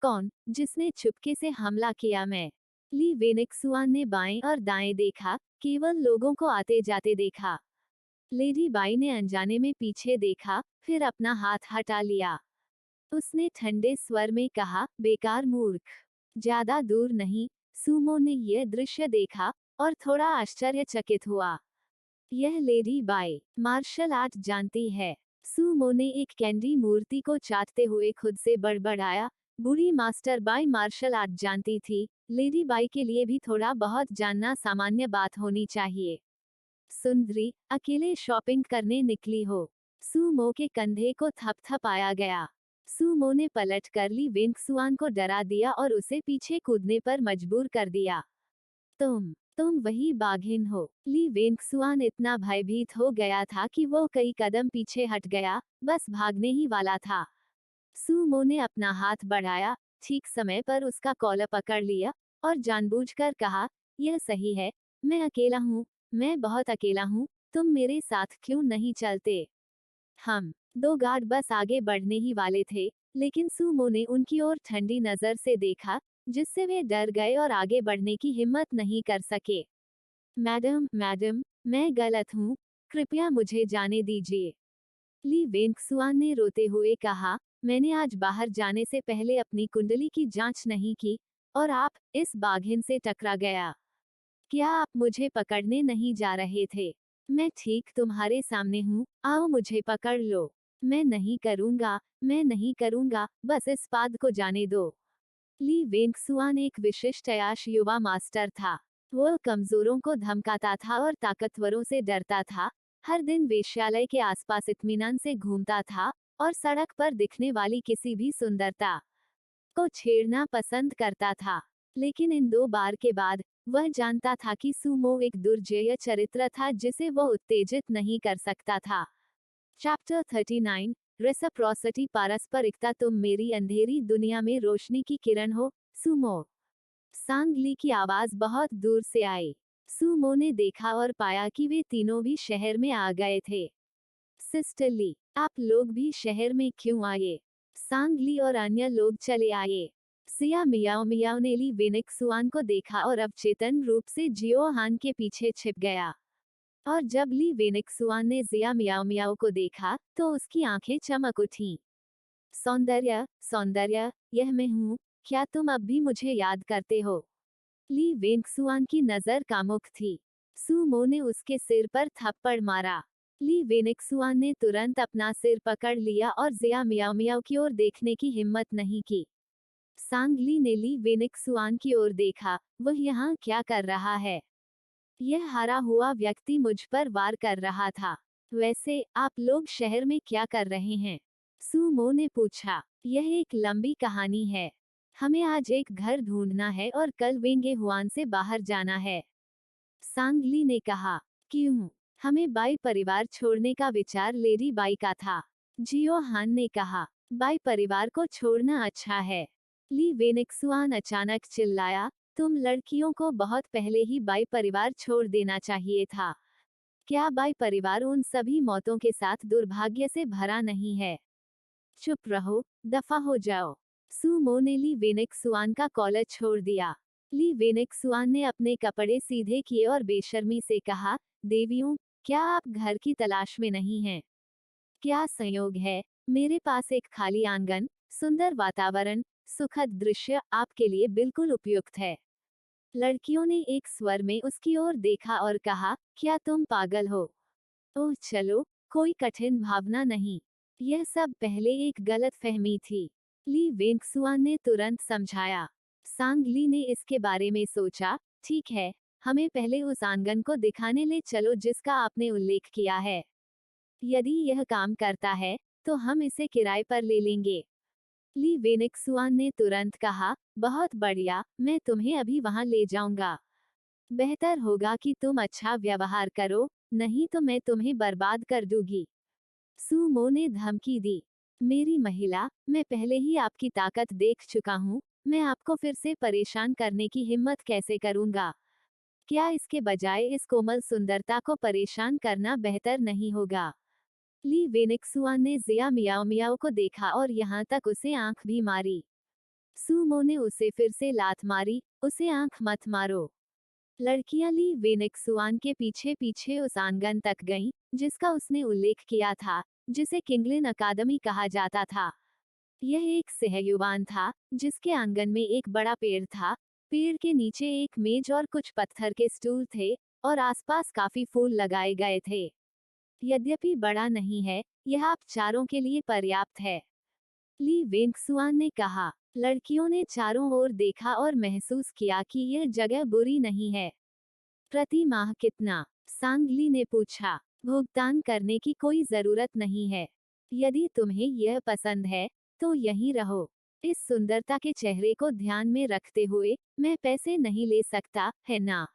Speaker 1: कौन, जिसने चुपके से हमला किया? मैं। ली वेनेक्सुआन ने बाएं और दाएं देखा, केवल लोगों को आते जाते देखा। लेडी बाई ने अनजाने में पीछे देखा, फिर अपना हाथ हटा लिया। उसने ठंडे स्वर में कहा, बेकार मूर्ख। ज्यादा दूर नहीं। सूमो ने यह दृश्य देखा और थोड़ा आश्चर्यचकित हुआ। यह लेडी बाई मार्शल आर्ट जानती है। सूमो ने एक कैंडी मूर्ति को चाटते हुए खुद से बड़बड़ाया। बूढ़ी मास्टर बाई मार्शल आर्ट जानती थी, लेडी बाई के लिए भी थोड़ा बहुत जानना सामान्य बात होनी चाहिए। सुंदरी, अकेले शॉपिंग करने निकली हो? सूमो के कंधे को थपथपाया गया। सूमो ने पलट कर ली वेंगसुआन को डरा दिया और उसे पीछे कूदने पर मजबूर कर दिया। तुम वही बाघिन हो। ली वेंगसुआन इतना भयभीत हो गया था कि वो कई कदम पीछे हट गया, बस भागने ही वाला था। सूमो ने अपना हाथ बढ़ाया, ठीक समय पर उसका कॉलर पकड़ लिया और जानबूझकर कहा, यह सही है, मैं अकेला हूँ, मैं बहुत अकेला हूँ, तुम मेरे साथ क्यों नहीं चलते? हम दो गार्ड बस आगे बढ़ने ही वाले थे, लेकिन सूमो ने उनकी ओर ठंडी नजर से देखा, जिससे वे डर गए और आगे बढ़ने की हिम्मत नहीं कर सके। मैडम, मैडम, मैं गलत हूँ, कृपया मुझे जाने दीजिए। ली वेंगसुआन ने रोते हुए कहा, मैंने आज बाहर जाने से पहले अपनी कुंडली की जांच नहीं की, और आप इस बाघिन से टकरा गया। क्या आप मुझे पकड़ने नहीं जा रहे थे? मैं ठीक तुम्हारे सामने हूँ, आओ मुझे पकड़ लो। मैं नहीं करूँगा, बस इस पाद को जाने दो। ली वेंगसुआन एक विशिष्ट अयाश युवा मास्टर था। वो कमजोरों को धमकाता था और ताकतवरों से डरता था। हर दिन वेश्यालय के आसपास इत्मीनान से घूमता था और सड़क पर दिखने वाली किसी भी सुंदरता को छेड़ना पसंद करता था। लेकिन इन 2 बार के बाद वह जानता था कि सूमो एक दुर्जेय चरित्र था जिसे वो उत्तेजित नहीं कर सकता था। चैप्टर 39, रेसिप्रोसिटी, पारस्परिकता। तुम मेरी अंधेरी दुनिया में रोशनी की किरण हो, सूमो। सांग ली की आवाज बहुत दूर से आई। सूमो ने देखा और पाया कि वे तीनों भी शहर में आ गए थे। सिस्टर ली, आप लोग भी शहर में क्यों आए? सांग ली और अन्य लोग चले आए। सिया मियाओ मियाओ ने ली वेनेक्सुआन को देखा और अवचेतन रूप से जियो हान के पीछे छिप गया। और जब ली वेनेक्सुआन ने जिया मियाओ मियाओ को देखा तो उसकी आंखें चमक उठीं। सौंदर्य, सौंदर्य, यह मैं हूँ, क्या तुम अब भी मुझे याद करते हो? ली वेंगसुआन की नजर कामुक थी। सूमो ने उसके सिर पर थप्पड़ मारा। ली वेनेक्सुआन ने तुरंत अपना सिर पकड़ लिया और जिया मियाओ मियाओ की ओर देखने की हिम्मत नहीं की। सांगली ने ली वेनेक्सुआन की ओर देखा, वह यहाँ क्या कर रहा है? यह हारा हुआ व्यक्ति मुझ पर वार कर रहा था। वैसे आप लोग शहर में क्या कर रहे हैं? सूमो ने पूछा। यह एक लंबी कहानी है। हमें आज एक घर ढूंढना है और कल वेंगे हुआन से बाहर जाना है। सांगली ने कहा। क्यों? हमें बाई परिवार छोड़ने का विचार लेडी बाई का था। जियो हान ने कहा। बाई परिवार को छोड़ना अच्छा है। ली वेनेक्सुआन अचानक चिल्लाया, तुम लड़कियों को बहुत पहले ही बाई परिवार छोड़ देना चाहिए था। क्या बाई परिवार उन सभी मौतों के साथ दुर्भाग्य से भरा नहीं है? चुप रहो, दफा हो जाओ। सूमो ने ली वेनेक्सुआन का कॉलर छोड़ दिया। ली वेनेक्सुआन ने अपने कपड़े सीधे किए और बेशर्मी से कहा, देवियों, क्या आप घर की तलाश में नहीं हैं? क्या संयोग है, मेरे पास एक खाली आंगन, सुंदर वातावरण, सुखद दृश्य आपके लिए बिल्कुल उपयुक्त है। लड़कियों ने एक स्वर में उसकी ओर देखा और कहा, क्या तुम पागल हो? ओह चलो, कोई कठिन भावना नहीं। यह सब पहले एक गलत फहमी थी। ली वेंगसुआन ने तुरंत समझाया। सांग ली ने इसके बारे में सोचा, ठीक है, हमें पहले उस आंगन को दिखाने ले चलो जिसका आपने उल्लेख किया है। यदि यह काम करता है, तो हम इसे किराए पर ले लेंगे। ली वेनेक्सुआन ने तुरंत कहा, बहुत बढ़िया, मैं तुम्हें अभी वहां ले जाऊंगा। बेहतर होगा कि तुम अच्छा व्यवहार करो, नहीं तो मैं तुम्हें बर्बाद कर दूंगी। सूमो ने धमकी दी। मेरी महिला, मैं पहले ही आपकी ताकत देख चुका हूँ, मैं आपको फिर से परेशान करने की हिम्मत कैसे करूँगा? क्या इसके बजाय इस कोमल सुंदरता को परेशान करना बेहतर नहीं होगा? ली वेनेक्सुआन ने जिया मियाओ मियाओ को देखा और यहाँ तक उसे आंख भी मारी। सूमो ने उसे फिर से लात मारी, उसे आंख मत मारो। लड़कियां ली वेनेक्सुआन के पीछे पीछे उस आंगन तक गईं, जिसका उसने उल्लेख किया था, जिसे किंगलिन अकादमी कहा जाता था। यह एक सहयुवान था, जिसके आंगन में एक बड़ा पेड़ था। पेड़ के नीचे एक मेज और कुछ पत्थर के स्टूल थे, और आसपास काफी फूल लगाए गए थे। यद्यपि बड़ा नहीं है, यह आप चारों के लिए पर्याप्त है। ली वेंगसुआन ने कहा। लड़कियों ने चारों ओर देखा और महसूस किया कि यह जगह बुरी नहीं है। प्रति माह कितना? सांगली ने पूछा। भुगतान करने की कोई जरूरत नहीं है। यदि तुम्हें यह पसंद है तो यहीं रहो। इस सुंदरता के चेहरे को ध्यान में रखते हुए मैं पैसे नहीं ले सकता, है ना?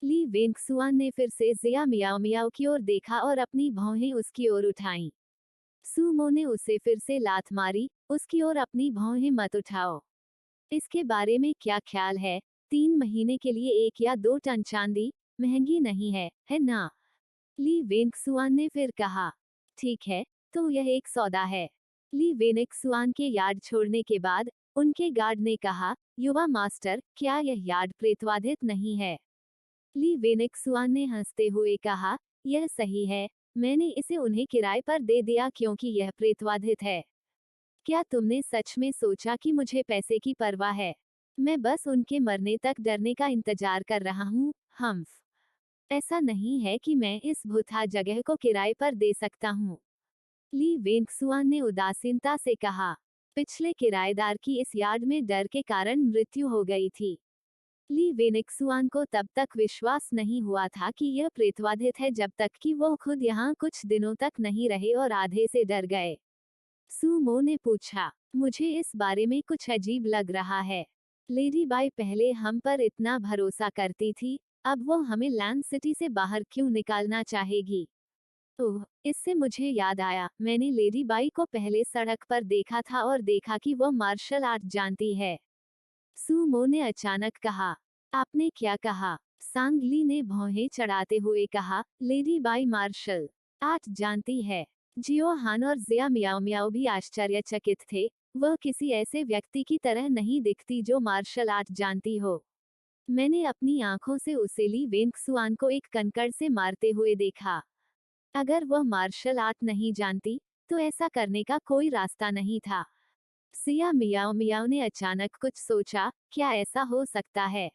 Speaker 1: ली वेंगसुआन ने फिर से जिया मियाओ मियाओ की ओर देखा और अपनी भौहें उसकी ओर उठाईं। सूमो ने उसे फिर से लात मारी, उसकी ओर अपनी भौहें मत उठाओ। इसके बारे में क्या ख्याल है? 3 महीने के लिए 1 या 2 टन चांदी महंगी नहीं है ना? ली वेंगसुआन ने फिर कहा। ठीक है, तो यह एक सौदा है। ली वेनेक्सुआन के यार्ड छोड़ने के बाद उनके गार्ड ने कहा, युवा मास्टर, क्या यह यार्ड प्रेतवाधित नहीं है? ली वेनेक्सुआन ने हंसते हुए कहा, यह सही है। मैंने इसे उन्हें किराए पर दे दिया क्योंकि यह प्रेतवाधित है। क्या तुमने सच में सोचा कि मुझे पैसे की परवाह है? मैं बस उनके मरने तक डरने का इंतजार कर रहा हूँ, हम्फ। ऐसा नहीं है कि मैं इस भूतहा जगह को किराए पर दे सकता हूँ। ली वेंगसुआन ने उदासीनता से कहा। पिछले किराएदार की इस यार्ड में डर के कारण मृत्यु हो गई थी। ली वेनेक्सुआन को तब तक विश्वास नहीं हुआ था कि यह प्रेतवाधित है जब तक कि वो खुद यहाँ कुछ दिनों तक नहीं रहे और आधे से डर गए। सूमो ने पूछा, मुझे इस बारे में कुछ अजीब लग रहा है। लेडी बाई पहले हम पर इतना भरोसा करती थी, अब वो हमें लैंड सिटी से बाहर क्यों निकालना चाहेगी? ओह, इससे मुझे याद आया, मैंने लेडी बाई को पहले सड़क पर देखा था और देखा कि वो मार्शल आर्ट जानती है। सूमो ने अचानक कहा। आपने क्या कहा? सांगली ने भौहें चढ़ाते हुए कहा, लेडी बाई मार्शल आर्ट जानती है। जियो हान और जिया मियाओ मियाओ भी आश्चर्यचकित थे। वह किसी ऐसे व्यक्ति की तरह नहीं दिखती जो मार्शल आर्ट जानती हो। मैंने अपनी आंखों से उसे ली वेंगसुआन को एक कंकड़ से मारते हुए देखा। अगर वह मार्शल आर्ट नहीं जानती, तो ऐसा करने का कोई रास्ता नहीं था। सिया मियाओ मियाओ ने अचानक कुछ सोचा, क्या ऐसा हो सकता है?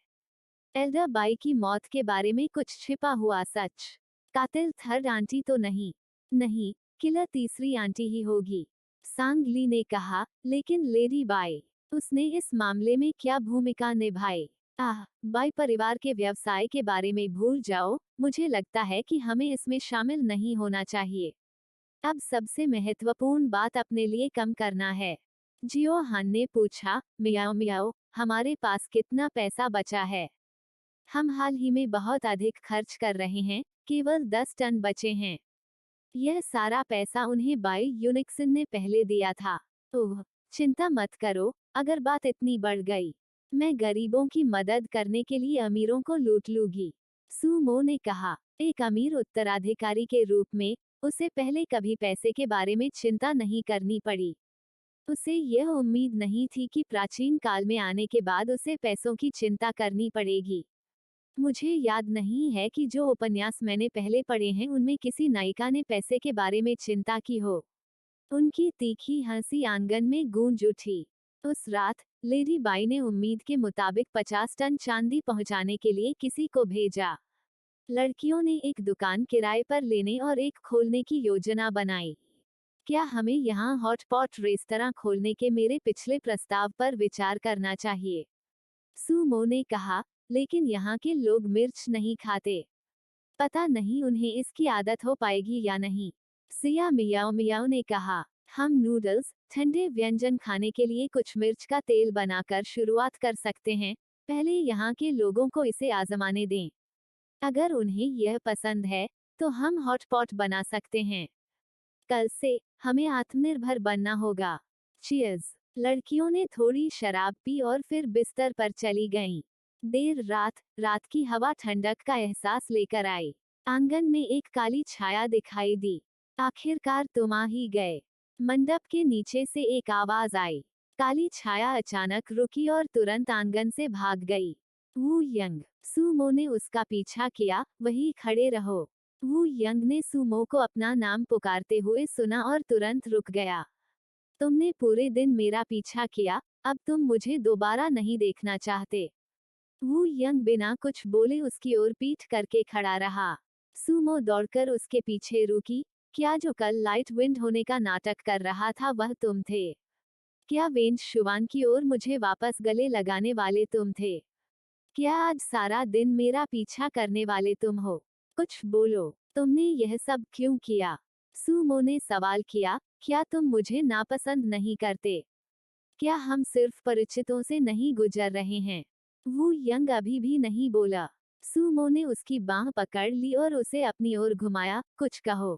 Speaker 1: एल्डर बाई की मौत के बारे में कुछ छिपा हुआ सच। कातिल थर्ड आंटी तो नहीं? नहीं, किलर तीसरी आंटी ही होगी। सांगली ने कहा, लेकिन लेडी बाई, उसने इस मामले में क्या भूमिका निभाई? बाई परिवार के व्यवसाय के बारे में भूल जाओ, मुझे लगता है कि हमें इसमें शामिल नहीं होना चाहिए। अब सबसे महत्वपूर्ण बात अपने लिए कम करना है। जियो हान ने पूछा, मियाओ मियाओ, हमारे पास कितना पैसा बचा है? हम हाल ही में बहुत अधिक खर्च कर रहे हैं, केवल 10 टन बचे हैं। यह सारा पैसा उन्हें बाई यूनिक्सन ने पहले दिया था। ओह, चिंता मत करो, अगर बात इतनी बढ़ गई, मैं गरीबों की मदद करने के लिए अमीरों को लूट लूंगी। सूमो ने कहा। एक अमीर उत्तराधिकारी के रूप में उसे पहले कभी पैसे के बारे में चिंता नहीं करनी पड़ी। उसे यह उम्मीद नहीं थी कि प्राचीन काल में आने के बाद उसे पैसों की चिंता करनी पड़ेगी। मुझे याद नहीं है कि जो उपन्यास मैंने पहले पढ़े हैं उनमें किसी नायिका ने पैसे के बारे में चिंता की हो। उनकी तीखी हंसी आंगन में गूंज उठी। उस रात लेडी बाई ने उम्मीद के मुताबिक 50 टन चांदी पहुंचाने के लिए किसी को भेजा। लड़कियों ने एक दुकान किराए पर लेने और एक खोलने की योजना बनाई। क्या हमें यहाँ हॉटपॉट रेस्तरां खोलने के मेरे पिछले प्रस्ताव पर विचार करना चाहिए? सूमो ने कहा, लेकिन यहाँ के लोग मिर्च नहीं खाते। पता नहीं उन्हें इसकी आदत हो पाएगी या नहीं। सिया मियाओ मियाओ ने कहा, हम नूडल्स, ठंडे व्यंजन खाने के लिए कुछ मिर्च का तेल बनाकर शुरुआत कर सकते हैं। पहले यहाँ के लोगों को इसे आजमाने दें। अगर उन्हें यह पसंद है, तो हम हॉटपॉट बना सकते हैं। कल से हमें आत्मनिर्भर बनना होगा। चीयर्स। लड़कियों ने थोड़ी शराब पी और फिर बिस्तर पर चली गईं। देर रात की हवा ठंडक का एहसास लेकर आई। आंगन में एक काली छाया दिखाई दी। आखिरकार तुम आ ही गए। मंडप के नीचे से एक आवाज आई। काली छाया अचानक रुकी और तुरंत आंगन से भाग गई। वू यंग। सूमो ने उसका पीछा किया, वहीं खड़े रहो। वू यंग ने सूमो को अपना नाम पुकारते हुए सुना और तुरंत रुक गया। तुमने पूरे दिन मेरा पीछा किया, अब तुम मुझे दोबारा नहीं देखना चाहते। वू यंग बिना कुछ बोले उसकी ओर पीठ करके खड़ा रहा। सूमो दौड़कर उसके पीछे रुकी। क्या जो कल लाइट विंड होने का नाटक कर रहा था वह तुम थे? क्या वेंज शुवान की ओर मुझे वापस गले लगाने वाले तुम थे? क्या आज सारा दिन मेरा पीछा करने वाले तुम हो? कुछ बोलो, तुमने यह सब क्यों किया? सूमो ने सवाल किया, क्या तुम मुझे नापसंद नहीं करते? क्या हम सिर्फ परिचितों से नहीं गुजर रहे हैं? वू यंग अभी भी नहीं बोला। सूमो ने उसकी बांह पकड़ ली और उसे अपनी ओर घुमाया, कुछ कहो।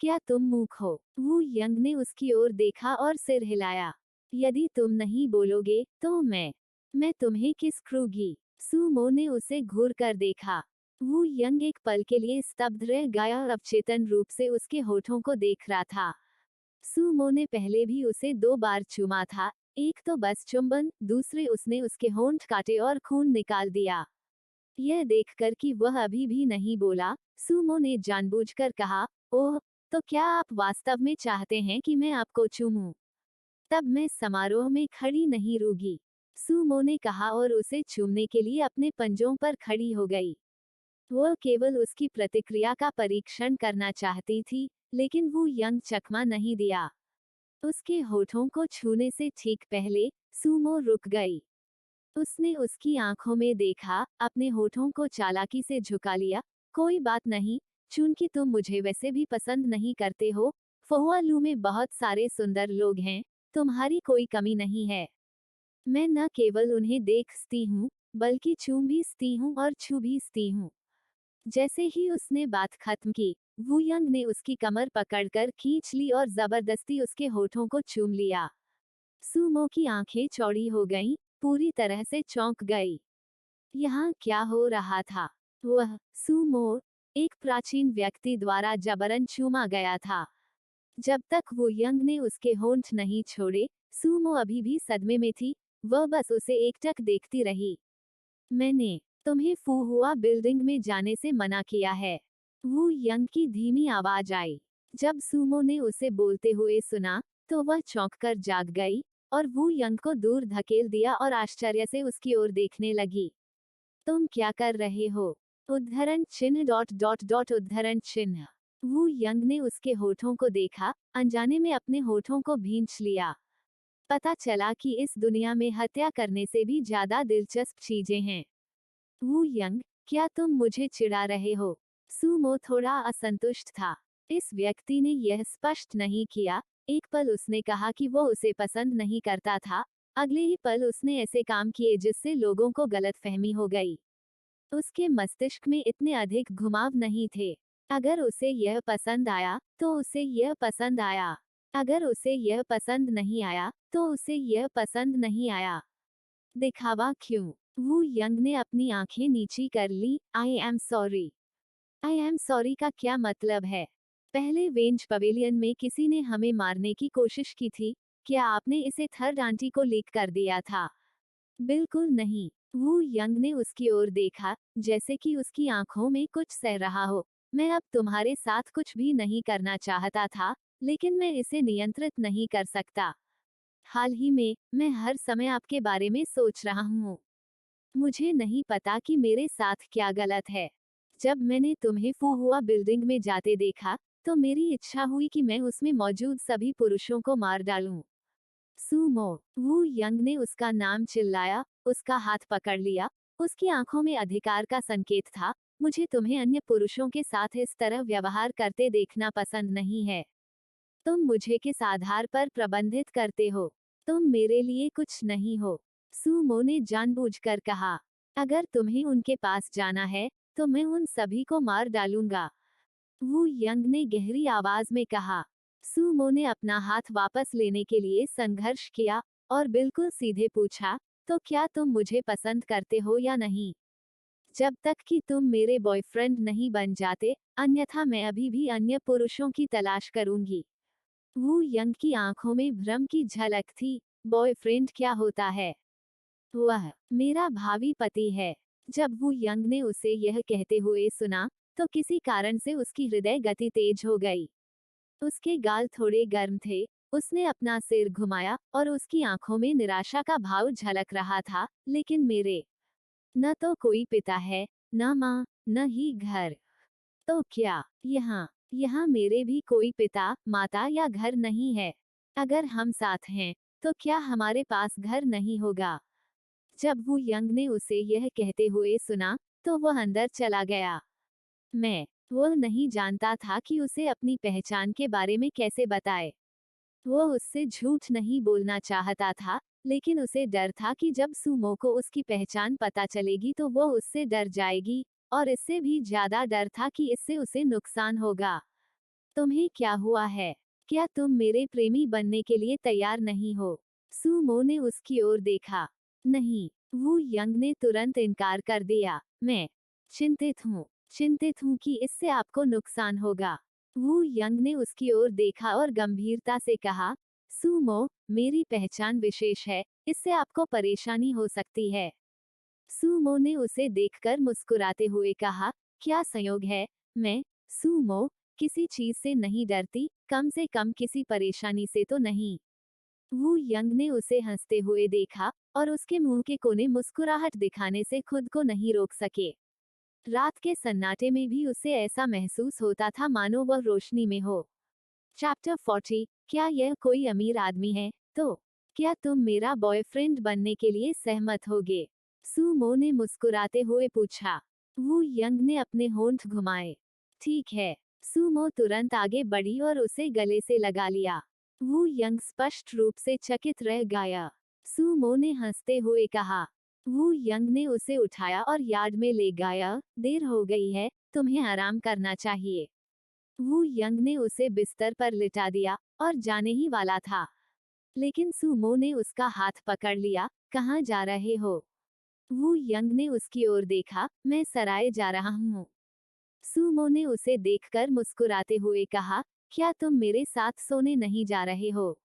Speaker 1: क्या तुम मूर्ख हो? वू यंग ने उसकी ओर देखा और सिर हिलाया। यदि तुम नहीं बोलोगे, तो मैं तुम्हें किस करूंगी? सूमो ने उसे घूर कर देखा। वू यंग एक पल के लिए स्तब्ध रह गया और अवचेतन रूप से उसके होठों को देख रहा था। सूमो ने पहले भी उसे 2 बार चूमा था, एक तो बस चुंबन, दूसरे उसने उसके होंठ काटे और खून निकाल दिया। यह देखकर कि वह अभी भी नहीं बोला, सूमो ने जानबूझकर कहा, ओह, तो क्या आप वास्तव में चाहते हैं कि मैं आपको चूमूं? तब मैं समारोह में खड़ी नहीं रूंगी। सूमो ने कहा और उसे चूमने के लिए अपने पंजों पर खड़ी हो गई। वह केवल उसकी प्रतिक्रिया का परीक्षण करना चाहती थी, लेकिन वो यंग चकमा नहीं दिया। उसके होठों को छूने से ठीक पहले सूमो रुक गई। उसने उसकी आंखों में देखा, अपने होठों को चालाकी से झुका लिया। कोई बात नहीं, चूंकि तुम मुझे वैसे भी पसंद नहीं करते हो, फहुआलू में बहुत सारे सुंदर लोग हैं, तुम्हारी कोई कमी नहीं है। मैं न केवल उन्हें देखती हूँ, बल्कि चूम भी सी हूँ और छू भी सी हूँ। जैसे ही उसने बात खत्म की, वू यंग ने उसकी कमर पकड़कर खींच ली और जबरदस्ती उसके होठों को चूम लिया। सूमो की आंखें चौड़ी हो गईं, पूरी तरह से चौंक गई। यहाँ क्या हो रहा था? वह सूमो एक प्राचीन व्यक्ति द्वारा जबरन चूमा गया था। जब तक वो यंग ने उसके होंठ नहीं छोड़े, सूमो अभी भी सदमे में थी। वह बस उसे एकटक देखती रही। मैंने तुम्हें फुहुआ बिल्डिंग में जाने से मना किया है। वू यंग की धीमी आवाज आई। जब सूमो ने उसे बोलते हुए सुना, तो वह चौंककर जाग गई और वू यंग को दूर धकेल दिया और आश्चर्य से उसकी ओर देखने लगी। तुम क्या कर रहे हो? उद्धरण चिन्ह डॉट डॉट डॉट उद्धरण चिन्ह। वू यंग ने उसके होठों को देखा, अनजाने में अपने होठों को भींच लिया। पता चला कि इस दुनिया में हत्या करने से भी ज्यादा दिलचस्प चीजें हैं। वू यंग, क्या तुम मुझे चिढ़ा रहे हो? सूमो थोड़ा असंतुष्ट था। इस व्यक्ति ने यह स्पष्ट नहीं किया। एक पल उसने कहा कि वो उसे पसंद नहीं करता था, अगले ही पल उसने ऐसे काम किए जिससे लोगों को गलतफहमी हो गई। उसके मस्तिष्क में इतने अधिक घुमाव नहीं थे। अगर उसे यह पसंद आया, तो उसे यह पसंद आया। अगर उसे यह पसंद नहीं आया, तो उसे यह पसंद नहीं आया। दिखावा क्यों? वू यंग ने अपनी आंखें नीची कर ली। I am sorry. I am sorry का क्या मतलब है? पहले वेंज पवेलियन में किसी ने हमें मारने की कोशिश की थी। क्या आपने इसे थर्ड आंटी को लीक कर दिया था? बिल्कुल नहीं। वू यंग ने उसकी ओर देखा, जैसे कि उसकी आंखों में कुछ सह रहा हो। मैं अब तुम्हारे साथ कुछ भी नहीं करना चाहता था, लेकिन मैं इसे नियंत्रित नहीं कर सकता। हाल ही में, मैं हर समय आपके बारे में सोच रहा हूँ। मुझे नहीं पता कि मेरे साथ क्या गलत है। जब मैंने तुम्हें फुहुआ बिल्डिंग में जाते देखा, तो मेरी इच्छा हुई कि मैं उसमें मौजूद सभी पुरुषों को मार डालूं। सूमो। वू यंग ने उसका नाम चिल्लाया, उसका हाथ पकड़ लिया। उसकी आंखों में अधिकार का संकेत था। मुझे तुम्हें अन्य पुरुषों के साथ इस तरह व्यवहार करते देखना पसंद नहीं है। तुम मुझे किस आधार पर प्रबंधित करते हो? तुम मेरे लिए कुछ नहीं हो। सूमो ने जानबूझकर कहा। अगर तुम्हें उनके पास जाना है, तो मैं उन सभी को मार डालूंगा। वू यंग ने गहरी आवाज में कहा। सूमो ने अपना हाथ वापस लेने के लिए संघर्ष किया और बिल्कुल सीधे पूछा, तो क्या तुम मुझे पसंद करते हो या नहीं? जब तक कि तुम मेरे बॉयफ्रेंड नहीं बन जाते, अन्यथा मैं अभी भी अन्य पुरुषों की तलाश करूंगी। वू यंग की आंखों में भ्रम की झलक थी। बॉयफ्रेंड क्या होता है? वह मेरा भावी पति है। जब वू यंग ने उसे यह कहते हुए सुना, तो किसी कारण से उसकी हृदय गति तेज हो गई। उसके गाल थोड़े गर्म थे। उसने अपना सिर घुमाया और उसकी आंखों में निराशा का भाव झलक रहा था। लेकिन मेरे न तो कोई पिता है, न माँ, न ही घर। तो क्या यहाँ यहाँ मेरे भी कोई पिता, माता या घर नहीं है? अगर हम साथ हैं, तो क्या हमारे पास घर नहीं होगा? जब वू यंग ने उसे यह कहते हुए सुना, तो वह अंदर चला गया। वो नहीं जानता था कि उसे अपनी पहचान के बारे में कैसे बताए। वो उससे झूठ नहीं बोलना चाहता था, लेकिन उसे डर था कि जब सुमो को उसकी पहचान पता चलेगी तो वो उससे डर जाएगी, और इससे भी ज्यादा डर था कि इससे उसे नुकसान होगा। तुम्हें क्या हुआ है? क्या तुम मेरे प्रेमी बनने के लिए तैयार नहीं हो? सुमो ने उसकी ओर देखा। नहीं, वू यंग ने तुरंत इनकार कर दिया। मैं चिंतित हूँ कि इससे आपको नुकसान होगा। वू यंग ने उसकी ओर देखा और गंभीरता से कहा, सुमो, मेरी पहचान विशेष है, इससे आपको परेशानी हो सकती है। सुमो ने उसे देखकर मुस्कुराते हुए कहा, क्या संयोग है, मैं, सुमो, किसी चीज से नहीं डरती, कम से कम किसी परेशानी से तो नहीं। वू यंग ने उसे हंसते हुए देखा, और उसके मुंह के कोने मुस्कुराहट दिखाने से खुद को नहीं रोक सके। रात के सन्नाटे में भी उसे ऐसा महसूस होता था मानो वह रोशनी में हो। चैप्टर 40, क्या यह कोई अमीर आदमी है? तो क्या तुम मेरा बॉयफ्रेंड बनने के लिए सहमत होगे? सुमो ने मुस्कुराते हुए पूछा। वू यंग ने अपने होंठ घुमाए। ठीक है। सुमो तुरंत आगे बढ़ी और उसे गले से लगा लिया। वू यंग स्पष्ट रूप से चकित रह गया। सुमो ने हंसते हुए कहा। वू यंग ने उसे उठाया और यार्ड में ले गया। देर हो गई है, तुम्हें आराम करना चाहिए। वू यंग ने उसे बिस्तर पर लिटा दिया और जाने ही वाला था, लेकिन सुमो ने उसका हाथ पकड़ लिया। कहाँ जा रहे हो? वू यंग ने उसकी ओर देखा। मैं सराय जा रहा हूँ। सुमो ने उसे देखकर मुस्कुराते हुए कहा, क्या तुम मेरे साथ सोने नहीं जा रहे हो?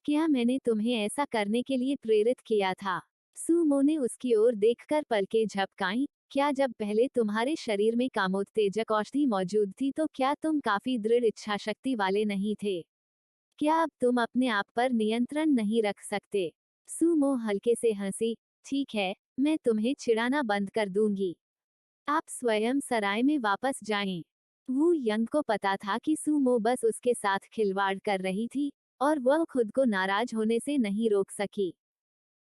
Speaker 1: क्या मैंने तुम्हें ऐसा करने के लिए प्रेरित किया था? सुमो ने उसकी ओर देखकर पलकें झपकाईं। क्या जब पहले तुम्हारे शरीर में कामोत्तेजक औषधि मौजूद थी तो क्या तुम काफी दृढ़ इच्छा शक्ति वाले नहीं थे? क्या अब तुम अपने आप पर नियंत्रण नहीं रख सकते? सुमो हल्के से हंसी। ठीक है, मैं तुम्हें चिढ़ाना बंद कर दूंगी। आप स्वयं सराय में वापस जाएं। वू यंग को पता था कि सुमो बस उसके साथ खिलवाड़ कर रही थी, और वह खुद को नाराज होने से नहीं रोक सकी।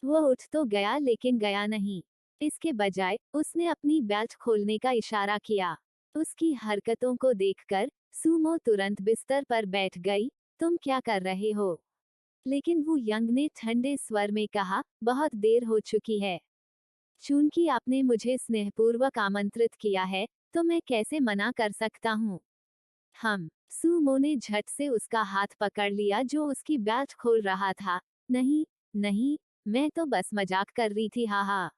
Speaker 1: वह उठ तो गया लेकिन गया नहीं। इसके बजाय उसने अपनी बेल्ट खोलने का इशारा किया। उसकी हरकतों को देखकर सुमो तुरंत बिस्तर पर बैठ गई। तुम क्या कर रहे हो? लेकिन वो यंग ने ठंडे स्वर में कहा, बहुत देर हो चुकी है। चूंकि आपने मुझे स्नेहपूर्वक आमंत्रित किया है, तो मैं कैसे मना कर सकता हूँ? सुमो ने झट से उसका हाथ पकड़ लिया जो उसकी बेल्ट खोल रहा था। नहीं, नहीं, मैं तो बस मजाक कर रही थी। हा।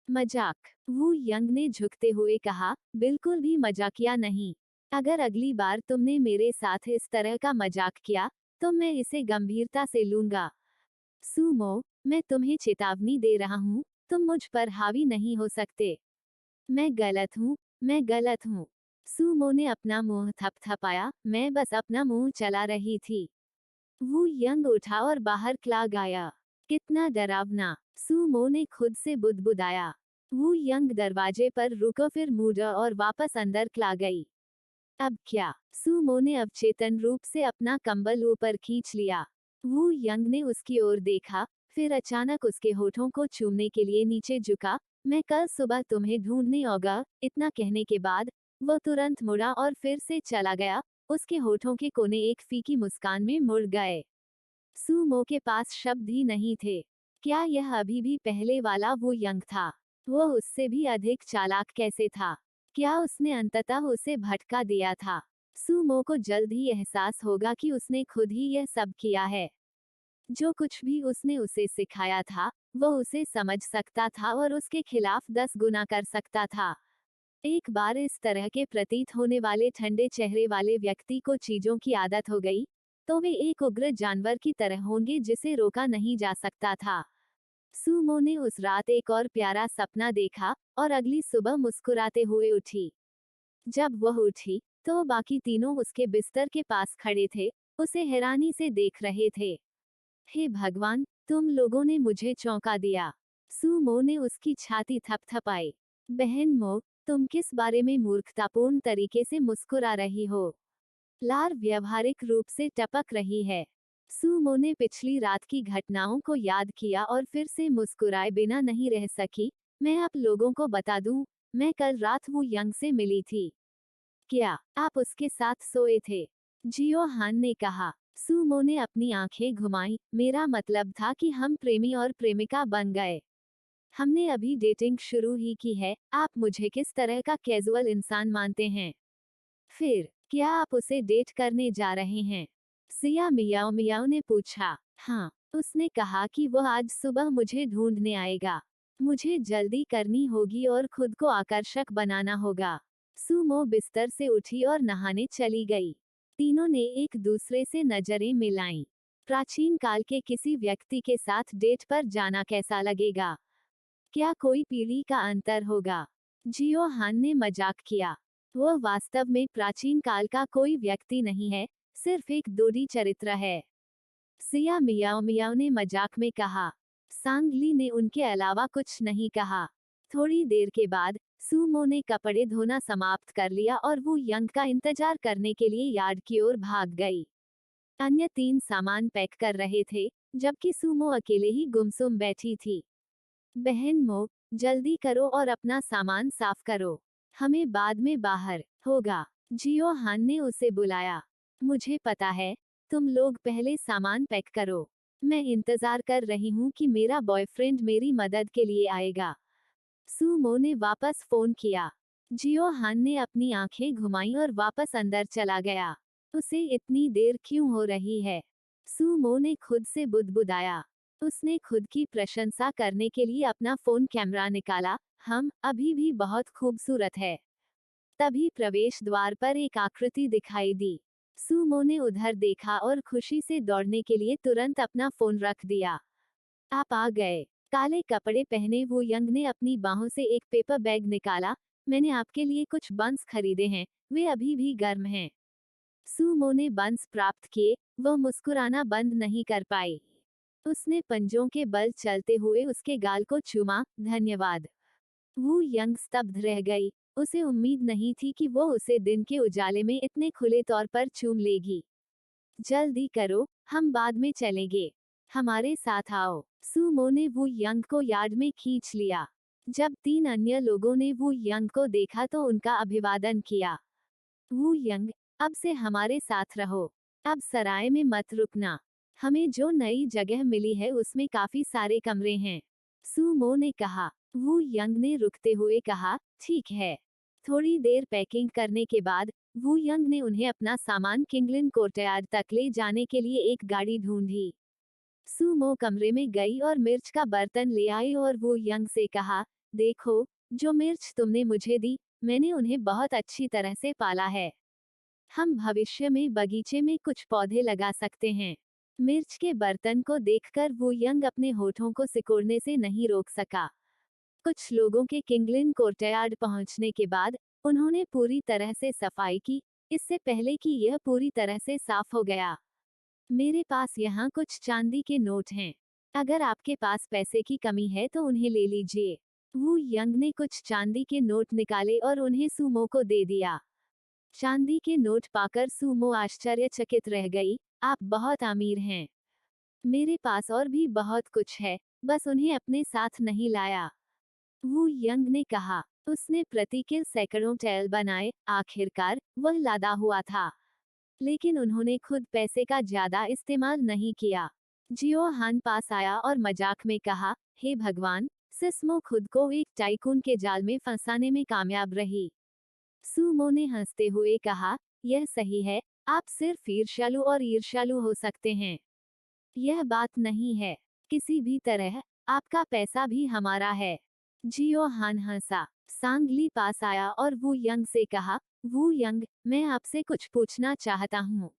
Speaker 1: मजाक? वू यंग ने झुकते हुए कहा, बिल्कुल भी मजाकिया नहीं। अगर अगली बार तुमने मेरे साथ इस तरह का मजाक किया, तो मैं इसे गंभीरता से लूंगा। सुमो, मैं तुम्हें चेतावनी दे रहा हूँ, तुम मुझ पर हावी नहीं हो सकते। मैं गलत हूँ। सुमो ने अपना मुंह थपथपाया। मैं बस अपना मुंह चला रही थी। वू यंग उठा और बाहर चला गया। कितना डरावना, सुमो ने खुद से बुदबुदाया। वू यंग दरवाजे पर रुको, फिर मुड़ा और वापस अंदर चला गई। अब क्या? सुमो ने अवचेतन रूप से अपना कंबल ऊपर खींच लिया। वू यंग ने उसकी ओर देखा, फिर अचानक उसके होठों को चूमने के लिए नीचे झुका। मैं कल सुबह तुम्हें ढूंढने आऊंगा। इतना कहने के बाद वो तुरंत मुड़ा और फिर से चला गया। उसके होठों के कोने एक फीकी मुस्कान में मुड़ गए। सुमो के पास शब्द ही नहीं थे। क्या यह अभी भी पहले वाला वो यंग था? वो उससे भी अधिक चालाक कैसे था? क्या उसने अंततः उसे भटका दिया था? सुमो को जल्द ही एहसास होगा कि उसने खुद ही यह सब किया है। जो कुछ भी उसने उसे सिखाया था, वो उसे समझ सकता था और उसके खिलाफ 10 गुना कर सकता था। एक बार इस तरह के प्रतीत होने वाले ठंडे चेहरे वाले व्यक्ति को चीजों की आदत हो गई, तो वे एक उग्र जानवर की तरह होंगे जिसे रोका नहीं जा सकता था। सुमो ने उस रात एक और प्यारा सपना देखा, और अगली सुबह मुस्कुराते हुए उठी। जब वह उठी, तो बाकी तीनों उसके बिस्तर के पास खड़े थे, उसे हैरानी से देख रहे थे। हे भगवान, तुम लोगों ने मुझे चौंका दिया। सुमो ने उसकी छाती थपथपाई। बहन मो, तुम किस बारे में मूर्खतापूर्ण तरीके से मुस्कुरा रही हो? लार व्यवहारिक रूप से टपक रही है। सुमो ने पिछली रात की घटनाओं को याद किया और फिर से मुस्कुराए बिना नहीं रह सकी। मैं आप लोगों को बता दूं, मैं कल रात वो यंग से मिली थी। क्या आप उसके साथ सोए थे? जियो हान ने कहा। सुमो ने अपनी आंखें घुमाई। मेरा मतलब था कि हम प्रेमी और प्रेमिका बन गए। हमने अभी डेटिंग शुरू ही की है। आप मुझे किस तरह का कैजुअल इंसान मानते हैं? फिर क्या आप उसे डेट करने जा रहे हैं? सिया मियाओ मियाओ ने पूछा। हाँ, उसने कहा कि वह आज सुबह मुझे ढूंढने आएगा। मुझे जल्दी करनी होगी और खुद को आकर्षक बनाना होगा। सुमो बिस्तर से उठी और नहाने चली गई। तीनों ने एक दूसरे से नजरें मिलाईं। प्राचीन काल के किसी व्यक्ति के साथ डेट पर जाना कैसा लगेगा? क्या कोई पीढ़ी का अंतर होगा? जियो हान ने मजाक किया। वह वास्तव में प्राचीन काल का कोई व्यक्ति नहीं है, सिर्फ एक दोडी चरित्र है। सिया मियाओ मियाओ ने मजाक में कहा। सांगली ने उनके अलावा कुछ नहीं कहा। थोड़ी देर के बाद सुमो ने कपड़े धोना समाप्त कर लिया और वो यंग का इंतजार करने के लिए यार्ड की ओर भाग गई। अन्य 3 सामान पैक कर रहे थे, जबकि सुमो अकेले ही गुमसुम बैठी थी। बहन मो, जल्दी करो और अपना सामान साफ करो। हमें बाद में बाहर होगा। जियो हान ने उसे बुलाया। मुझे पता है, तुम लोग पहले सामान पैक करो। मैं इंतजार कर रही हूँ कि मेरा बॉयफ्रेंड मेरी मदद के लिए आएगा। सुमो ने वापस फोन किया। जियो हान ने अपनी आंखें घुमाई और वापस अंदर चला गया। उसे इतनी देर क्यों हो रही है? सुमो ने खुद से बुदबुदाया। उसने खुद की प्रशंसा करने के लिए अपना फोन कैमरा निकाला। हम अभी भी बहुत खूबसूरत है। तभी प्रवेश द्वार पर एक आकृति दिखाई दी। सुमो ने उधर देखा और खुशी से दौड़ने के लिए तुरंत अपना फोन रख दिया। आप आ गए। काले कपड़े पहने वो यंग ने अपनी बाहों से एक पेपर बैग निकाला। मैंने आपके लिए कुछ बंस खरीदे हैं, वे अभी भी गर्म हैं। सुमो ने बंस प्राप्त किए। वह मुस्कुराना बंद नहीं कर पाई। उसने पंजों के बल चलते हुए उसके गाल को चूमा। धन्यवाद। वो यंग स्तब्ध रह गई। उसे उम्मीद नहीं थी कि वो उसे दिन के उजाले में इतने खुले तौर पर चूम लेगी। जल्दी करो, हम बाद में चलेंगे। हमारे साथ आओ। सुमो ने वो यंग को यार्ड में खींच लिया। जब 3 अन्य लोगों ने वो यंग को देखा तो उनका अभिवादन किया। वो यंग, अब से हमारे साथ रहो। अब सराय में मत रुकना। हमें जो नई जगह मिली है उसमें काफी सारे कमरे हैं। सुमो ने कहा। वो यंग ने रुकते हुए कहा, ठीक है। थोड़ी देर पैकिंग करने के बाद वू यंग ने उन्हें अपना सामान किंगलिन कोर्टयार्ड तक ले जाने के लिए एक गाड़ी ढूंढी। सुमो कमरे में गई और मिर्च का बर्तन ले आई और वो यंग से कहा, देखो, जो मिर्च तुमने मुझे दी, मैंने उन्हें बहुत अच्छी तरह से पाला है। हम भविष्य में बगीचे में कुछ पौधे लगा सकते हैं। मिर्च के बर्तन को देखकर वो यंग अपने होठों को सिकोड़ने से नहीं रोक सका। कुछ लोगों के किंगलिन कोर्टयार्ड पहुंचने के बाद उन्होंने पूरी तरह से सफाई की, इससे पहले कि यह पूरी तरह से साफ हो गया। मेरे पास यहाँ कुछ चांदी के नोट हैं। अगर आपके पास पैसे की कमी है तो उन्हें ले लीजिए। वू यंग ने कुछ चांदी के नोट निकाले और उन्हें सुमो को दे दिया। चांदी के नोट पाकर सुमो आश्चर्यचकित रह गई। आप बहुत अमीर हैं। मेरे पास और भी बहुत कुछ है, बस उन्हें अपने साथ नहीं लाया। वू यंग ने कहा। उसने प्रतिकिल सैकड़ों टैल बनाए। आखिरकार वह लादा हुआ था, लेकिन उन्होंने खुद पैसे का ज्यादा इस्तेमाल नहीं किया। जियो हान पास आया और मजाक में कहा, हे भगवान, सिस्मो खुद को एक टाइकून के जाल में फंसाने में कामयाब रही। सुमो ने हंसते हुए कहा, यह सही है, आप सिर्फ ईर्ष्यालु और ईर्ष्यालु हो सकते हैं। यह बात नहीं है। किसी भी तरह आपका पैसा भी हमारा है। जियो हान हंसा। सांगली पास आया और वू यंग से कहा, वू यंग, मैं आपसे कुछ पूछना चाहता हूँ।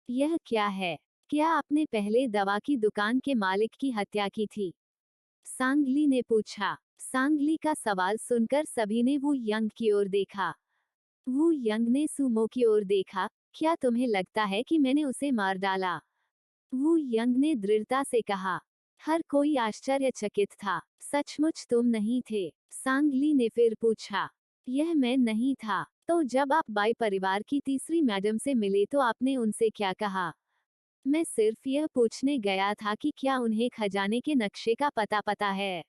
Speaker 1: यह क्या है? क्या आपने पहले दवा की दुकान के मालिक की हत्या की थी? सांगली ने पूछा। सांगली का सवाल सुनकर सभी ने वू यंग की ओर देखा। वू यंग ने सुमो की ओर देखा। क्या तुम्हें लगता है कि मैंने उसे मार डाला? वू यंग ने दृढ़ता से कहा। हर कोई आश्चर्यचकित था। सचमुच तुम नहीं थे? सांगली ने फिर पूछा। यह मैं नहीं था। तो जब आप बाई परिवार की तीसरी मैडम से मिले तो आपने उनसे क्या कहा? मैं सिर्फ यह पूछने गया था कि क्या उन्हें खजाने के नक्शे का पता है।